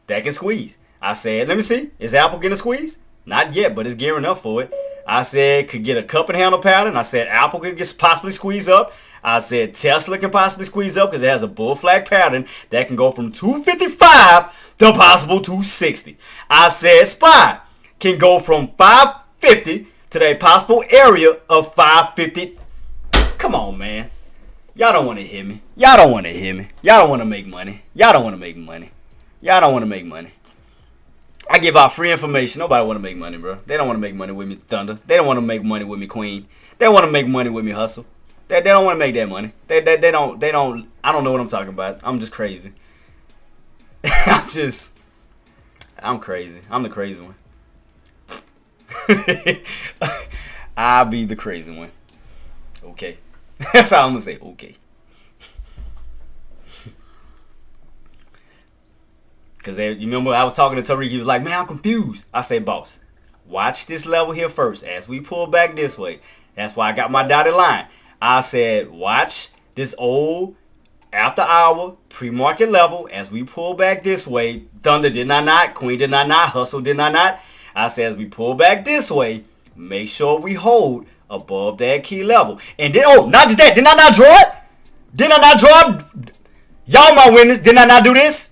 that can squeeze. I said, let me see, is Apple getting a squeeze? Not yet, but it's gearing up for it. I said could get a cup and handle pattern. I said Apple could get possibly squeeze up. I said Tesla can possibly squeeze up because it has a bull flag pattern that can go from 255 to possible 260. I said SPY can go from 550 to the possible area of 550. Come on, man. Y'all don't want to hear me. Y'all don't want to hear me. Y'all don't want to make money. Y'all don't want to make money. Y'all don't want to make money. I give out free information. Nobody want to make money, bro. They don't want to make money with me, Thunder. They don't want to make money with me, Queen. They don't want to make money with me, Hustle. They don't want to make that money. They don't. I don't know what I'm talking about. I'm just crazy. I'm crazy. I'm the crazy one. I'll be the crazy one. Okay. That's all I'm going to say. Okay. Because you remember I was talking to Tariq. He was like, man, I'm confused. I say, boss, watch this level here first. As we pull back this way. That's why I got my dotted line. I said, watch this old after hour pre-market level as we pull back this way. Thunder did not. Queen did not. Hustle did not. I said, as we pull back this way, make sure we hold above that key level. And then, not just that. Did I not draw it? Did I not draw it? Y'all my witness. Did I not do this?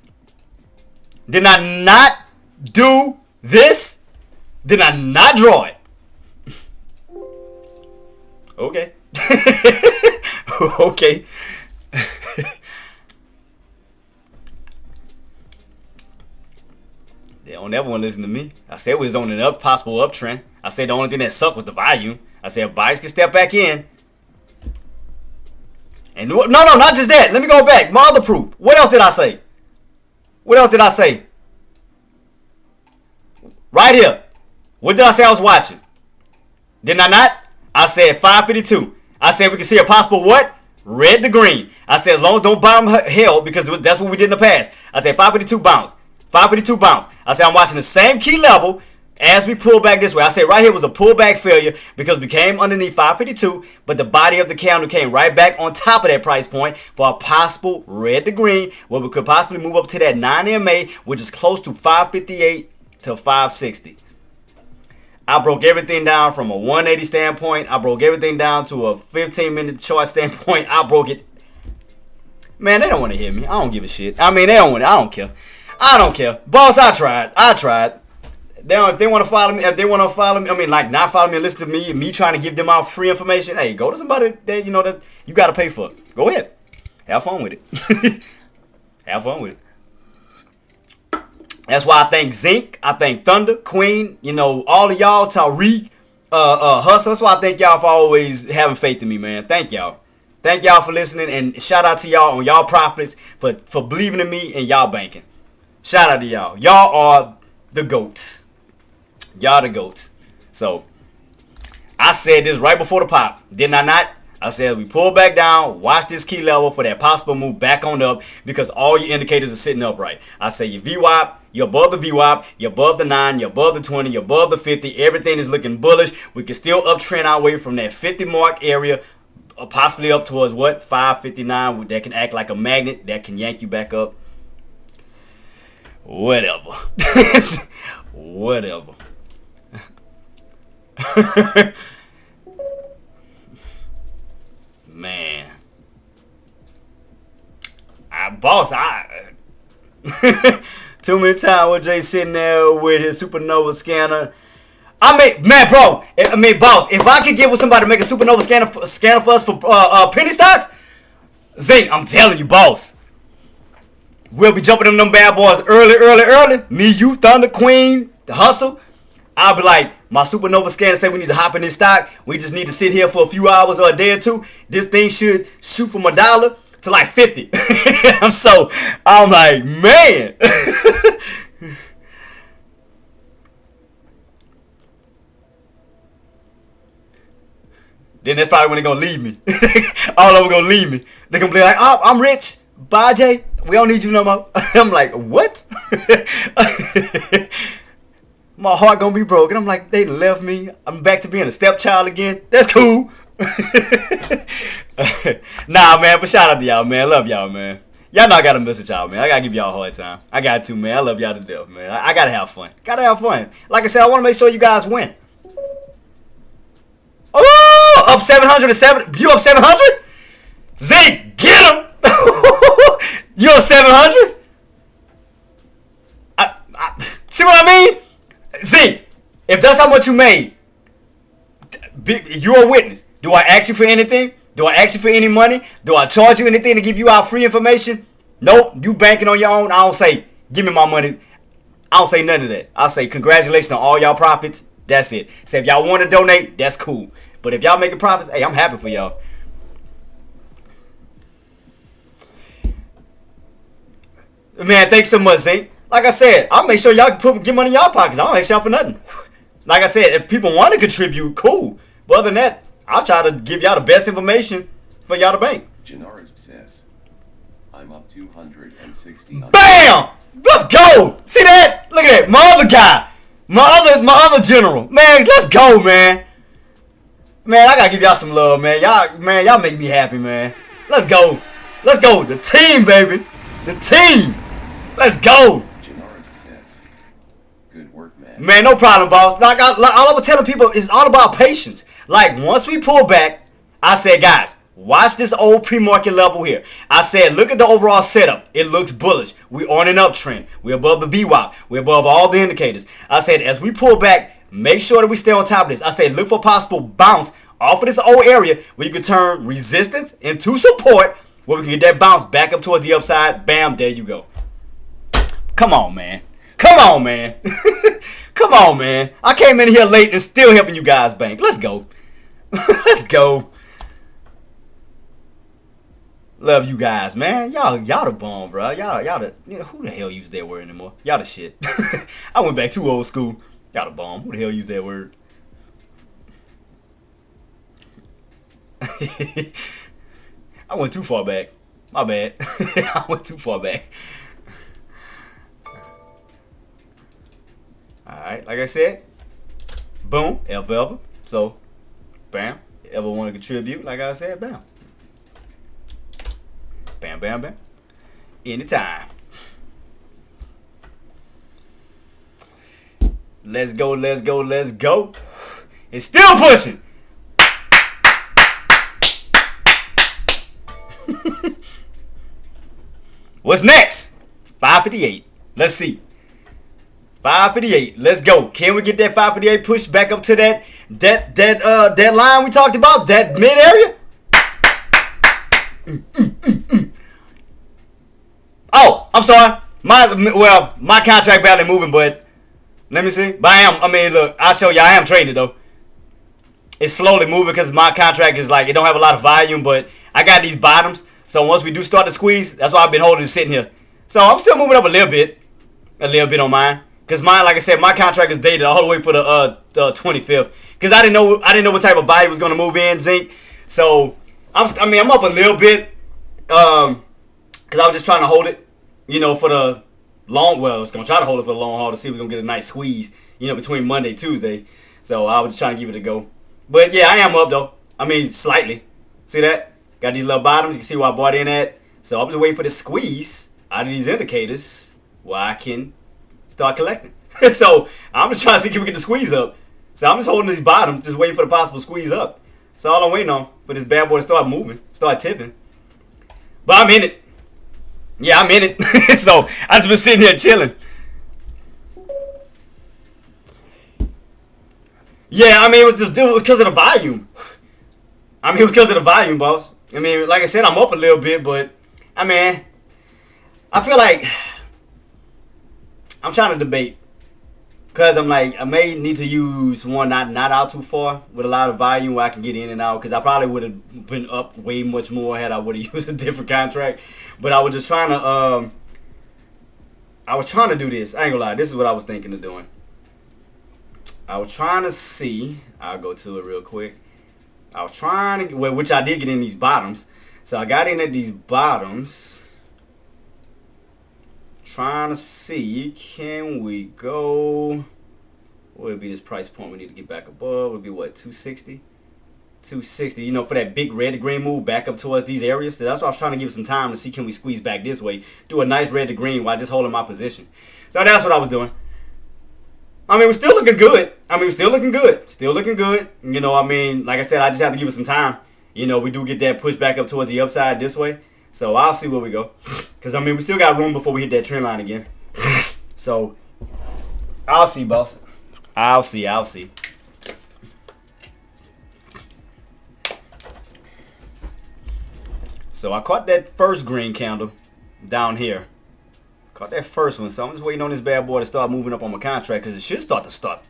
Did I not do this? Did I not draw it? Okay. Okay. They don't ever want to listen to me. I said we was on an possible uptrend. I said the only thing that sucked was the volume. I said buyers can step back in. And no, not just that. Let me go back. My other proof. What else did I say? What else did I say? Right here. What did I say I was watching? Did I not? I said 552. I said we can see a possible what? Red to green. I said as long as don't bottom hell because that's what we did in the past. I said 552 bounce. 552 bounce. I said I'm watching the same key level as we pull back this way. I said right here was a pullback failure because we came underneath 552, but the body of the candle came right back on top of that price point for a possible red to green where we could possibly move up to that 9 MA, which is close to 558 to 560. I broke everything down from a 180 standpoint. I broke everything down to a 15-minute chart standpoint. I broke it. Man, they don't want to hear me. I don't give a shit. I mean, they don't want it. I don't care. I don't care. Boss, I tried. If they want to follow me, I mean, like not follow me and listen to me trying to give them out free information. Hey, go to somebody that that you got to pay for. Go ahead. Have fun with it. Have fun with it. That's why I thank Zinc, I thank Thunder, Queen, all of y'all, Tariq, Hustle. That's why I thank y'all for always having faith in me, man. Thank y'all. Thank y'all for listening, and shout out to y'all on y'all profits for believing in me and y'all banking. Shout out to y'all. Y'all are the GOATs. Y'all the GOATs. So, I said this right before the pop. Did I not? I said we pull back down, watch this key level for that possible move back on up because all your indicators are sitting upright. I say your VWAP, you're above the VWAP, you're above the 9, you're above the 20, you're above the 50. Everything is looking bullish. We can still uptrend our way from that 50 mark area, possibly up towards what? 559. That can act like a magnet that can yank you back up. Whatever. Whatever. Man. Too many times with Jay sitting there with his supernova scanner. Boss, if I could get with somebody to make a supernova scanner for us for penny stocks, Zane, I'm telling you, boss. We'll be jumping them bad boys early. Me, you, Thunder, Queen, the Hustle. I'll be like, my supernova scanner say we need to hop in this stock. We just need to sit here for a few hours or a day or two. This thing should shoot from $1 to like 50. I'm like, man. Then that's probably when they're going to leave me. All of them going to leave me. They're going to be like, oh, I'm rich. Bye, Jay. We don't need you no more. I'm like, what? My heart gonna be broken. I'm like, they left me. I'm back to being a stepchild again. That's cool. Nah, man, but shout out to y'all, man. Love y'all, man. Y'all know I gotta message y'all, man. I gotta give y'all a hard time. I got to, man. I love y'all to death, man. I gotta have fun. Gotta have fun. Like I said, I wanna make sure you guys win. Oh, up 707. You up 700? Zeke, get him. You up 700? See what I mean? Zeke, if that's how much you made, you're a witness. Do I ask you for anything? Do I ask you for any money? Do I charge you anything to give you out free information? Nope. You banking on your own. I don't say, give me my money. I don't say none of that. I say, congratulations on all y'all profits. That's it. Say, if y'all want to donate, that's cool. But if y'all making profits, hey, I'm happy for y'all. Man, thanks so much, Zink. Like I said, I'll make sure y'all can get money in y'all pockets. I don't ask y'all for nothing. Like I said, if people want to contribute, cool. But other than that, I'll try to give y'all the best information for y'all to bank. Janaris says, I'm up 260. Bam! Let's go! See that? Look at that. My other guy. My other general. Man, let's go, man. Man, I gotta give y'all some love, man. Y'all make me happy, man. Let's go. Let's go. The team, baby. The team. Let's go. Janaris says, good work, man. Man, no problem, boss. Like all I was telling people, it's all about patience. Like, once we pull back, I said, guys, watch this old pre-market level here. I said, look at the overall setup. It looks bullish. We're on an uptrend. We're above the VWAP. We're above all the indicators. I said, as we pull back, make sure that we stay on top of this. I said, look for possible bounce off of this old area where you can turn resistance into support, where we can get that bounce back up towards the upside. Bam, there you go. Come on, man. Come on, man. Come on, man. I came in here late and still helping you guys bank. Let's go. Let's go. Love you guys, man. Y'all the bomb, bro. Y'all the, who the hell uses that word anymore? Y'all the shit. I went back too old school. Y'all the bomb. Who the hell used that word? I went too far back. My bad. I went too far back. Alright, like I said, boom, ever. So, bam. Ever want to contribute, like I said, bam. Bam. Anytime. Let's go. It's still pushing. What's next? 558. Let's see. 558. Let's go. Can we get that 558 push back up to that line we talked about? That mid area? Oh, I'm sorry. My contract barely moving, but let me see. But look, I'll show you. I am trading it though. It's slowly moving because my contract is like, it don't have a lot of volume, but I got these bottoms. So once we do start to squeeze, that's why I've been holding it sitting here. So I'm still moving up a little bit on mine. Cause mine, like I said, my contract is dated all the way for the 25th. Cause I didn't know what type of value was gonna move in zinc. So I'm up a little bit. Cause I was just trying to hold it, for the long. Well, I was gonna try to hold it for the long haul to see if we're gonna get a nice squeeze, between Monday and Tuesday. So I was just trying to give it a go. But yeah, I am up though. Slightly. See that? Got these little bottoms. You can see where I bought in at. So I'm just waiting for the squeeze out of these indicators where I can start collecting. So I'm just trying to see if we can get the squeeze up. So I'm just holding these bottoms, just waiting for the possible squeeze up. That's all I'm waiting on, for this bad boy to start moving, start tipping. But I'm in it. Yeah, I'm in it. So I just been sitting here chilling. Yeah, it was because of the volume. It was because of the volume, boss. Like I said, I'm up a little bit, but I feel like I'm trying to debate. Because I'm like, I may need to use one not out too far with a lot of volume where I can get in and out. Because I probably would have been up way much more had I would have used a different contract. But I was just trying to, do this. I ain't gonna lie. This is what I was thinking of doing. I was trying to see. I'll go to it real quick. I was trying to, which I did get in these bottoms. So I got in at these bottoms. Trying to see, can we go, what would be this price point we need to get back above? Would be what, 260? 260, you know, for that big red to green move back up towards these areas. So that's why I was trying to give some time to see can we squeeze back this way, do a nice red to green while just holding my position. So that's what I was doing. I mean, we're still looking good. Still looking good. You know, I mean, like I said, I just have to give it some time. You know, we do get that push back up towards the upside this way. So I'll see where we go. Because, I mean, we still got room before we hit that trend line again. So I'll see, boss. I'll see. So I caught that first green candle down here. Caught that first one. So I'm just waiting on this bad boy to start moving up on my contract because it should start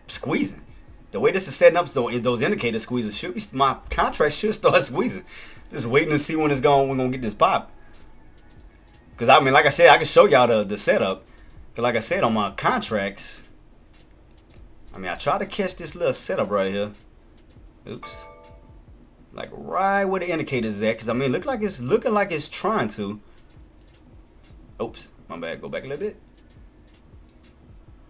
squeezing. The way this is setting up, so those indicator squeezes should be, my contract should start squeezing. Just waiting to see when we're gonna get this pop. Because I mean, like I said, I can show y'all the setup. Because like I said on my contracts, I mean, I try to catch this little setup right here. Oops. Like right where the indicator's at. Because I mean, looking like it's trying to. Oops, my bad. Go back a little bit.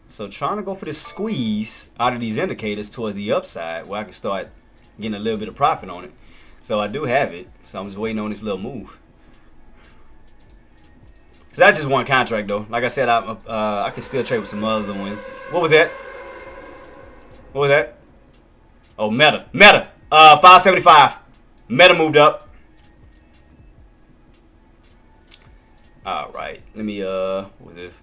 So trying to go for this squeeze out of these indicators towards the upside where I can start getting a little bit of profit on it. So I do have it. So I'm just waiting on this little move. Cause that's just one contract though. Like I said, I can still trade with some other ones. What was that? What was that? Oh, Meta. 575. Meta moved up. All right. Let me what was this?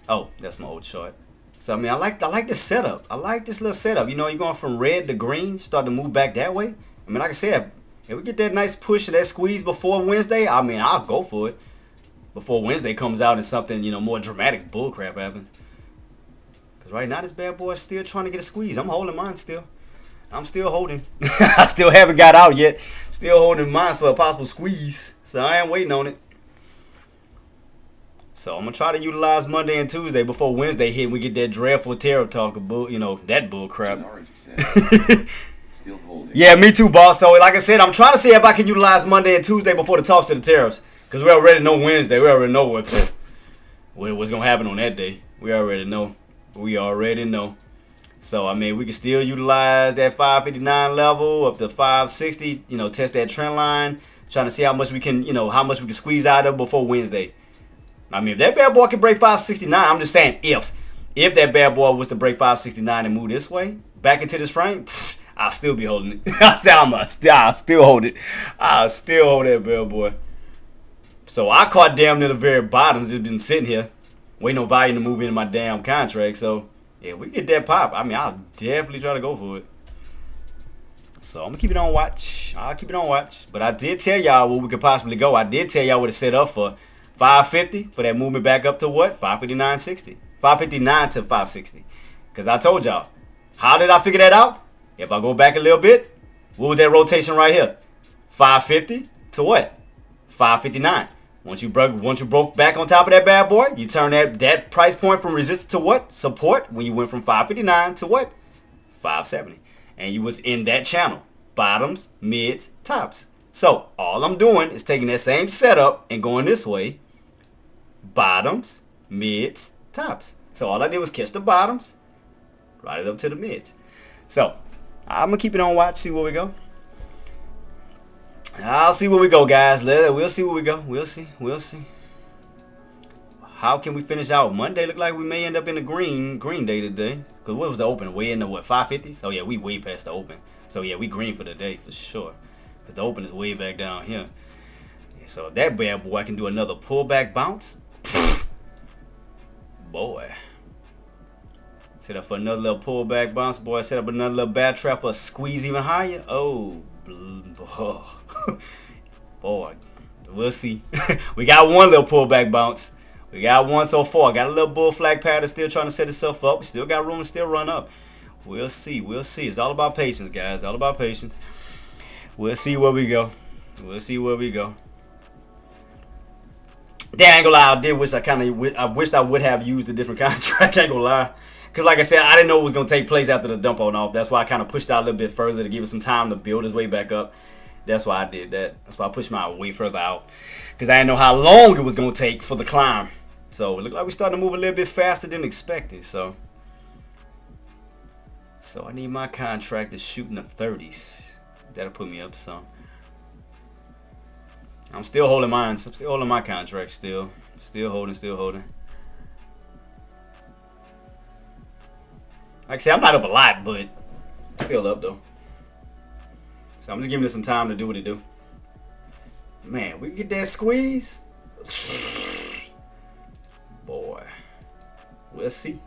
Oh, that's my old chart. So I mean, I like this setup. I like this little setup. You know, you're going from red to green, start to move back that way. I mean, like I said, if we get that nice push of that squeeze before Wednesday, I mean, I'll go for it. Before Wednesday comes out and something, you know, more dramatic bullcrap happens. Because right now, this bad boy is still trying to get a squeeze. I'm holding mine still. I'm still holding. I still haven't got out yet. Still holding mine for a possible squeeze. So I am waiting on it. So I'm going to try to utilize Monday and Tuesday before Wednesday hit and we get that dreadful Traedz Talk, you know, that bullcrap. Still holding. Yeah, me too, boss. So like I said, I'm trying to see if I can utilize Monday and Tuesday before the talks to the tariffs. Because we already know Wednesday. We already know what's going to happen on that day. We already know. So, I mean, we can still utilize that 559 level up to 560. You know, test that trend line. Trying to see how much we can, squeeze out of before Wednesday. I mean, if that bad boy can break 569, I'm just saying if that bad boy was to break 569 and move this way, back into this frame, I'll still be holding it. I'll still hold it. I'll still hold that bad boy. So I caught damn near the very bottom, just been sitting here, waiting on volume to move into my damn contract. So, yeah, we get that pop. I mean, I'll definitely try to go for it. So, I'm going to keep it on watch. I'll keep it on watch. But I did tell y'all where we could possibly go. I did tell y'all what to set up for 550 for that movement back up to what? 559.60. 559 to 560. Because I told y'all. How did I figure that out? If I go back a little bit, what was that rotation right here? 550 to what? 559. Once you broke back on top of that bad boy, you turn that price point from resistance to what? Support. When you went from 559 to what? 570. And you was in that channel. Bottoms, mids, tops. So all I'm doing is taking that same setup and going this way. Bottoms, mids, tops. So all I did was catch the bottoms, ride it up to the mids. So I'm going to keep it on watch, see where we go. I'll see where we go, guys. We'll see where we go. We'll see. How can we finish out? Monday look like we may end up in the green day today. Because what was the open? Way in the what? 550s? Oh, yeah, we way past the open. So, yeah, we green for the day for sure. Because the open is way back down here. So, if that bad boy can do another pullback bounce. Boy. Set up for another little pullback bounce. Boy, set up another little bad trap for a squeeze even higher. Oh, boy, we'll see. We got one little pullback bounce. We got one so far. Got a little bull flag pattern still trying to set itself up. We still got room to still run up. We'll see. It's all about patience, guys. All about patience. We'll see where we go. Damn, I ain't gonna lie. I wished I would have used a different contract. I ain't gonna lie. Because like I said, I didn't know what was going to take place after the dump on off. That's why I kind of pushed out a little bit further to give it some time to build his way back up. That's why I did that. That's why I pushed my way further out. Because I didn't know how long it was going to take for the climb. So it looked like we started to move a little bit faster than expected. So I need my contract to shoot in the 30s. That'll put me up some. I'm still holding mine. I'm still holding my contract. Still holding. Like I said, I'm not up a lot, but still up though. So I'm just giving it some time to do what it do. Man, we get that squeeze. Boy, we'll see.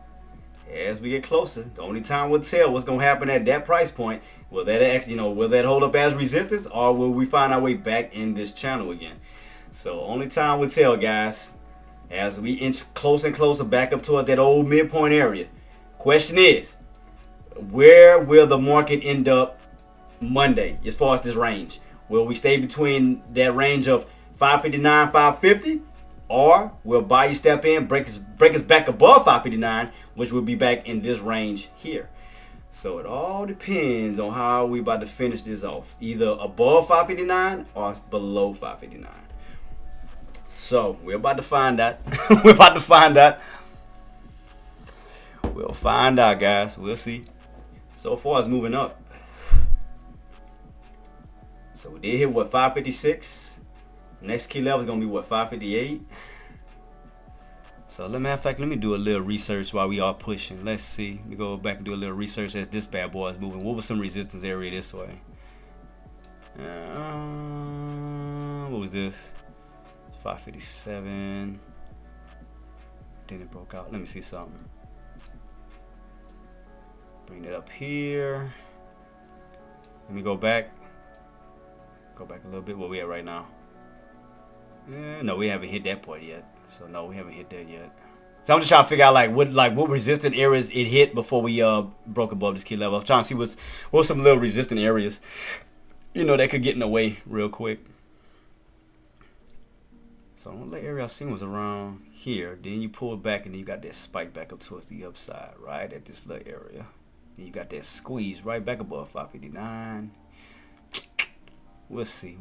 As we get closer, the only time we'll tell what's gonna happen at that price point. Will that will that hold up as resistance, or will we find our way back in this channel again? So only time will tell, guys. As we inch closer and closer back up towards that old midpoint area. Question is, where will the market end up Monday as far as this range? Will we stay between that range of 559, 550? Or will buy step in, break us back above 559, which will be back in this range here. So it all depends on how we about to finish this off. Either above 559 or below 559. So we're about to find out. We're about to find out. We'll find out, guys. We'll see. So far it's moving up. So we did hit what, 556. Next key level is gonna be what, 558. So matter of fact, let me do a little research while we are pushing. Let's see. We go back and do a little research as this bad boy is moving. What was some resistance area this way? What was this? 557. Then it broke out. Let me see something. Bring it up here. Let me go back. Go back a little bit. Where we at right now? No, we haven't hit that point yet. So no, we haven't hit that yet. So I'm just trying to figure out what resistant areas it hit before we broke above this key level. I'm trying to see what's some little resistant areas, that could get in the way real quick. So the only area I seen was around here. Then you pull it back and then you got that spike back up towards the upside, right at this little area. Then you got that squeeze right back above 559. We'll see.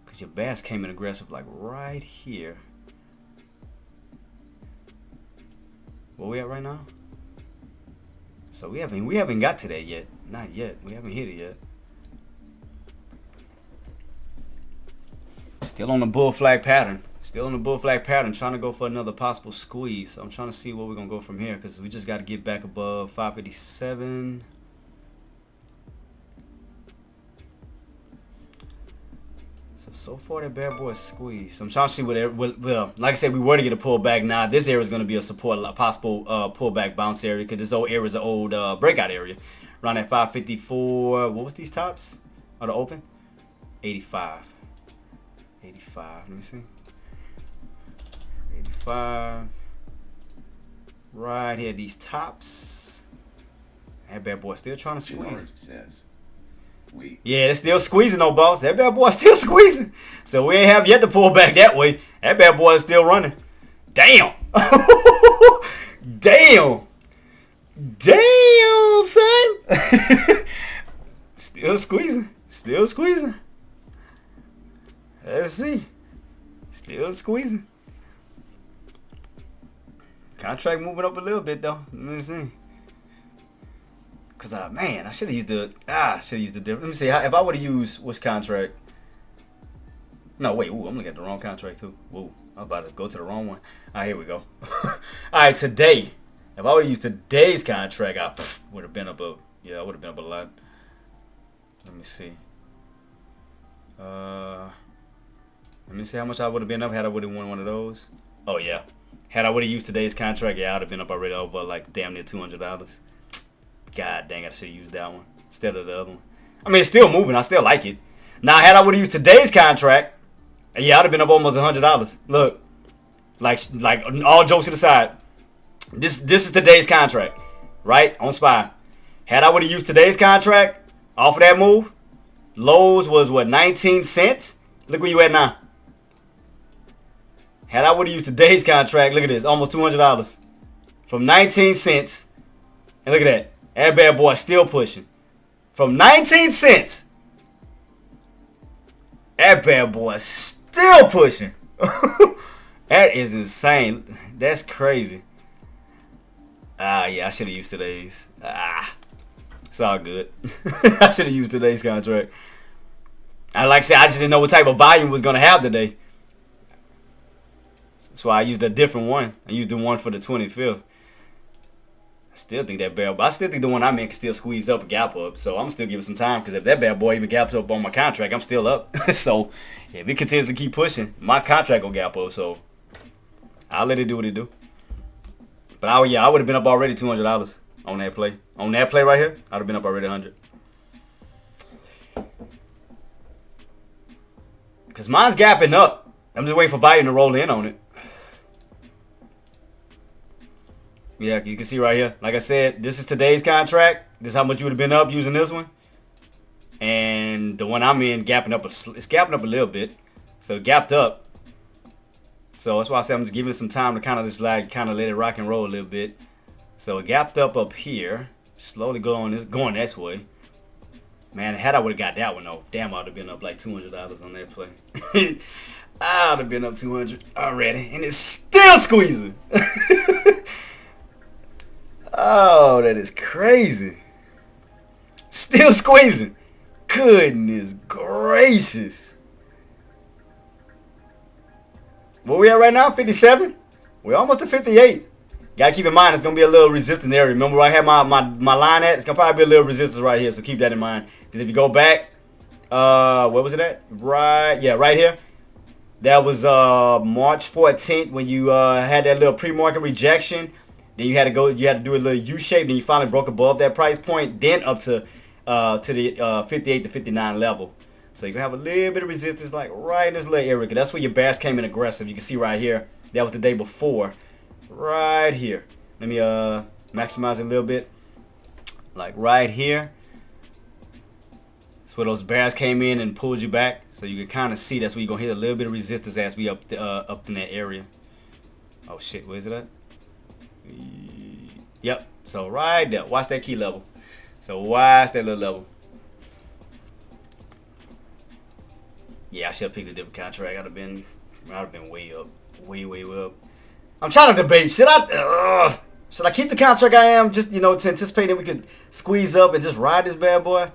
Because your bass came in aggressive like right here. Where we at right now? So we haven't got to that yet. Not yet. We haven't hit it yet. Still on the bull flag pattern. Trying to go for another possible squeeze. So I'm trying to see where we're gonna go from here, because we just got to get back above 557. So far that bad boy is squeezed. So I'm trying to see well, like I said, we were to get a pullback. Now this area is going to be a support, possible pullback bounce area, because this old area is an old breakout area. Around at 554. What was these tops? Are they open? 85. Let me see. 85. Right here, these tops. That bad boy still trying to squeeze. Yeah, they're still squeezing, though, boss. That bad boy still squeezing. So we ain't have yet to pull back that way. That bad boy is still running. Damn. Damn, son. Still squeezing. Let's see. Still squeezing. Contract moving up a little bit, though. Let me see. Cause man, I should have used the different. Let me see. If I would have used which contract? No, wait. Ooh, I'm looking at the wrong contract too. Whoa, I'm about to go to the wrong one. All right, here we go. All right, today. If I would have used today's contract, I would have been up a. Yeah, I would have been up a lot. Let me see. Let me see how much I would have been up had I would have won one of those. Oh yeah, had I would have used today's contract, yeah, I'd have been up already over like damn near $200. God dang, I should have used that one instead of the other one. I mean, it's still moving. I still like it. Now, had I would have used today's contract, yeah, I'd have been up almost $100. Look, like all jokes to the side, this is today's contract, right? On SPY. Had I would have used today's contract off of that move, lows was what, 19 cents? Look where you at now. Had I would have used today's contract, look at this, almost $200 from 19 cents, and look at that. That bad boy still pushing. From 19 cents. That bad boy still pushing. That is insane. That's crazy. Yeah, I should have used today's. It's all good. I should have used today's contract. I like I said, I just didn't know what type of volume was gonna have today. So I used a different one. I used the one for the 25th. I still think that bad, but I still think the one I'm in can still squeeze up a gap up. So I'm still giving some time because if that bad boy even gaps up on my contract, I'm still up. So if it continues to keep pushing, my contract will gap up. So I'll let it do what it do. But I would have been up already $200 on that play. On that play right here, I'd have been up already 100. Because mine's gapping up. I'm just waiting for volume to roll in on it. Yeah, you can see right here. Like I said, this is today's contract. This is how much you would have been up using this one. And the one I'm in, gapping up it's gapping up a little bit. So it gapped up. So that's why I said I'm just giving it some time to kind of just like kind of let it rock and roll a little bit. So it gapped up here. Slowly going this way. Man, had I would have got that one though, damn, I would have been up like $200 on that play. I would have been up 200 already, and it's still squeezing. Oh, that is crazy. Still squeezing. Goodness gracious. Where we at right now? 57? We're almost to 58. Gotta keep in mind, it's gonna be a little resistance area. Remember where I had my line at? It's gonna probably be a little resistance right here, so keep that in mind. Because if you go back, where was it at? Right here. That was March 14th when you had that little pre-market rejection. Then you had to do a little U-shape. Then you finally broke above that price point. Then up to the 58 to 59 level. So you can have a little bit of resistance, like right in this little area. That's where your bears came in aggressive. You can see right here. That was the day before. Right here. Let me maximize it a little bit. Like right here. That's where those bears came in and pulled you back. So you can kind of see that's where you're gonna hit a little bit of resistance as we up in that area. Oh shit, where is it at? Yep. So right there. Watch that key level. So watch that little level. Yeah, I should have picked a different contract. I'd have been way up. Way up. I'm trying to debate. Should I keep the contract I am just, to anticipate that we could squeeze up and just ride this bad boy?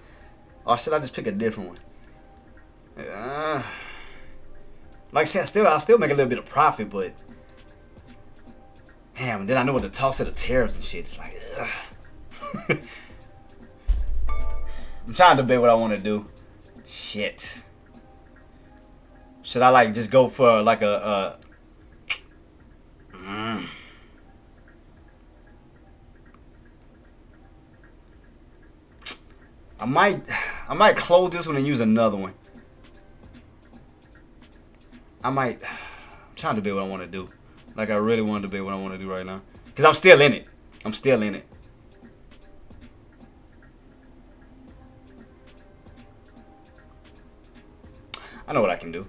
Or should I just pick a different one? Like I said, I'll still make a little bit of profit, but damn, and then I know what the talks of the tariffs and shit. It's like, I'm trying to debate what I want to do. Shit. Should I just go for like a I might close this one and use another one. I'm trying to debate what I want to do. Like I really want to debate what I want to do right now. Because I'm still in it. I know what I can do.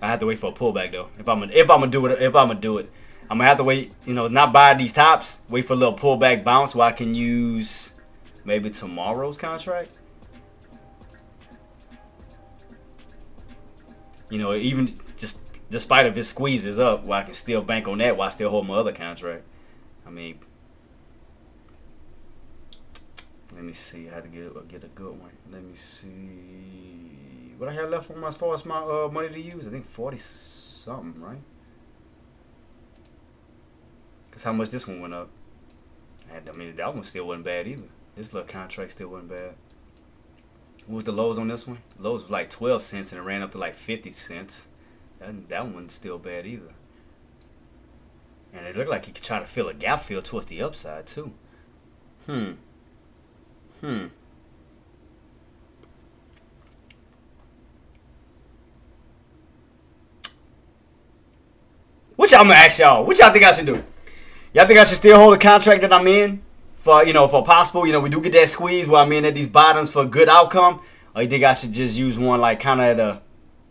I have to wait for a pullback though. If I'm gonna do it, I'm gonna have to wait. Not buy these tops. Wait for a little pullback bounce where I can use maybe tomorrow's contract. Even just despite if it squeezes up, where I can still bank on that while I still hold my other contract. I mean, let me see how to get a good one. Let me see what I have left on as far as my money to use. I think 40 something, right? Cause how much this one went up? That one still wasn't bad either. This little contract still wasn't bad. What was the lows on this one? Lows was like 12 cents and it ran up to like 50 cents. That one wasn't still bad either. And it looked like he could try to fill a gap fill towards the upside too. What y'all, I'm gonna ask y'all. What y'all think I should do? Y'all think I should still hold the contract that I'm in for possible? We do get that squeeze where I'm in at these bottoms for a good outcome, or you think I should just use one like kind of at a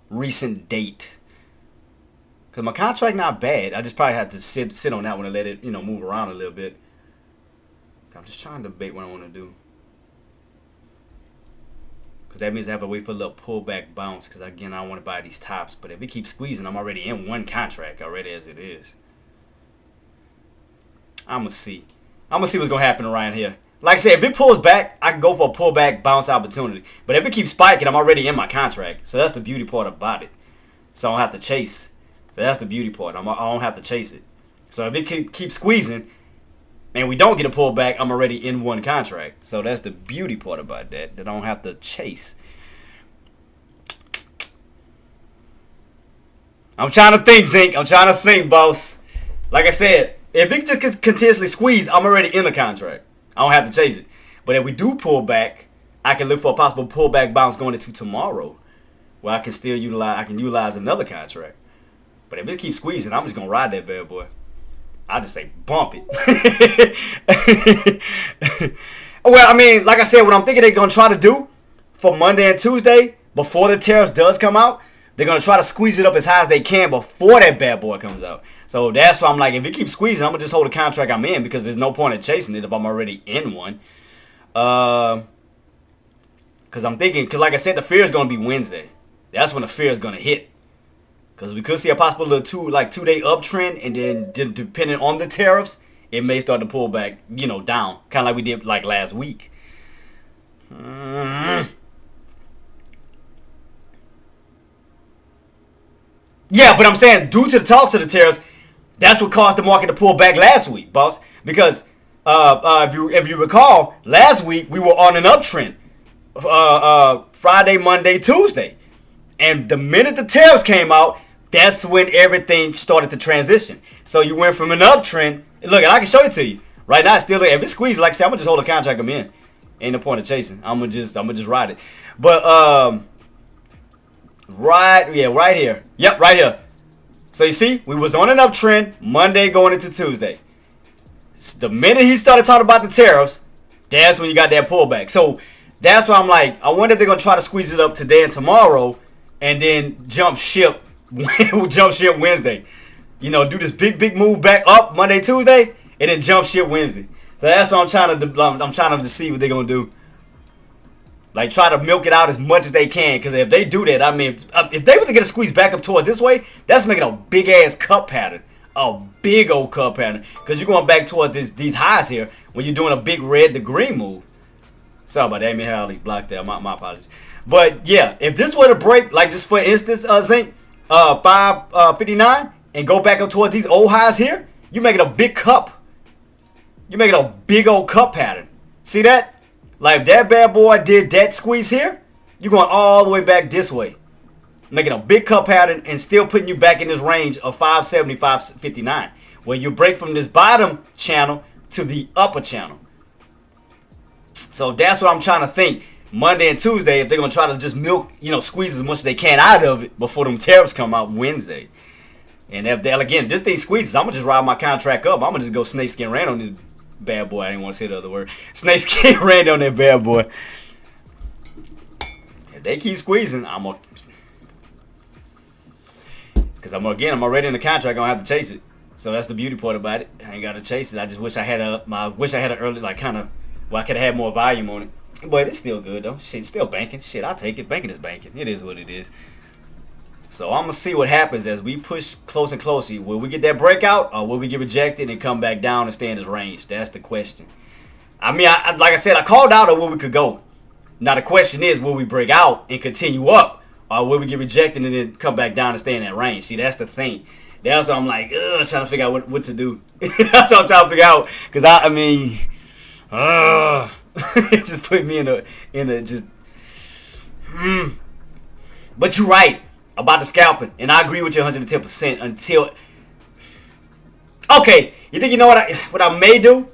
recent date? Cause my contract not bad. I just probably have to sit on that one and let it move around a little bit. I'm just trying to debate what I want to do. Because that means I have to wait for a little pullback bounce. Because again, I don't want to buy these tops. But if it keeps squeezing, I'm already in one contract already as it is. I'm going to see. I'm going to see what's going to happen around here. Like I said, if it pulls back, I can go for a pullback bounce opportunity. But if it keeps spiking, I'm already in my contract. So that's the beauty part about it. So I don't have to chase. So that's the beauty part. I don't have to chase it. So if it keeps squeezing and we don't get a pullback, I'm already in one contract. So that's the beauty part about that. That I don't have to chase. I'm trying to think, Zink. I'm trying to think, boss. Like I said, if it just continuously squeeze, I'm already in a contract. I don't have to chase it. But if we do pull back, I can look for a possible pullback bounce going into tomorrow, where I can still utilize another contract. But if it keeps squeezing, I'm just gonna ride that bad boy. I just say bump it. Well, I mean, like I said, what I'm thinking they're gonna try to do for Monday and Tuesday before the tariffs does come out, they're gonna try to squeeze it up as high as they can before that bad boy comes out. So that's why I'm like, if it keeps squeezing, I'm gonna just hold the contract I'm in because there's no point in chasing it if I'm already in one. Because I'm thinking, because like I said, the fear is gonna be Wednesday. That's when the fear is gonna hit. Because we could see a possible little 2-day uptrend, and then depending on the tariffs, it may start to pull back, down, kind of like we did like last week. Yeah, but I'm saying due to the talks of the tariffs, that's what caused the market to pull back last week, boss. Because if you recall, last week we were on an uptrend, Friday, Monday, Tuesday, and the minute the tariffs came out, that's when everything started to transition. So you went from an uptrend. Look, and I can show it to you right now. It's still there. If it squeezes, like I said, I'm gonna just hold a contract I'm in. Ain't no point of chasing. I'm gonna just ride it. But right here. Yep, right here. So you see, we was on an uptrend Monday going into Tuesday. The minute he started talking about the tariffs, that's when you got that pullback. So that's why I'm like, I wonder if they're gonna try to squeeze it up today and tomorrow, and then jump ship Wednesday. Do this big move back up Monday, Tuesday, and then jump ship Wednesday. So that's what I'm trying to see what they're gonna do. Like, try to milk it out as much as they can. Because if they do that, I mean, if they were to get a squeeze back up toward this way, that's making a big-ass cup pattern. A big old cup pattern. Because you're going back towards these highs here when you're doing a big red to green move. Sorry about that. I didn't mean to have all these blocked there. My apologies. But, yeah, if this were to break, like just for instance, Zinc, 559, and go back up towards these old highs here, you're making a big cup. You're making a big old cup pattern. See that? Like, if that bad boy did that squeeze here, you're going all the way back this way. Making a big cup pattern and still putting you back in this range of 570, 559. Where you break from this bottom channel to the upper channel. So that's what I'm trying to think. Monday and Tuesday, if they're going to try to just milk, squeeze as much as they can out of it before them tariffs come out Wednesday. And if they, again, this thing squeezes, I'm going to just ride my contract up. I'm going to just go snake skin ran on this bad boy. I didn't want to say the other word. Snake skin ran on that bad boy. If they keep squeezing, I'm gonna, because I'm already in the contract. I don't have to chase it. So that's the beauty part about it. I ain't gotta chase it. I just wish I had an early, like, kind of, well, I could have had more volume on it. But it's still good though. Shit, still banking. Shit, I'll take it. Banking is banking. It is what it is. So I'm gonna see what happens as we push close and closer. Will we get that breakout, or will we get rejected and come back down and stay in this range? That's the question. I mean, like I said, I called out of where we could go. Now the question is, will we break out and continue up, or will we get rejected and then come back down and stay in that range? See, that's the thing. That's what I'm like, trying to figure out what to do. That's what I'm trying to figure out. Because I mean, it just put me in a just. But you're right about the scalping, and I agree with you 110% until. Okay, you think you know what I may do?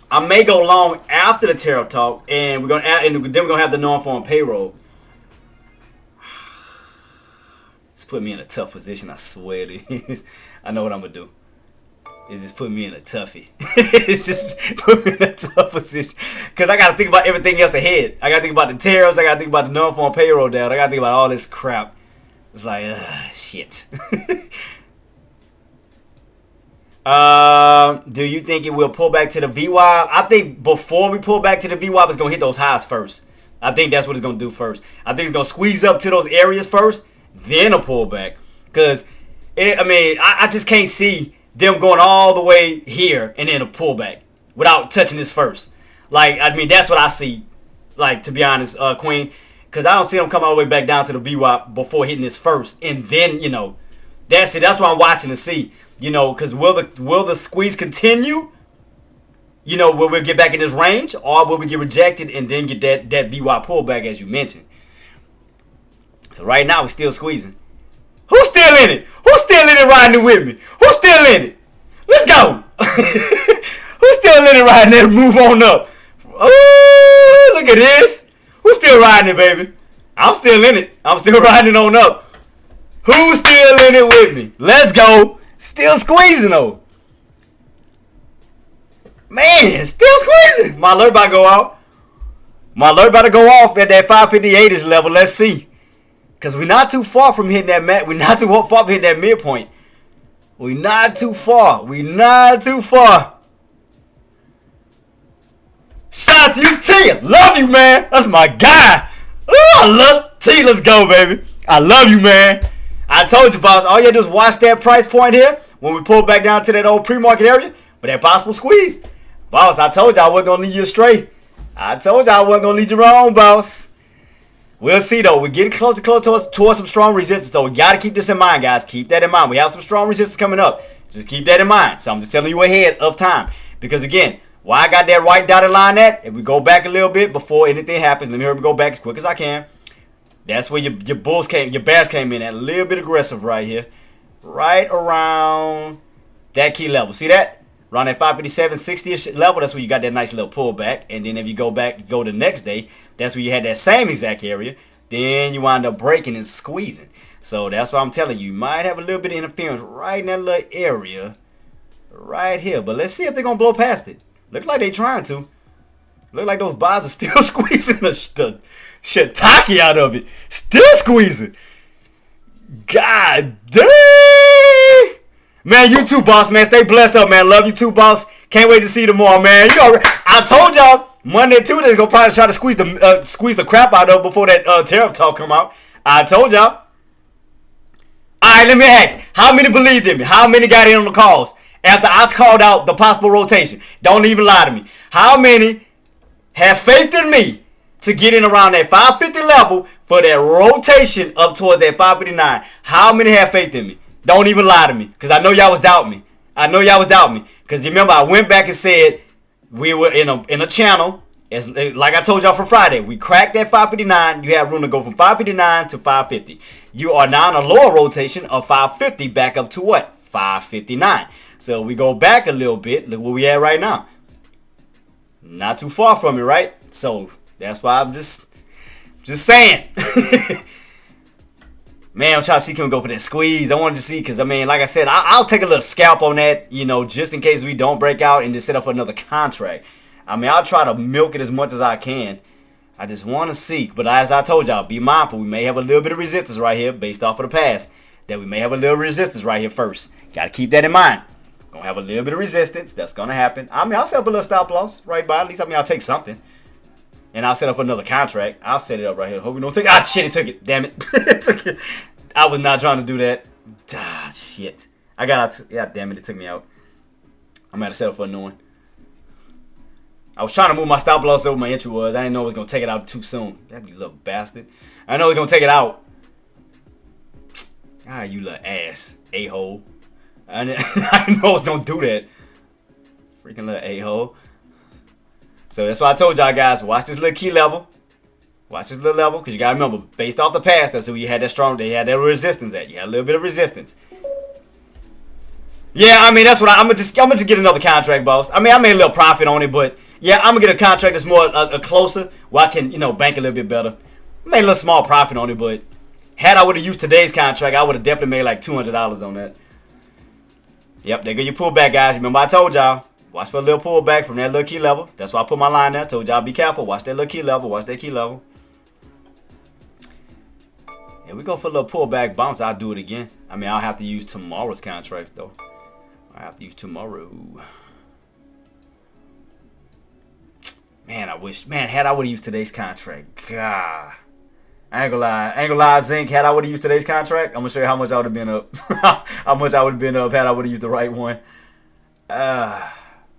I may go long after the tariff talk, and then we're gonna have the non-farm payroll. It's put me in a tough position. I swear it is. I know what I'm gonna do. It's just put me in a toughie. It's just put me in a tough position because I gotta think about everything else ahead. I gotta think about the tariffs. I gotta think about the non-farm payroll down. I gotta think about all this crap. It's like, shit. Do you think it will pull back to the VWAP? I think before we pull back to the VWAP, it's going to hit those highs first. I think that's what it's going to do first. I think it's going to squeeze up to those areas first, then a pullback. Because, I just can't see them going all the way here and then a pullback without touching this first. Like, I mean, that's what I see. Like, to be honest, Queen, because I don't see him come all the way back down to the VWAP before hitting this first, and then that's it. That's what I'm watching to see. Because will the squeeze continue? Will we get back in this range, or will we get rejected and then get that VWAP pullback as you mentioned? So right now we're still squeezing. Who's still in it? Who's still in it riding it with me? Who's still in it? Let's go. Who's still in it riding it? Move on up. Oh, look at this. Who's still riding it, baby? I'm still in it. I'm still riding it on up. Who's still in it with me? Let's go. Still squeezing though. Man, still squeezing. My alert about to go out. My alert about to go off at that 558-ish level. Let's see. Because we're not too far from hitting that mat. We're not too far from hitting that midpoint. We're not too far. We're not too far. Shout out to you, T. Love you, man. That's my guy. Ooh, I love T. Let's go, baby. I love you, man. I told you, boss. All you gotta do is watch that price point here when we pull back down to that old pre-market area for that possible squeeze. Boss, I told you I wasn't going to lead you astray. I told you I wasn't going to lead you wrong, boss. We'll see, though. We're getting closer towards some strong resistance, though. We got to keep this in mind, guys. Keep that in mind. We have some strong resistance coming up. Just keep that in mind. So I'm just telling you ahead of time. Because, again, why I got that white dotted line at, if we go back a little bit before anything happens, let me hurry go back as quick as I can. That's where your bears came in at a little bit aggressive right here. Right around that key level. See that? Around that 557.60-ish level, that's where you got that nice little pullback. And then if you go the next day, that's where you had that same exact area. Then you wind up breaking and squeezing. So that's why I'm telling you, you might have a little bit of interference right in that little area. Right here. But let's see if they're going to blow past it. Look like they're trying to. Look like those buys are still squeezing the shiitake out of it. Still squeezing. God dang. Man, you too, boss, man. Stay blessed up, man. Love you too, boss. Can't wait to see you tomorrow, man. I told y'all Monday, Tuesday is gonna probably try to squeeze the crap out of it before that tariff talk come out. I told y'all. Alright, let me ask. How many believed in me? How many got in on the calls after I called out the possible rotation? Don't even lie to me. How many have faith in me to get in around that 550 level for that rotation up towards that 559? How many have faith in me? Don't even lie to me, because I know y'all was doubting me. Because you remember I went back and said we were in a channel. Like I told y'all for Friday, we cracked that 559. You have room to go from 559 to 550. You are now in a lower rotation of 550 back up to what? 559. So we go back a little bit. Look where we at right now. Not too far from it, right? So that's why I'm just saying. Man, I'm trying to see can we go for that squeeze. I wanted to see because, I mean, like I said, I'll take a little scalp on that, just in case we don't break out and just set up for another contract. I mean, I'll try to milk it as much as I can. I just want to see. But as I told y'all, be mindful. We may have a little bit of resistance right here based off of the past. That we may have a little resistance right here first. Got to keep that in mind. Going to have a little bit of resistance. That's going to happen. I mean, I'll set up a little stop loss right by. At least, I'll take something. And I'll set up another contract. I'll set it up right here. Hope we don't take it. Ah, shit, it took it. Damn it. It took it. I was not trying to do that. Ah, shit. I got out. Yeah, damn it. It took me out. I'm going to set up for a new one. I was trying to move my stop loss over my entry was. I didn't know it was going to take it out too soon. That you little bastard. I know it's going to take it out. Ah, you little ass. A-hole. I didn't know it was going to do that. Freaking little a-hole. So that's why I told y'all guys, watch this little key level. Watch this little level, because you got to remember, based off the past, that's where you had that strong, they had that resistance at. You had a little bit of resistance. Yeah, I mean, that's what I'm gonna just get another contract, boss. I mean, I made a little profit on it, but yeah, I'm gonna get a contract that's more closer, where I can, bank a little bit better. I made a little small profit on it, but had I would have used today's contract, I would have definitely made like $200 on that. Yep, there go your pullback, guys. Remember I told y'all. Watch for a little pullback from that little key level. That's why I put my line there. Told y'all be careful. Watch that little key level. Watch that key level. Yeah, we go for a little pullback bounce. I'll do it again. I mean, I'll have to use tomorrow's contracts, though. I have to use tomorrow. Man, I wish. Man, had I would have used today's contract. God. I ain't gonna lie, Zinc. Had I would have used today's contract, I'm gonna show you how much I would have been up. How much I would have been up had I would have used the right one.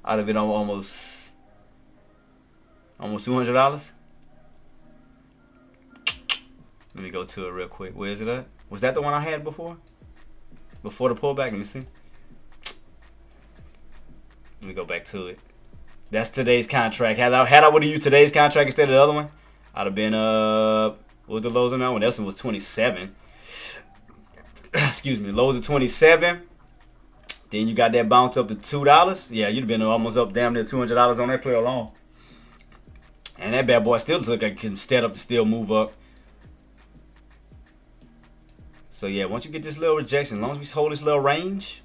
I'd have been almost Almost $200. Let me go to it real quick. Where is it at? Was that the one I had before? Before the pullback? Let me see. Let me go back to it. That's today's contract. Had I would have used today's contract instead of the other one, I'd have been what was the lows on that one? That one was 27. Excuse me, lows of 27. Then you got that bounce up to $2. Yeah, you'd have been almost up damn near $200 on that play alone. And that bad boy still looks like it can stand up to still move up. So yeah, once you get this little rejection, as long as we hold this little range,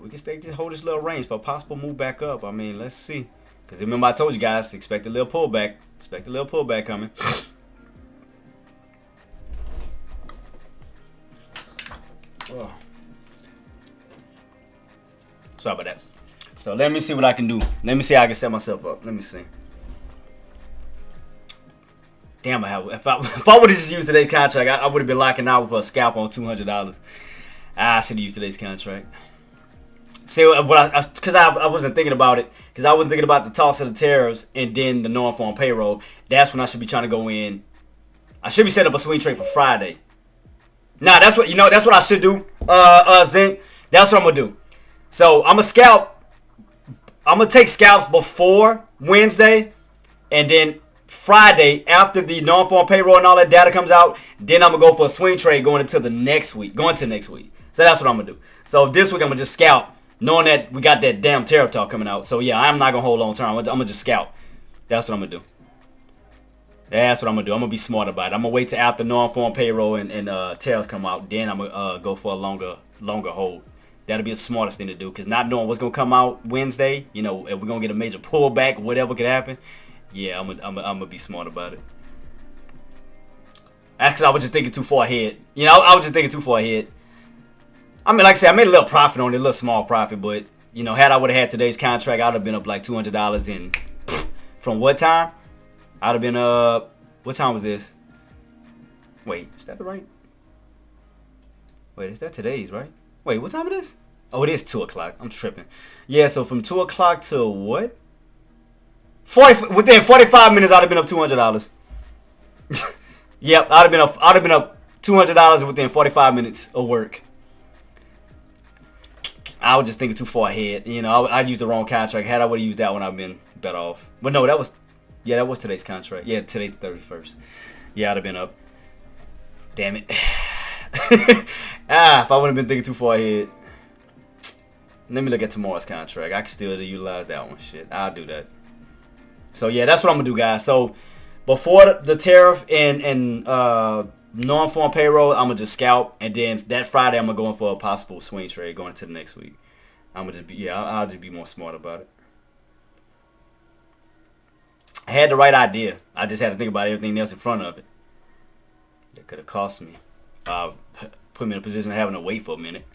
we can hold this little range for a possible move back up. I mean, let's see. Because remember I told you guys, expect a little pullback. Expect a little pullback coming. Oh. Sorry about that. So let me see what I can do. Let me see how I can set myself up. Let me see. Damn, if I would have just used today's contract, I would have been locking out with a scalp on $200. I should have used today's contract. See, because I wasn't thinking about it, because I wasn't thinking about the talks of the tariffs and then the non-farm payroll. That's when I should be trying to go in. I should be setting up a swing trade for Friday. Nah, that's what that's what I should do. Zinc. That's what I'm gonna do. So I'm gonna scalp. I'm gonna take scalps before Wednesday, and then Friday after the non-farm payroll and all that data comes out. Then I'm gonna go for a swing trade going into next week. So that's what I'm gonna do. So this week I'm gonna just scalp, knowing that we got that damn tariff talk coming out. So yeah, I'm not gonna hold long term. I'm gonna just scalp. That's what I'm gonna do. That's what I'm gonna do. I'm gonna be smart about it. I'm gonna wait till after non-farm payroll and tariffs come out. Then I'm gonna go for a longer hold. That'll be the smartest thing to do. Cause not knowing what's gonna come out Wednesday, if we're gonna get a major pullback, whatever could happen. Yeah, I'm gonna be smart about it. That's cause I was just thinking too far ahead. I was just thinking too far ahead. I mean, like I said, I made a little profit on it, a little small profit, but had I would have had today's contract, I'd have been up like $200 in from what time? I'd have been what time was this? Wait, is that the right? Wait, is that today's, right? Wait, what time it is? Oh, it is 2 o'clock. I'm tripping. Yeah, so from 2 o'clock to what? Within 45 minutes, I'd have been up $200. Yep, I'd have been up $200 within 45 minutes of work. I was just thinking too far ahead. I used the wrong contract. Had I would have used that one, I'd been better off. But no, that was today's contract. Yeah, today's 31st. Yeah, I'd have been up. Damn it. If I wouldn't have been thinking too far ahead. Let me look at tomorrow's contract. I can still utilize that one. Shit, I'll do that. So yeah, that's what I'm gonna do, guys. So before the tariff and non-farm payroll, I'm gonna just scalp, and then that Friday I'm gonna go in for a possible swing trade going into the next week. I'm gonna just be I'll just be more smart about it. I had the right idea. I just had to think about everything else in front of it. That could have cost me. Put me in a position of having to wait for a minute.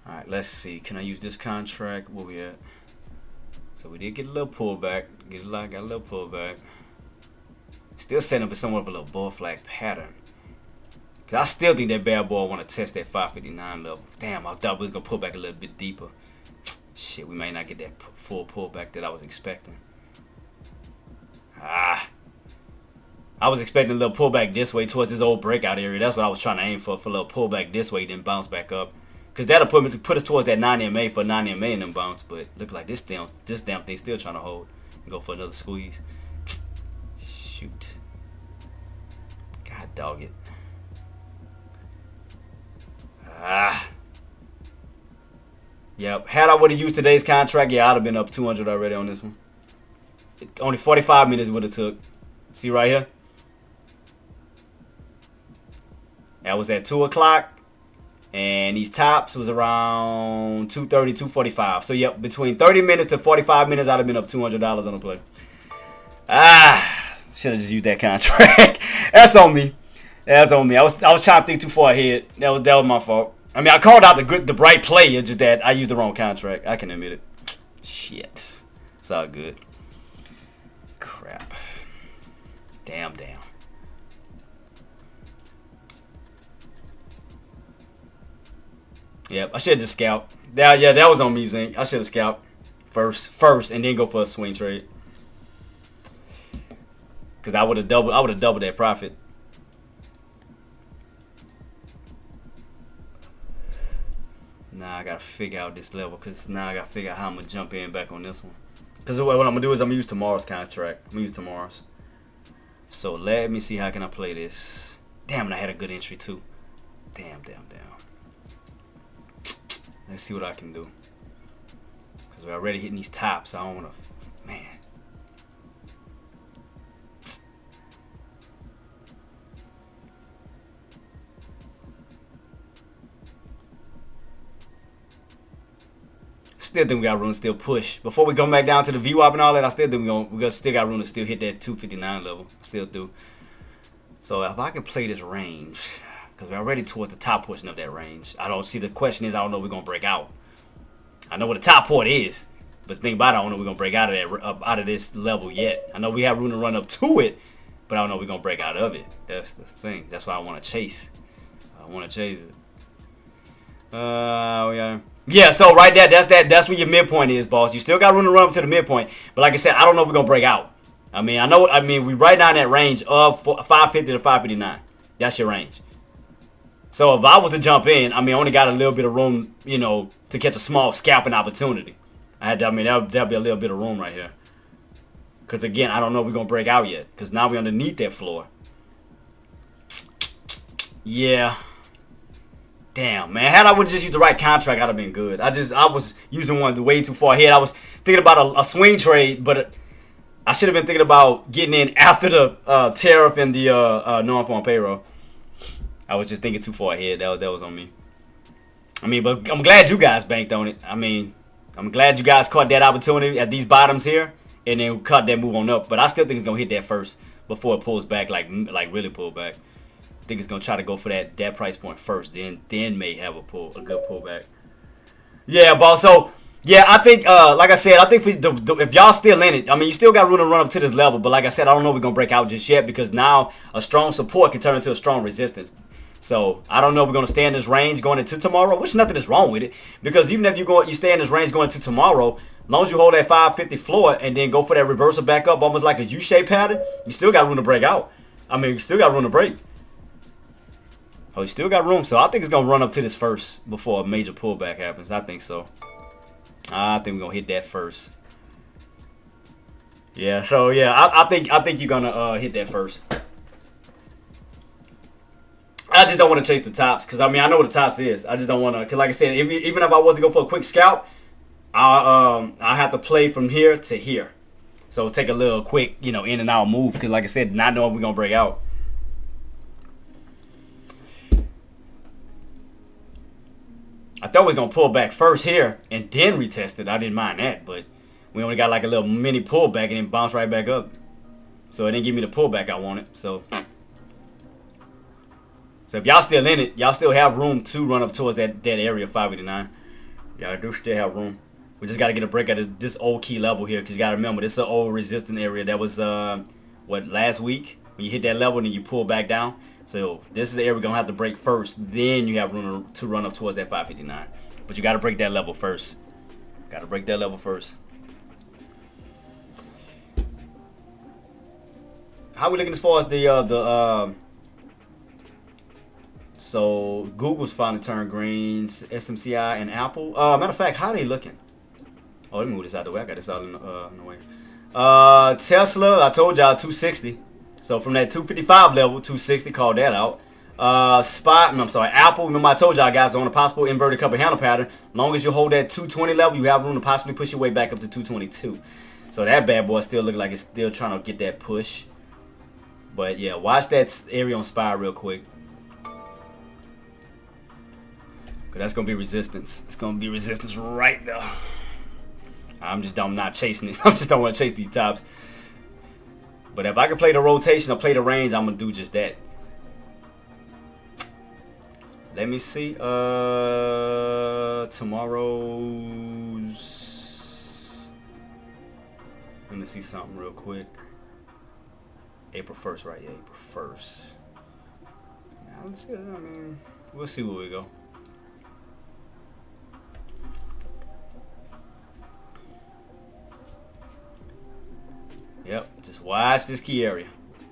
All right, let's see. Can I use this contract? Where we at? So we did get a little pullback. Got a little pullback. Still setting up in somewhat of a little bull flag pattern. Cause I still think that bad boy want to test that 559 level. Damn, I thought we was gonna pull back a little bit deeper. Shit, we might not get that full pullback that I was expecting. I was expecting a little pullback this way towards this old breakout area. That's what I was trying to aim for a little pullback this way, then bounce back up. Cause that'll put us towards that 90 MA for 90 MA and then bounce. But look like this damn thing still trying to hold. Go for another squeeze. Shoot. God dog it. Yep. Had I would have used today's contract, yeah, I'd have been up 200 already on this one. Only 45 minutes would have took. See right here? That was at 2 o'clock. And these tops was around 2:30, 2:45. So, yep, between 30 minutes to 45 minutes, I'd have been up $200 on the play. Should have just used that contract. That's on me. That's on me. I was trying to think too far ahead. That was my fault. I mean, I called out the right play. It's just that I used the wrong contract. I can admit it. Shit. It's all good. Crap. Damn. Yep, I should have just scalped. Yeah, that was on me, Zink. I should have scalped first, and then go for a swing trade. Cause I would have doubled that profit. Now I gotta figure out this level, cause now I gotta figure out how I'm gonna jump in back on this one. Cause what I'm gonna do is I'm gonna use tomorrow's contract. I'm gonna use tomorrow's. So let me see how can I play this. Damn, and I had a good entry too. Damn. Let's see what I can do. Cause we're already hitting these tops. I don't wanna, man. Still think we got room to still push. Before we go back down to the VWAP and all that, I still think we still got room to still hit that 259 level. Still do. So if I can play this range, because we're already towards the top portion of that range. I don't see, the question is, I don't know if we're gonna break out. I know what the top port is, but the thing about it, I don't know if we're gonna break out of that, out of this level yet. I know we have room to run up to it, but I don't know if we're gonna break out of it. That's the thing. That's why I want to chase. I want to chase it. Yeah, so right there, that's where your midpoint is, boss. You still got room to run up to the midpoint, but like I said, I don't know if we're gonna break out. I mean, we right down that range of 550 to 559. That's your range. So if I was to jump in, I mean, I only got a little bit of room, you know, to catch a small scalping opportunity. That'll be a little bit of room right here. Because again, I don't know if we're gonna break out yet, because now we're underneath that floor. Yeah. Damn, man. Had I would just use the right contract, I'd have been good. I was using one way too far ahead. I was thinking about a swing trade, but I should have been thinking about getting in after the tariff and the non-farm payroll. I was just thinking too far ahead. That was on me. I mean, but I'm glad you guys banked on it. I mean, I'm glad you guys caught that opportunity at these bottoms here, and then cut that move on up. But I still think it's gonna hit that first before it pulls back, like really pull back. I think it's gonna try to go for that price point first, then may have a good pullback. Yeah, boss. So yeah, I think like I said, I think if y'all still in it, I mean, you still got room to run up to this level, but like I said, I don't know if we're gonna break out just yet, because now a strong support can turn into a strong resistance. So I don't know if we're gonna stay in this range going into tomorrow, which nothing is wrong with it, because even if you stay in this range going into tomorrow, as long as you hold that 550 floor and then go for that reversal back up, almost like a U-shaped pattern, you still got room to break out. I mean, you still got room to break. Oh, you still got room, so I think it's gonna run up to this first before a major pullback happens. I think so. I think we're gonna hit that first. Yeah, so yeah, I think you're gonna hit that first. I just don't want to chase the tops, because I mean, I know what the tops is. I just don't want to, because like I said, even if I was to go for a quick scalp, I have to play from here to here. So take a little quick, in and out move, because like I said, not knowing if we're gonna break out. I thought we was gonna pull back first here and then retest it. I didn't mind that, but we only got like a little mini pullback and then bounce right back up. So it didn't give me the pullback I wanted. So if y'all still in it, y'all still have room to run up towards that area 589. Y'all do still have room. We just got to get a break out of this old key level here, because you got to remember, this is an old resistance area that was, last week? When you hit that level and then you pull back down. So this is the area we're going to have to break first. Then you have room to run up towards that 559. But you got to break that level first. Got to break that level first. How we looking as far as so Google's finally turned green, SMCI and Apple. Matter of fact, how are they looking? Oh, let me move this out of the way. I got this out in the way. Tesla, I told y'all 260. So from that 255 level, 260, called that out. Apple, remember I told y'all guys on a possible inverted cup and handle pattern. Long as you hold that 220 level, you have room to possibly push your way back up to 222. So that bad boy still look like it's still trying to get that push. But yeah, watch that area on SPY real quick. Cause that's gonna be resistance. It's gonna be resistance right there. I'm not chasing it. I just don't want to chase these tops. But if I can play the rotation or play the range, I'm gonna do just that. Let me see. Tomorrow's. Let me see something real quick. April 1st, right? Yeah, April 1st. Yeah, let's see. I mean, we'll see where we go. Yep, just watch this key area.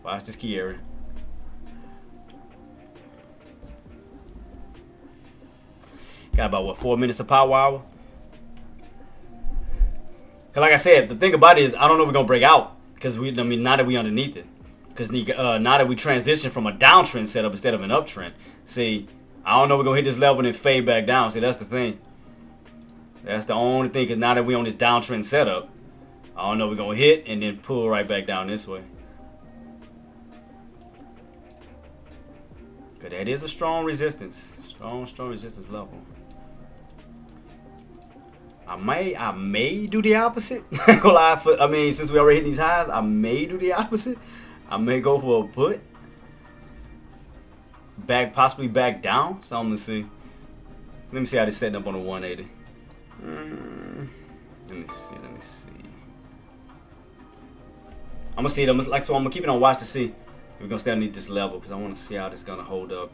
Watch this key area. Got about what, 4 minutes of power hour? Cause like I said, the thing about it is I don't know if we're gonna break out. Cause now that we underneath it. Cause now that we transition from a downtrend setup instead of an uptrend. See, I don't know if we're gonna hit this level and then fade back down. See, that's the thing. That's the only thing. Cause now that we on this downtrend setup, I don't know if we're gonna hit and then pull right back down this way. Cause that is a strong resistance. Strong resistance level. I may do the opposite. I mean, since we already hit these highs, I may do the opposite. I may go for a put. Possibly back down. So I'm gonna see. Let me see how this setting up on the 180. Let me see. I'm gonna see it. I'm gonna keep it on watch to see. We're gonna stay underneath this level because I want to see how this is gonna hold up.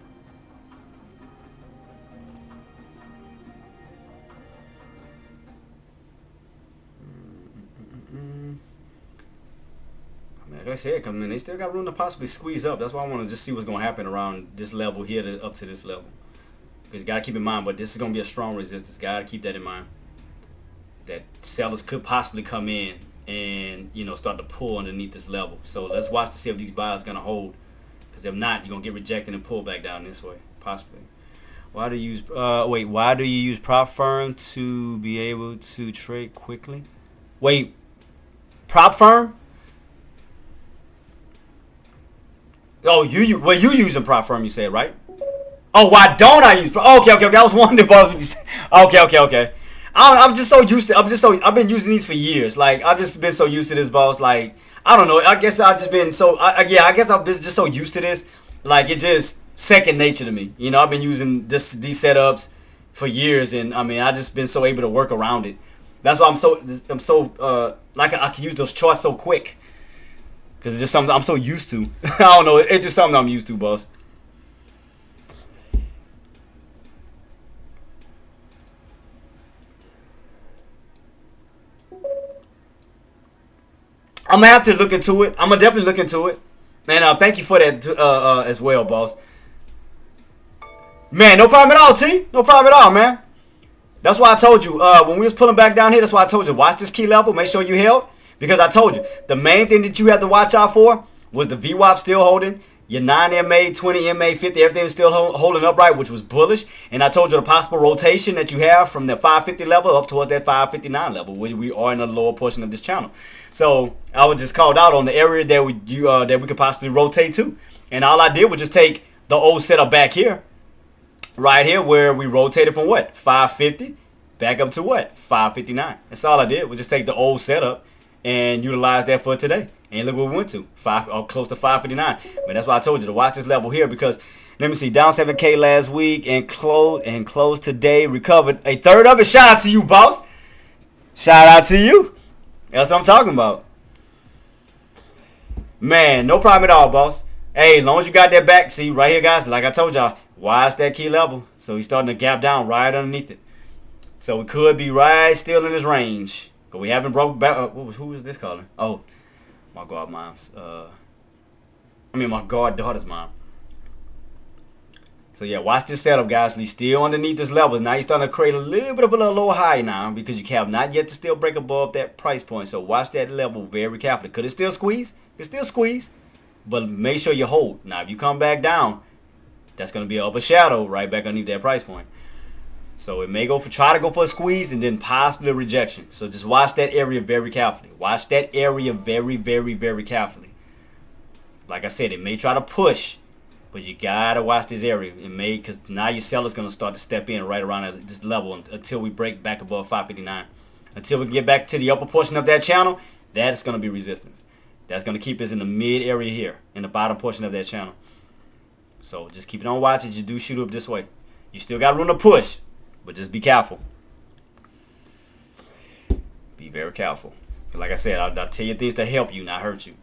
Like I said, they still got room to possibly squeeze up. That's why I want to just see what's going to happen around this level here up to this level. Because you got to keep in mind, but this is going to be a strong resistance. Got to keep that in mind. That sellers could possibly come in and, start to pull underneath this level. So let's watch to see if these buyers going to hold. Because if not, you're going to get rejected and pull back down this way, possibly. Why do you use prop firm to be able to trade quickly? Wait, prop firm? Oh, you using prop firm? You said, right? Oh, why don't I use? Okay. I was wondering about. Okay. I'm just so used to. I've been using these for years. Like I just been so used to this, boss. Like I don't know. I guess I just been so. I guess I've been just so used to this. Like it just second nature to me. I've been using these setups for years, and I mean I just been so able to work around it. That's why I'm so like I can use those charts so quick. Because it's just something I'm so used to. I don't know. It's just something I'm used to, boss. I'm going to have to look into it. I'm going to definitely look into it. And thank you for that as well, boss. Man, no problem at all, T. No problem at all, man. That's why I told you. When we was pulling back down here, that's why I told you. Watch this key level. Make sure you held. Because I told you, the main thing that you have to watch out for was the VWAP still holding, your 9 MA, 20 MA, 50, everything is still holding upright, which was bullish. And I told you the possible rotation that you have from the 550 level up towards that 559 level, where we are in the lower portion of this channel. So I was just called out on the area that we could possibly rotate to. And all I did was just take the old setup back here, right here, where we rotated from what? 550 back up to what? 559. That's all I did was just take the old setup and utilize that for today. And look what we went to, close to 559. But that's why I told you to watch this level here because, let me see, down 7K last week and closed today, recovered a third of it. Shout out to you, boss. Shout out to you. That's what I'm talking about. Man, no problem at all, boss. Hey, as long as you got that back, see, right here, guys, like I told y'all, watch that key level. So he's starting to gap down right underneath it. So we could be right still in his range. Because we haven't broke back. Who was this calling? Oh, my god mom's. My god daughter's mom. So yeah, watch this setup, guys. He's still underneath this level. Now he's starting to create a little bit of a low high now because you have not yet to still break above that price point. So watch that level very carefully. Could it still squeeze? It still squeeze. But make sure you hold. Now if you come back down, that's going to be an upper shadow right back underneath that price point. So it may try to go for a squeeze and then possibly a rejection. So just watch that area very carefully. Watch that area very, very, very carefully. Like I said, it may try to push, but you gotta watch this area. It may, because now your seller's gonna start to step in right around at this level until we break back above 559. Until we get back to the upper portion of that channel, that's gonna be resistance. That's gonna keep us in the mid area here, in the bottom portion of that channel. So just keep it on watch as you do shoot up this way. You still got room to push. But just be careful. Be very careful. Like I said, I'll tell you things to help you, not hurt you.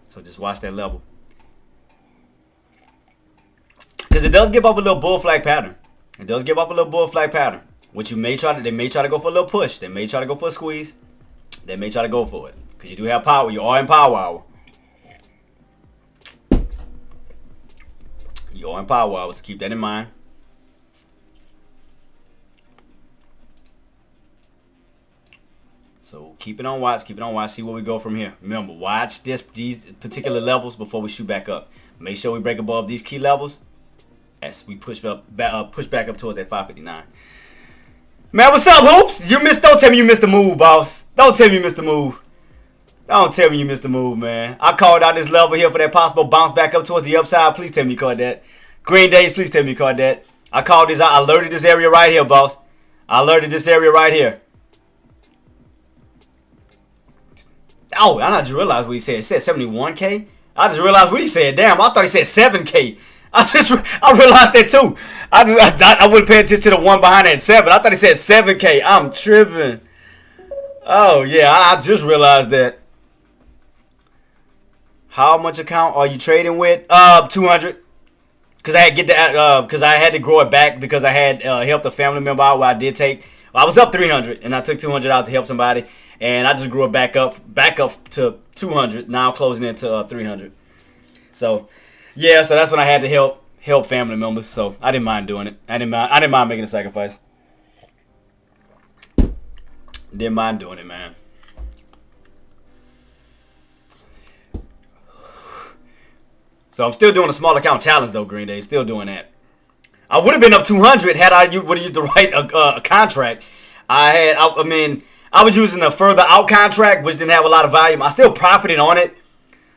So just watch that level. Because it does give up a little bull flag pattern. It does give up a little bull flag pattern. Which they may try to go for a little push. They may try to go for a squeeze. They may try to go for it. Because you do have power. You are in power hour. You're in power hours. Keep that in mind. So keep it on watch. Keep it on watch. See where we go from here. Remember, watch these particular levels before we shoot back up. Make sure we break above these key levels as we push back up towards that 559. Man, what's up, Hoops? Don't tell me you missed the move, boss. Don't tell me you missed the move. Don't tell me you missed the move, man. I called out this level here for that possible bounce back up towards the upside. Please tell me you caught that. Green Days, please tell me you caught that. I called this out. I alerted this area right here, boss. I alerted this area right here. Oh, I just realized what he said. It said 71K. I just realized what he said. Damn, I thought he said 7K. I realized that too. I wouldn't pay attention to the one behind that 7. I thought he said 7K. I'm tripping. Oh yeah, I just realized that. How much account are you trading with? 200. Cause I had to grow it back because I had helped a family member out where I did take. I was up 300 and I took 200 out to help somebody, and I just grew it back up to 200. Now I'm closing into 300. So yeah, so that's when I had to help family members. So I didn't mind doing it. I didn't mind making a sacrifice. Didn't mind doing it, man. So I'm still doing a small account challenge though, Green Day. Still doing that. I would have been up 200 had I would have used the right contract. I was using a further out contract, which didn't have a lot of volume. I still profited on it,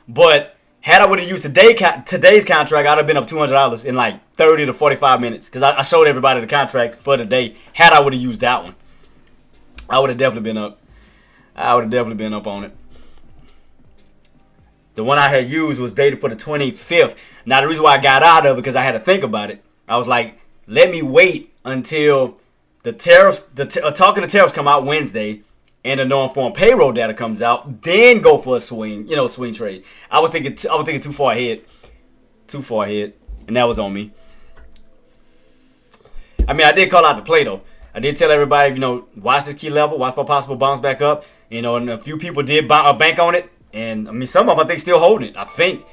but had I would have used today's contract, I'd have been up $200 in like 30 to 45 minutes because I showed everybody the contract for the day. Had I would have used that one, I would have definitely been up. I would have definitely been up on it. The one I had used was dated for the 25th. Now, the reason why I got out of it because I had to think about it. I was like, let me wait until the tariffs, talking to tariffs come out Wednesday and the non-farm payroll data comes out, then go for a swing trade. I was thinking too far ahead. And that was on me. I mean, I did call out the play, though. I did tell everybody, watch this key level, watch for a possible bounce back up. And a few people did bank on it. And, I mean, some of them, I think, still holding it. I think.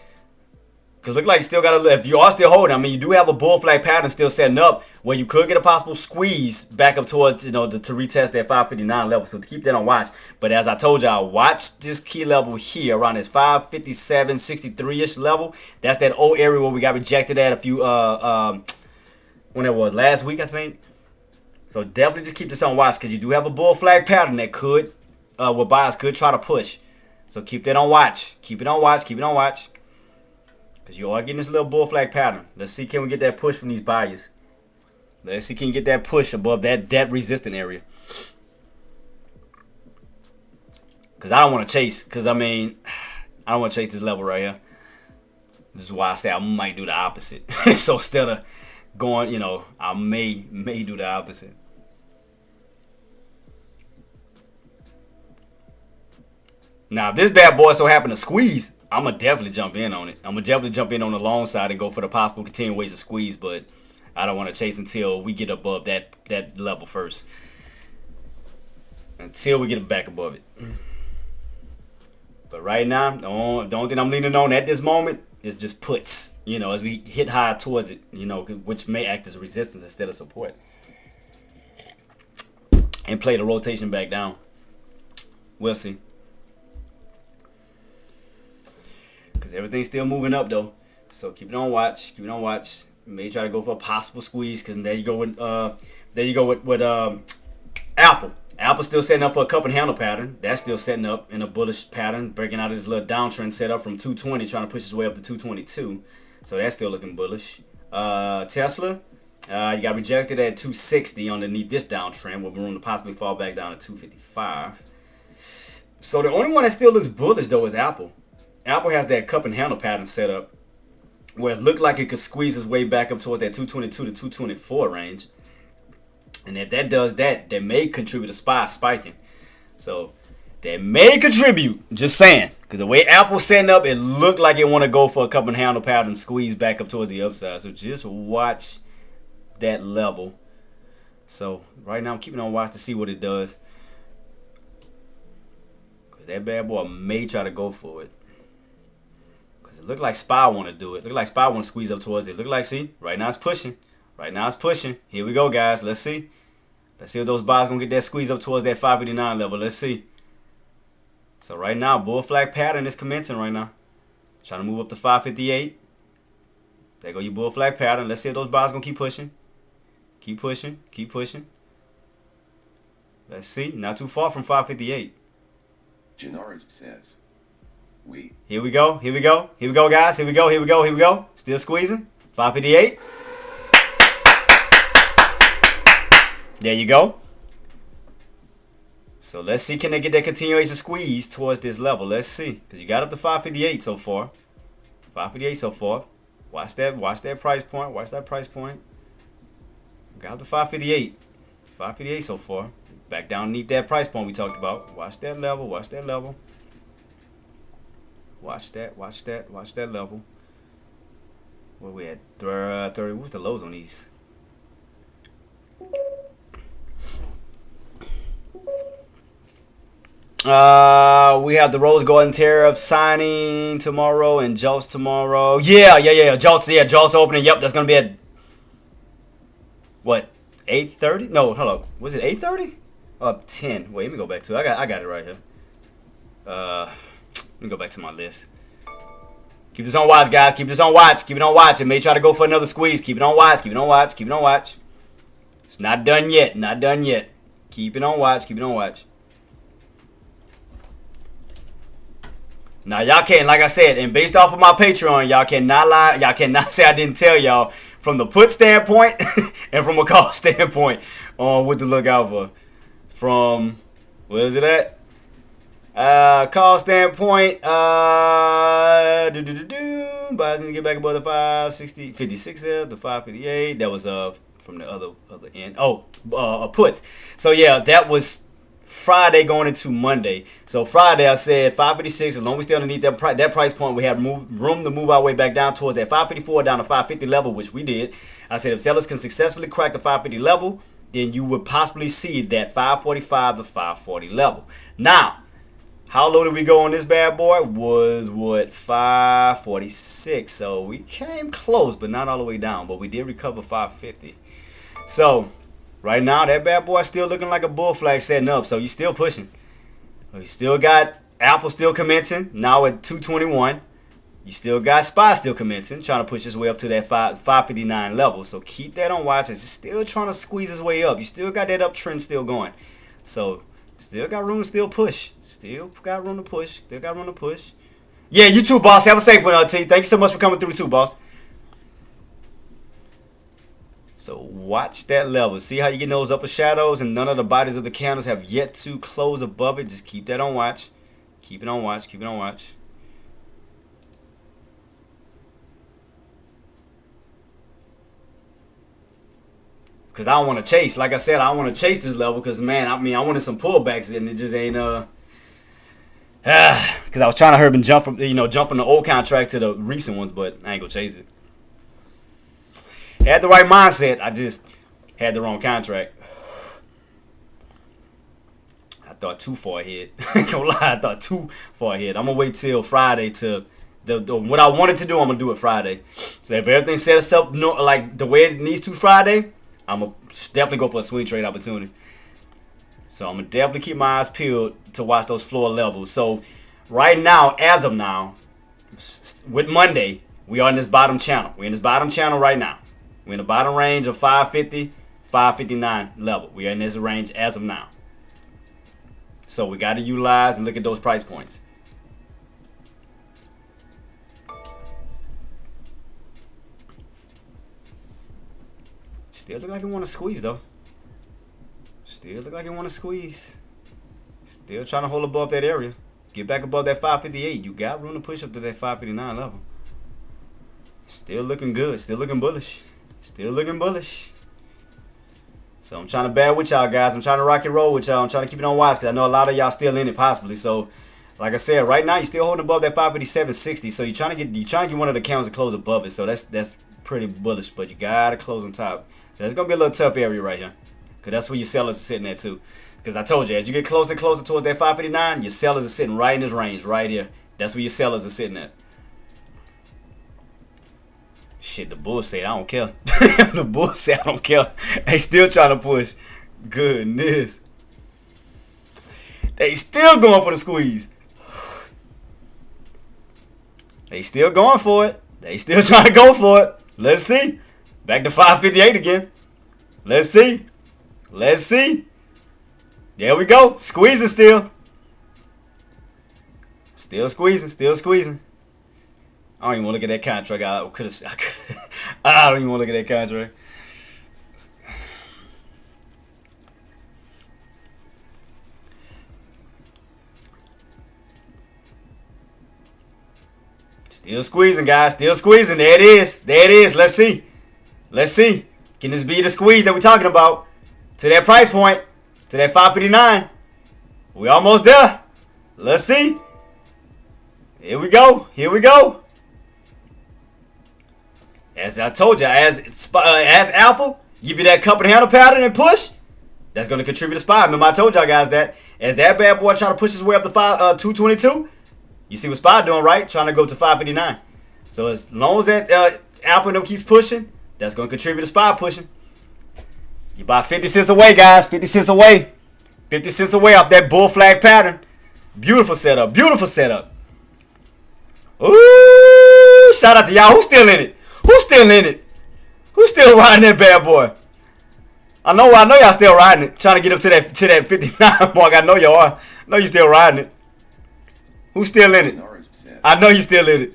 Because look like you still got to, if you are still holding, I mean, you do have a bull flag pattern still setting up where you could get a possible squeeze back up towards, to retest that 559 level. So to keep that on watch. But as I told y'all, watch this key level here around this 557, 63-ish level. That's that old area where we got rejected at a few, when it was last week, I think. So definitely just keep this on watch because you do have a bull flag pattern that could, where buyers could try to push. So keep that on watch. Keep it on watch. Keep it on watch. Because you are getting this little bull flag pattern. Let's see, can we get that push from these buyers? Let's see, can you get that push above that resistant area? Because I don't want to chase. Because, I mean, I don't want to chase this level right here. This is why I say I might do the opposite. So instead of going, I may do the opposite. Now, if this bad boy so happen to squeeze, I'm going to definitely jump in on it. I'm going to definitely jump in on the long side and go for the possible continuation squeeze, but I don't want to chase until we get above that level first. Until we get back above it. But right now, the only thing I'm leaning on at this moment is just puts, as we hit high towards it, which may act as resistance instead of support. And play the rotation back down. We'll see. Because everything's still moving up, though. So keep it on watch. Keep it on watch. May try to go for a possible squeeze. Because there you go with Apple. Apple's still setting up for a cup and handle pattern. That's still setting up in a bullish pattern. Breaking out of this little downtrend setup from 220. Trying to push its way up to 222. So that's still looking bullish. Tesla. You got rejected at 260 underneath this downtrend. With room to possibly fall back down to 255. So the only one that still looks bullish, though, is Apple. Apple has that cup and handle pattern set up where it looked like it could squeeze its way back up towards that 222 to 224 range. And if that does that, that may contribute to SPY spiking. So that may contribute, just saying. Because the way Apple's setting up, it looked like it want to go for a cup and handle pattern, squeeze back up towards the upside. So just watch that level. So right now I'm keeping on watch to see what it does. Because that bad boy may try to go for it. Look like SPY want to do it. Look like SPY want to squeeze up towards it. Look like, see, right now it's pushing. Right now it's pushing. Here we go, guys. Let's see. Let's see if those buys gonna get that squeeze up towards that 559 level. Let's see. So right now, bull flag pattern is commencing right now. Trying to move up to 558. There go your bull flag pattern. Let's see if those buys gonna keep pushing. Keep pushing. Keep pushing. Let's see. Not too far from 558. Janaris says, Here we go. Here we go. Here we go, guys. Here we go. Here we go. Here we go. Still squeezing. 558. There you go. So let's see, can they get that continuation squeeze towards this level? Let's see. Because you got up to 558 so far. 558 so far. Watch that price point. Watch that price point. Got up to 558. 558 so far. Back down underneath that price point we talked about. Watch that level. Watch that level. Watch that. Watch that. Watch that level. Where we at? 30. What's the lows on these? We have the Rose Garden tariff signing tomorrow and JOLTS tomorrow. Yeah. JOLTS opening. Yep, that's gonna be at what? 8:30? No, hold up. Was it 8:30? 10. Wait, let me go back to it. I got it right here. Let me go back to my list. Keep this on watch, guys. Keep this on watch. Keep it on watch. It may try to go for another squeeze. Keep it on watch. Keep it on watch. Keep it on watch. It's not done yet. Not done yet. Keep it on watch. Keep it on watch. Now, y'all can't, like I said, and based off of my Patreon, y'all cannot lie. Y'all cannot say I didn't tell y'all from the put standpoint and from a call standpoint on what to look out for. From, where is it at? Call standpoint, buys need to get back above the 560, 56 there, the 558. That was from the other end. Oh, puts. So yeah, that was Friday going into Monday. So Friday I said 556. As long as we stay underneath that price point, we have room to move our way back down towards that 554 down to 550 level, which we did. I said if sellers can successfully crack the 550 level, then you would possibly see that 545 to 540 level. Now, how low did we go on this bad boy? Was what, 546. So we came close, but not all the way down. But we did recover 550. So right now, that bad boy still looking like a bull flag setting up. So you still pushing. You still got Apple still commencing. Now at 221. You still got SPY still commencing. Trying to push his way up to that 559 level. So keep that on watch. It's still trying to squeeze his way up. You still got that uptrend still going. So still got room to still push. Still got room to push. Still got room to push. Yeah, you too, boss. Have a safe one, LT. Thank you so much for coming through too, boss. So watch that level. See how you get those upper shadows and none of the bodies of the candles have yet to close above it. Just keep that on watch. Keep it on watch. Keep it on watch. Because I don't want to chase. Like I said, I don't want to chase this level because, man, I mean, I wanted some pullbacks and it just ain't, because I was trying to hurry and jump from, jump from the old contract to the recent ones, but I ain't going to chase it. Had the right mindset. I just had the wrong contract. I thought too far ahead. I ain't gonna lie, I thought too far ahead. I'm gonna wait till Friday to what I wanted to do. I'm gonna do it Friday. So if everything sets up like the way it needs to Friday, I'm gonna definitely go for a swing trade opportunity. So I'm gonna definitely keep my eyes peeled to watch those floor levels. So right now, as of now, with Monday, we are in this bottom channel. We're in this bottom channel right now. We're in the bottom range of 550, 559 level. We are in this range as of now. So we got to utilize and look at those price points. Still look like it want to squeeze though. Still look like it want to squeeze. Still trying to hold above that area. Get back above that 558. You got room to push up to that 559 level. Still looking good. Still looking bullish. Still looking bullish. So I'm trying to bear with y'all guys. I'm trying to rock and roll with y'all. I'm trying to keep it on watch because I know a lot of y'all still in it possibly. So like I said, right now you're still holding above that 557.60. So you're trying to get one of the candles to close above it. So that's pretty bullish. But you gotta close on top. So it's gonna be a little tough area right here. Cause that's where your sellers are sitting at too. Because I told you, as you get closer and closer towards that 559, your sellers are sitting right in this range right here. That's where your sellers are sitting at. Shit, the Bulls said I don't care. The Bulls said I don't care. They still trying to push. Goodness. They still going for the squeeze. They still going for it. They still trying to go for it. Let's see. Back to 558 again. Let's see. Let's see. There we go. Squeezing still. Still squeezing. Still squeezing. I don't even want to look at that contract. I don't even want to look at that contract. Still squeezing, guys. Still squeezing. There it is. There it is. Let's see. Let's see. Can this be the squeeze that we're talking about? To that price point. To that 559. We almost there. Let's see. Here we go. Here we go. As I told you, as Apple give you that cup and handle pattern and push, that's going to contribute to SPY. Remember I told y'all guys that as that bad boy trying to push his way up to 222, you see what SPY doing, right? Trying to go to 559. So as long as that Apple and them keeps pushing, that's going to contribute to SPY pushing. You buy 50 cents away, guys. 50 cents away. 50 cents away off that bull flag pattern. Beautiful setup. Beautiful setup. Ooh, shout out to y'all. Who's still in it? Who's still in it? Who's still riding that bad boy? I know y'all still riding it. Trying to get up to that 59 mark. I know y'all are. I know you still riding it. Who's still in it? I know you still in it.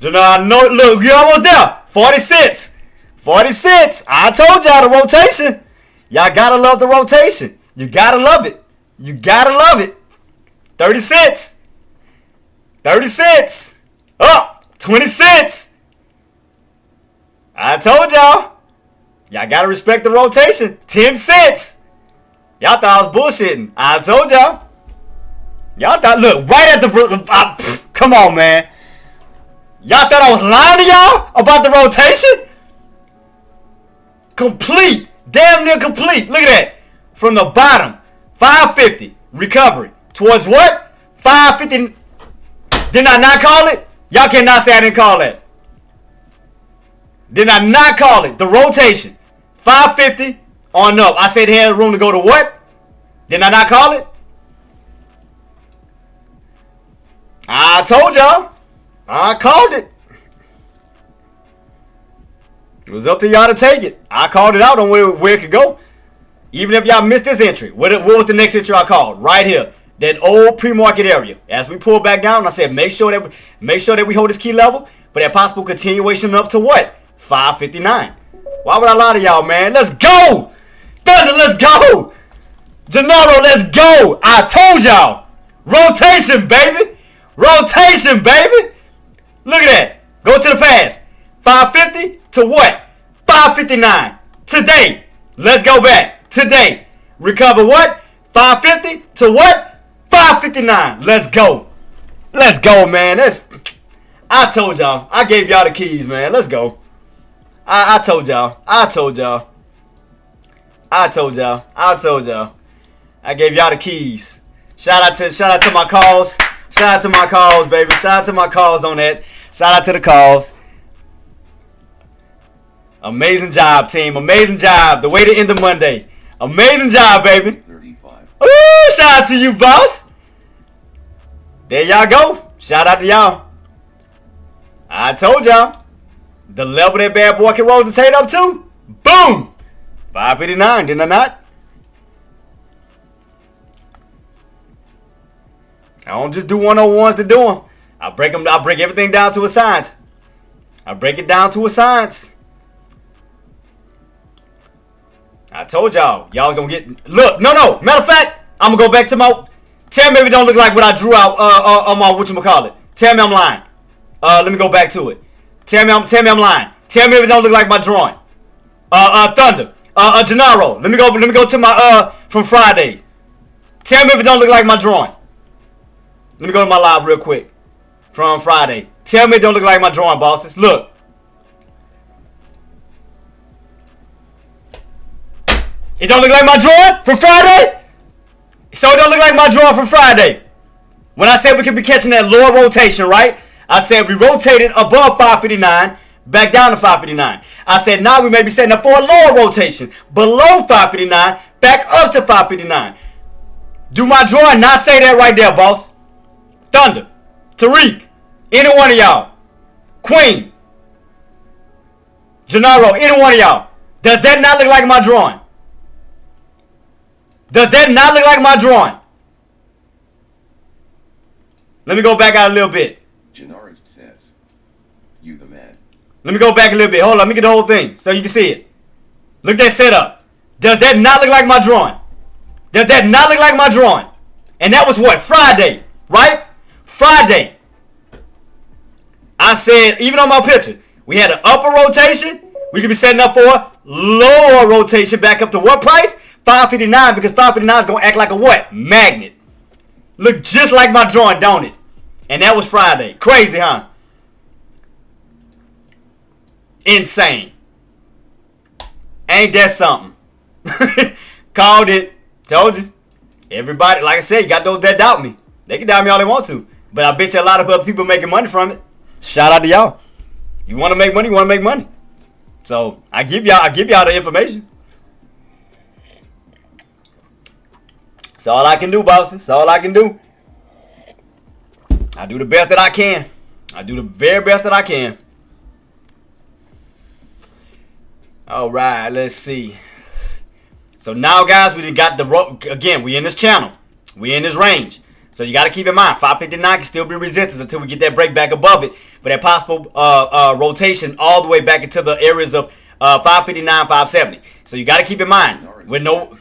I know. Look, you almost there. 40 cents. 40 cents. I told y'all the rotation. Y'all gotta love the rotation. You gotta love it. You gotta love it. 30 cents. 30 cents. Up. 20 cents. I told y'all. Y'all gotta respect the rotation. 10 cents. Y'all thought I was bullshitting. I told y'all. Y'all thought, look, right at the... come on, man. Y'all thought I was lying to y'all about the rotation? Complete. Damn near complete. Look at that. From the bottom. 550. Recovery. Towards what? 550. Did I not call it? Y'all cannot say I didn't call that. Did I not call it? The rotation. 550 on up. I said it had room to go to what? Did I not call it? I told y'all. I called it. It was up to y'all to take it. I called it out on where it could go. Even if y'all missed this entry. What was the next entry I called? Right here. That old pre-market area. As we pull back down, I said make sure that we hold this key level for that possible continuation up to what? 559. Why would I lie to y'all, man? Let's go! Thunder, let's go! Gennaro, let's go! I told y'all! Rotation, baby! Rotation, baby! Look at that. Go to the past. 550 to what? 559. Today. Let's go back. Today. Recover what? 550 to what? 559. Let's go. Let's go, man. I told y'all. I gave y'all the keys, man. Let's go. I told y'all. I told y'all. I told y'all. I told y'all. I gave y'all the keys. Shout out to my calls. Shout out to my calls, baby. Shout out to my calls on that. Shout out to the calls. Amazing job, team. Amazing job. The way to end the Monday. Amazing job, baby. 35. Ooh, shout out to you, boss. There y'all go. Shout out to y'all. I told y'all. The level that bad boy can rotate up to. Boom. 559, didn't I not? I don't just do 101s to do them. I break everything down to a science. I break it down to a science. I told y'all. Y'all was going to get... Look, no. Matter of fact, I'm going to go back to my... Tell me if it don't look like what I drew out on my whatchamacallit. Tell me I'm lying. Let me go back to it. Tell me I'm lying. Tell me if it don't look like my drawing. Thunder. Gennaro. Let me go to my from Friday. Tell me if it don't look like my drawing. Let me go to my live real quick. From Friday. Tell me it don't look like my drawing, bosses. Look. It don't look like my drawing from Friday? So it don't look like my drawing from Friday. When I said we could be catching that lower rotation, right? I said we rotated above 559, back down to 559. I said now we may be setting up for a lower rotation below 559, back up to 559. Do my drawing not say that right there, boss? Thunder, Tariq, any one of y'all, Queen, Gennaro, any one of y'all. Does that not look like my drawing? Does that not look like my drawing? Let me go back out a little bit. Gennaro says, "You the man." Let me go back a little bit. Hold on, let me get the whole thing so you can see it. Look at that setup. Does that not look like my drawing? Does that not look like my drawing? And that was what? Friday, right? Friday. I said, even on my picture, we had an upper rotation. We could be setting up for lower rotation back up to what price? 559, because 559 is going to act like a what? Magnet. Look just like my drawing, don't it? And that was Friday. Crazy, huh? Insane. Ain't that something? Called it. Told you. Everybody, like I said, you got those that doubt me. They can doubt me all they want to. But I bet you a lot of other people making money from it. Shout out to y'all. You want to make money, you want to make money. So I give y'all the information. That's all I can do, bosses. That's all I can do. I do the best that I can. I do the very best that I can. All right, let's see. So now, guys, we got again, we in this channel. We in this range. So you got to keep in mind, 559 can still be resistance until we get that break back above it for that possible rotation all the way back into the areas of 559, 570. So you got to keep in mind, with no...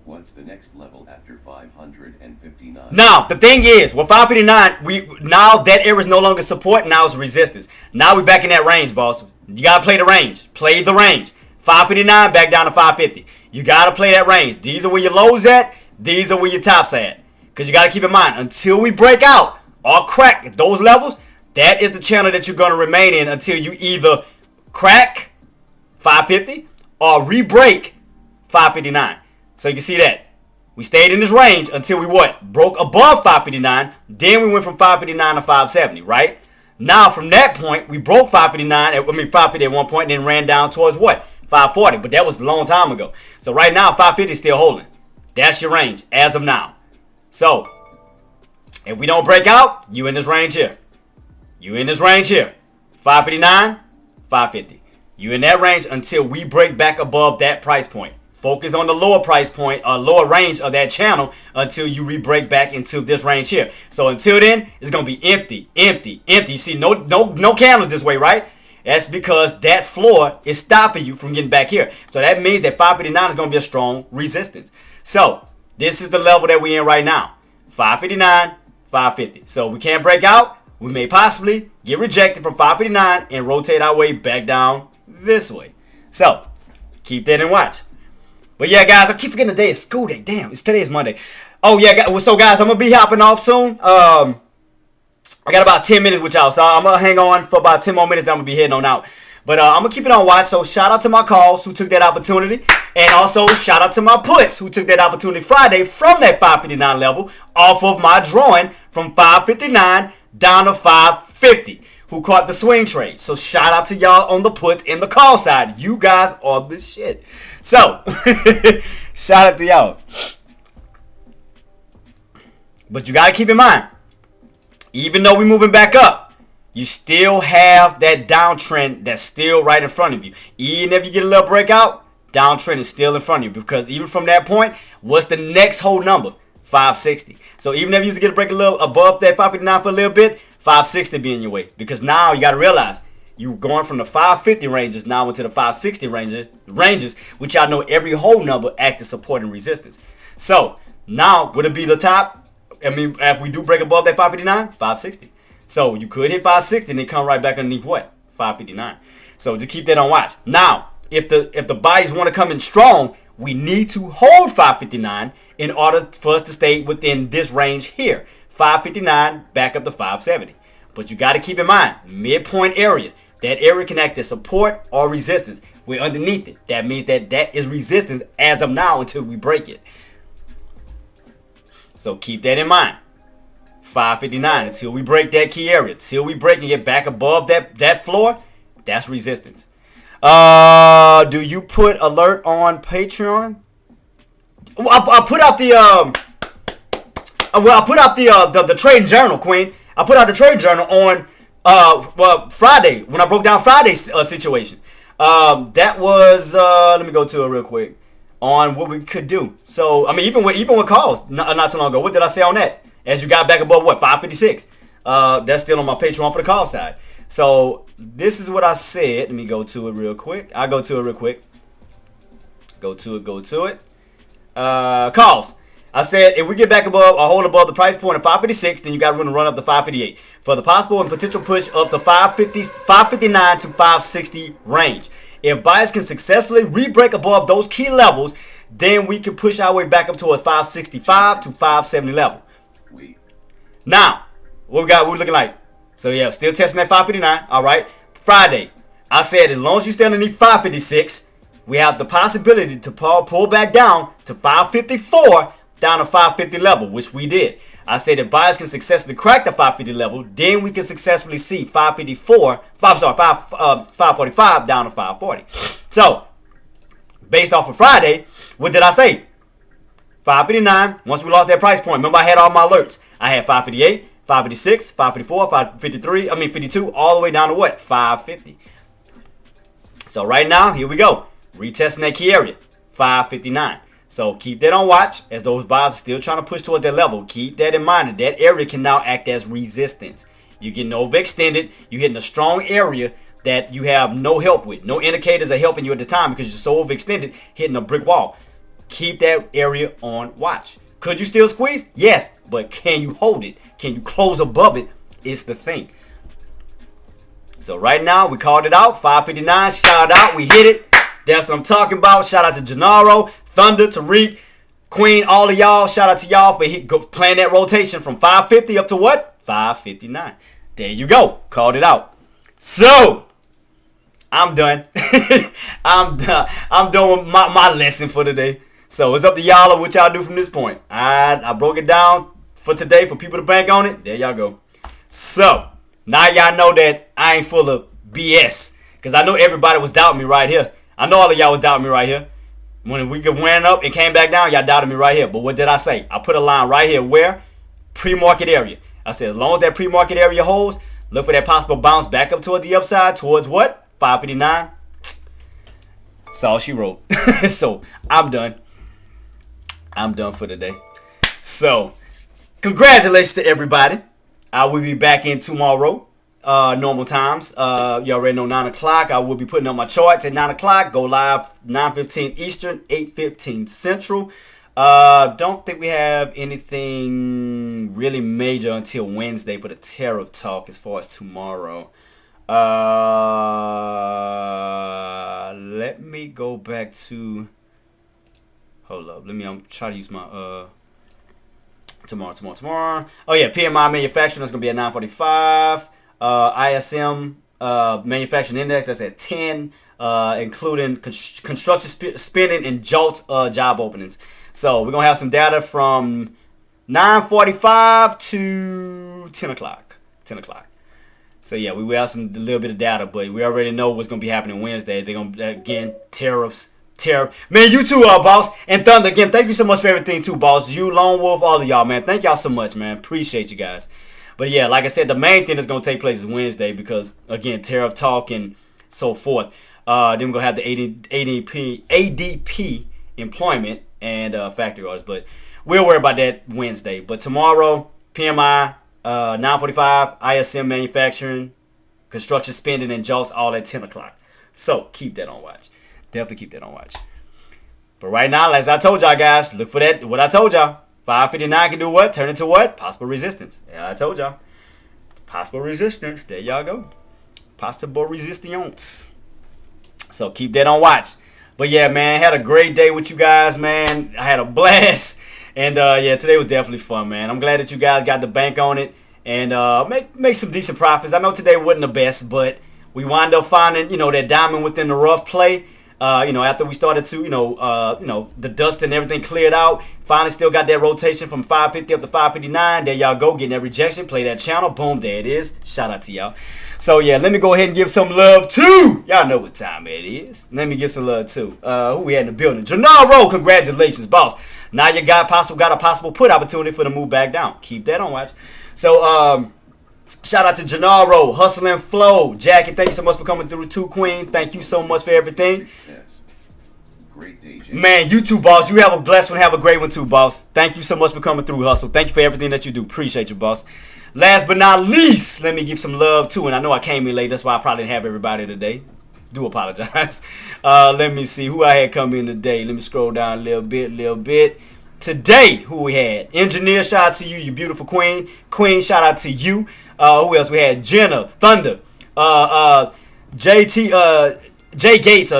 What's the next level after 559? Now, the thing is, with 559, now that area is no longer support, now it's resistance. Now we back in that range, boss. You got to play the range. Play the range. 559 back down to 550. You got to play that range. These are where your lows at. These are where your tops at. Because you got to keep in mind, until we break out or crack those levels, that is the channel that you're going to remain in until you either crack 550 or re-break 559. So you can see that. We stayed in this range until we what? Broke above 559. Then we went from 559 to 570, right? Now from that point, we broke 550 at one point and then ran down towards what? 540. But that was a long time ago. So right now, 550 is still holding. That's your range as of now. So, if we don't break out, you in this range here. You in this range here. 559, 550. You in that range until we break back above that price point. Focus on the lower price point or lower range of that channel until you re-break back into this range here. So until then, it's gonna be empty, empty, empty. You see, no candles this way, right? That's because that floor is stopping you from getting back here. So that means that 559 is gonna be a strong resistance. So this is the level that we're in right now. 559, 550. So we can't break out. We may possibly get rejected from 559 and rotate our way back down this way. So keep that in watch. But yeah, guys, I keep forgetting today is school day. Damn, today is Monday. Oh yeah, so guys, I'm gonna be hopping off soon. I got about 10 minutes with y'all, so I'm gonna hang on for about 10 more minutes. Then I'm gonna be heading on out. But I'm gonna keep it on watch. So shout out to my calls who took that opportunity, and also shout out to my puts who took that opportunity Friday from that 559 level off of my drawing from 559 down to 550. Who caught the swing trade. So shout out to y'all on the puts and the call side. You guys are the shit. So shout out to y'all. But you gotta keep in mind, even though we're moving back up, you still have that downtrend that's still right in front of you. Even if you get a little breakout, downtrend is still in front of you. Because even from that point, what's the next whole number? 560. So even if you used to get a break a little above that 559 for a little bit, 560 be in your way. Because now you got to realize you're going from the 550 ranges now into the 560 ranges, which y'all know every whole number act as support and resistance. So now would it be the top? I mean, if we do break above that 559, 560. So you could hit 560 and then come right back underneath what? 559. So just keep that on watch. Now, if the buyers want to come in strong, we need to hold 559 in order for us to stay within this range here. 559 back up to 570. But you got to keep in mind, midpoint area. That area can act as support or resistance. We're underneath it. That means that is resistance as of now until we break it. So keep that in mind. 559 until we break that key area. Until we break and get back above that floor, That's resistance. Do you put alert on Patreon? Well, I put out the the trading journal, Queen. I put out the trading journal on Friday when I broke down Friday's situation. That was let me go to it real quick on what we could do. So I mean, even with calls not too long ago, what did I say on that? As you got back above what 556, that's still on my Patreon for the call side. So this is what I said. Let me go to it real quick. I go to it real quick. Go to it. Calls. I said if we get back above or hold above the price point of 556, then you got to run up to 558 for the possible and potential push up to 559 to 560 range. If buyers can successfully re-break above those key levels, then we can push our way back up towards 565 to 570 level. Now, what we're looking like. So yeah, still testing that 559. All right. Friday, I said as long as you stay underneath 556, we have the possibility to pull back down to 554, down to 550 level, which we did. I said if buyers can successfully crack the 550 level, then we can successfully see 545 down to 540. So, based off of Friday, what did I say? 559, once we lost that price point. Remember I had all my alerts. I had 558, 556, 554, 52, all the way down to what? 550. So right now, here we go. Retesting that key area, 559. So keep that on watch as those buyers are still trying to push toward that level. Keep that in mind. That area can now act as resistance. You're getting overextended. You're hitting a strong area that you have no help with. No indicators are helping you at this time because you're so overextended, hitting a brick wall. Keep that area on watch. Could you still squeeze? Yes. But can you hold it? Can you close above it? It's the thing. So right now, we called it out. 559. Shout out. We hit it. That's what I'm talking about. Shout out to Gennaro, Thunder, Tariq, Queen, all of y'all. Shout out to y'all for playing that rotation from 550 up to what? 559. There you go. Called it out. So, I'm done. I'm done with my lesson for today. So, it's up to y'all on what y'all do from this point. I broke it down for today for people to bank on it. There y'all go. So, now y'all know that I ain't full of BS. Because I know everybody was doubting me right here. I know all of y'all was doubting me right here. When we went up and came back down, y'all doubted me right here. But what did I say? I put a line right here where? Pre-market area. I said as long as that pre-market area holds, look for that possible bounce back up towards the upside. Towards what? 559. That's all she wrote. So, I'm done. I'm done for today. So, congratulations to everybody. I will be back in tomorrow. Normal times. You already know 9 o'clock. I will be putting up my charts at 9 o'clock. Go live 9:15 Eastern, 8:15 Central. Don't think we have anything really major until Wednesday for the tariff talk as far as tomorrow. Let me go back to. Hold up. I'm trying to use my tomorrow. Oh yeah, PMI manufacturing is gonna be at 9:45. ISM manufacturing index, that's at 10, including construction spending and JOLTS job openings. So we're gonna have some data from 9:45 to 10 o'clock. So yeah, we will have a little bit of data, but we already know what's gonna be happening Wednesday. They're gonna again tariffs. Man, you too, boss. And Thunder, again, thank you so much for everything too, boss. You, Lone Wolf, all of y'all, man. Thank y'all so much, man. Appreciate you guys. But yeah, like I said, the main thing that's going to take place is Wednesday because, again, tariff talk and so forth. Then we're going to have the ADP employment and factory orders. But we'll worry about that Wednesday. But tomorrow, PMI, 9:45, ISM manufacturing, construction spending, and JOLTS all at 10 o'clock. So keep that on watch. Definitely keep that on watch. But right now, as I told y'all guys, look for that. What I told y'all. 559 can do what? Turn into what? Possible resistance. Yeah, I told y'all. Possible resistance. There y'all go. Possible resistance. So keep that on watch. But yeah, man, had a great day with you guys, man. I had a blast. And yeah, today was definitely fun, man. I'm glad that you guys got the bank on it and make some decent profits. I know today wasn't the best, but we wind up finding, that diamond within the rough play. After we started to, the dust and everything cleared out, finally still got that rotation from 550 up to 559. There y'all go, getting that rejection. Play that channel. Boom, there it is. Shout out to y'all. So, yeah, let me go ahead and give some love to. Y'all know what time it is. Let me give some love to. Who we had in the building? Gennaro, congratulations, boss. Now you got a possible put opportunity for the move back down. Keep that on watch. So, shout out to Gennaro, Hustling Flow. Jackie, thank you so much for coming through too, Queen. Thank you so much for everything. Great day, man, you too, boss. You have a blessed one. Have a great one too, boss. Thank you so much for coming through, Hustle. Thank you for everything that you do. Appreciate you, boss. Last but not least, let me give some love too. And I know I came in late. That's why I probably didn't have everybody today. Do apologize. Let me see who I had come in today. Let me scroll down a little bit. Today, who we had? Engineer, shout out to you, you beautiful queen. Queen, shout out to you. Who else we had? Jenna, Thunder, JT, J Gates,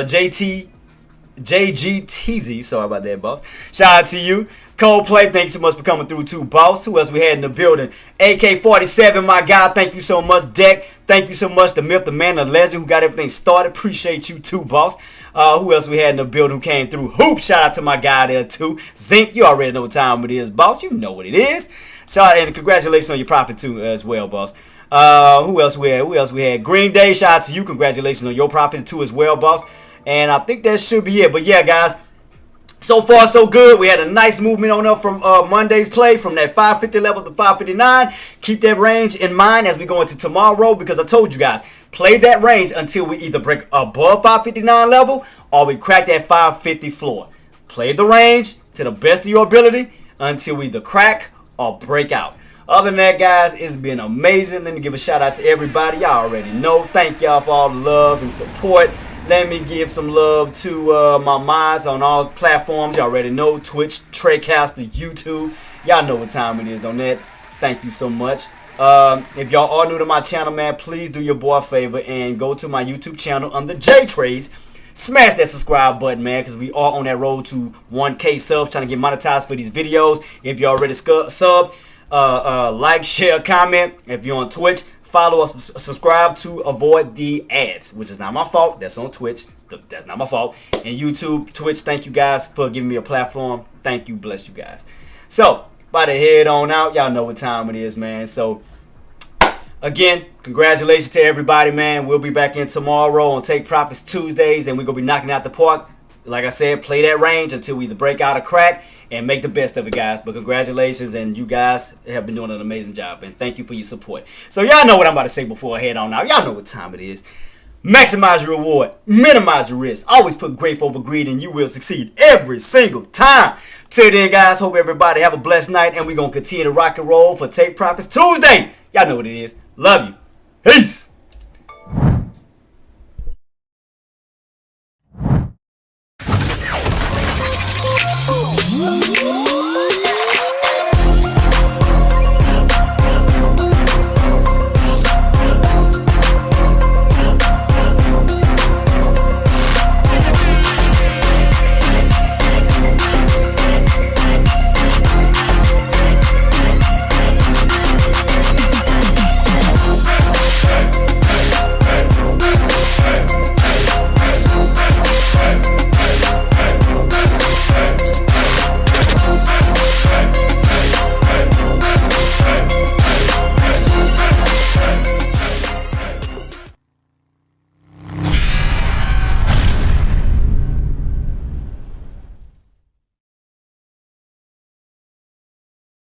JGTZ. Sorry about that, boss. Shout out to you. Coldplay, thank you so much for coming through too, boss. Who else we had in the building? AK-47, my guy, thank you so much. Deck, thank you so much. The myth, the man, the legend who got everything started. Appreciate you too, boss. Who else we had in the building who came through? Hoop, shout out to my guy there too. Zinc, you already know what time it is, boss. You know what it is. Shout out and congratulations on your profit too as well, boss. Who else we had? Green Day, shout out to you. Congratulations on your profit too as well, boss. And I think that should be it. But yeah, guys. So far, so good. We had a nice movement on up from Monday's play from that 550 level to 559. Keep that range in mind as we go into tomorrow because I told you guys, play that range until we either break above 559 level or we crack that 550 floor. Play the range to the best of your ability until we either crack or break out. Other than that, guys, it's been amazing. Let me give a shout out to everybody. Y'all already know. Thank y'all for all the love and support. Let me give some love to my mods on all platforms. Y'all already know. Twitch, Traedz, YouTube. Y'all know what time it is on that. Thank you so much. If y'all are new to my channel, man, please do your boy a favor and go to my YouTube channel under JTraedz. Smash that subscribe button, man, because we are on that road to 1K subs, trying to get monetized for these videos. If you already sub, like, share, comment. If you're on Twitch, follow us, subscribe to avoid the ads, which is not my fault. That's on Twitch. That's not my fault. And YouTube, Twitch, thank you guys for giving me a platform. Thank you. Bless you guys. So, about to head on out. Y'all know what time it is, man. So, again, congratulations to everybody, man. We'll be back in tomorrow on Take Profits Tuesdays, and we're going to be knocking out the park. Like I said, play that range until we either break out or crack and make the best of it, guys. But congratulations, and you guys have been doing an amazing job, and thank you for your support. So y'all know what I'm about to say before I head on out. Y'all know what time it is. Maximize your reward. Minimize your risk. Always put grace over greed, and you will succeed every single time. Till then, guys, hope everybody have a blessed night, and we're going to continue to rock and roll for Take Profits Tuesday. Y'all know what it is. Love you. Peace.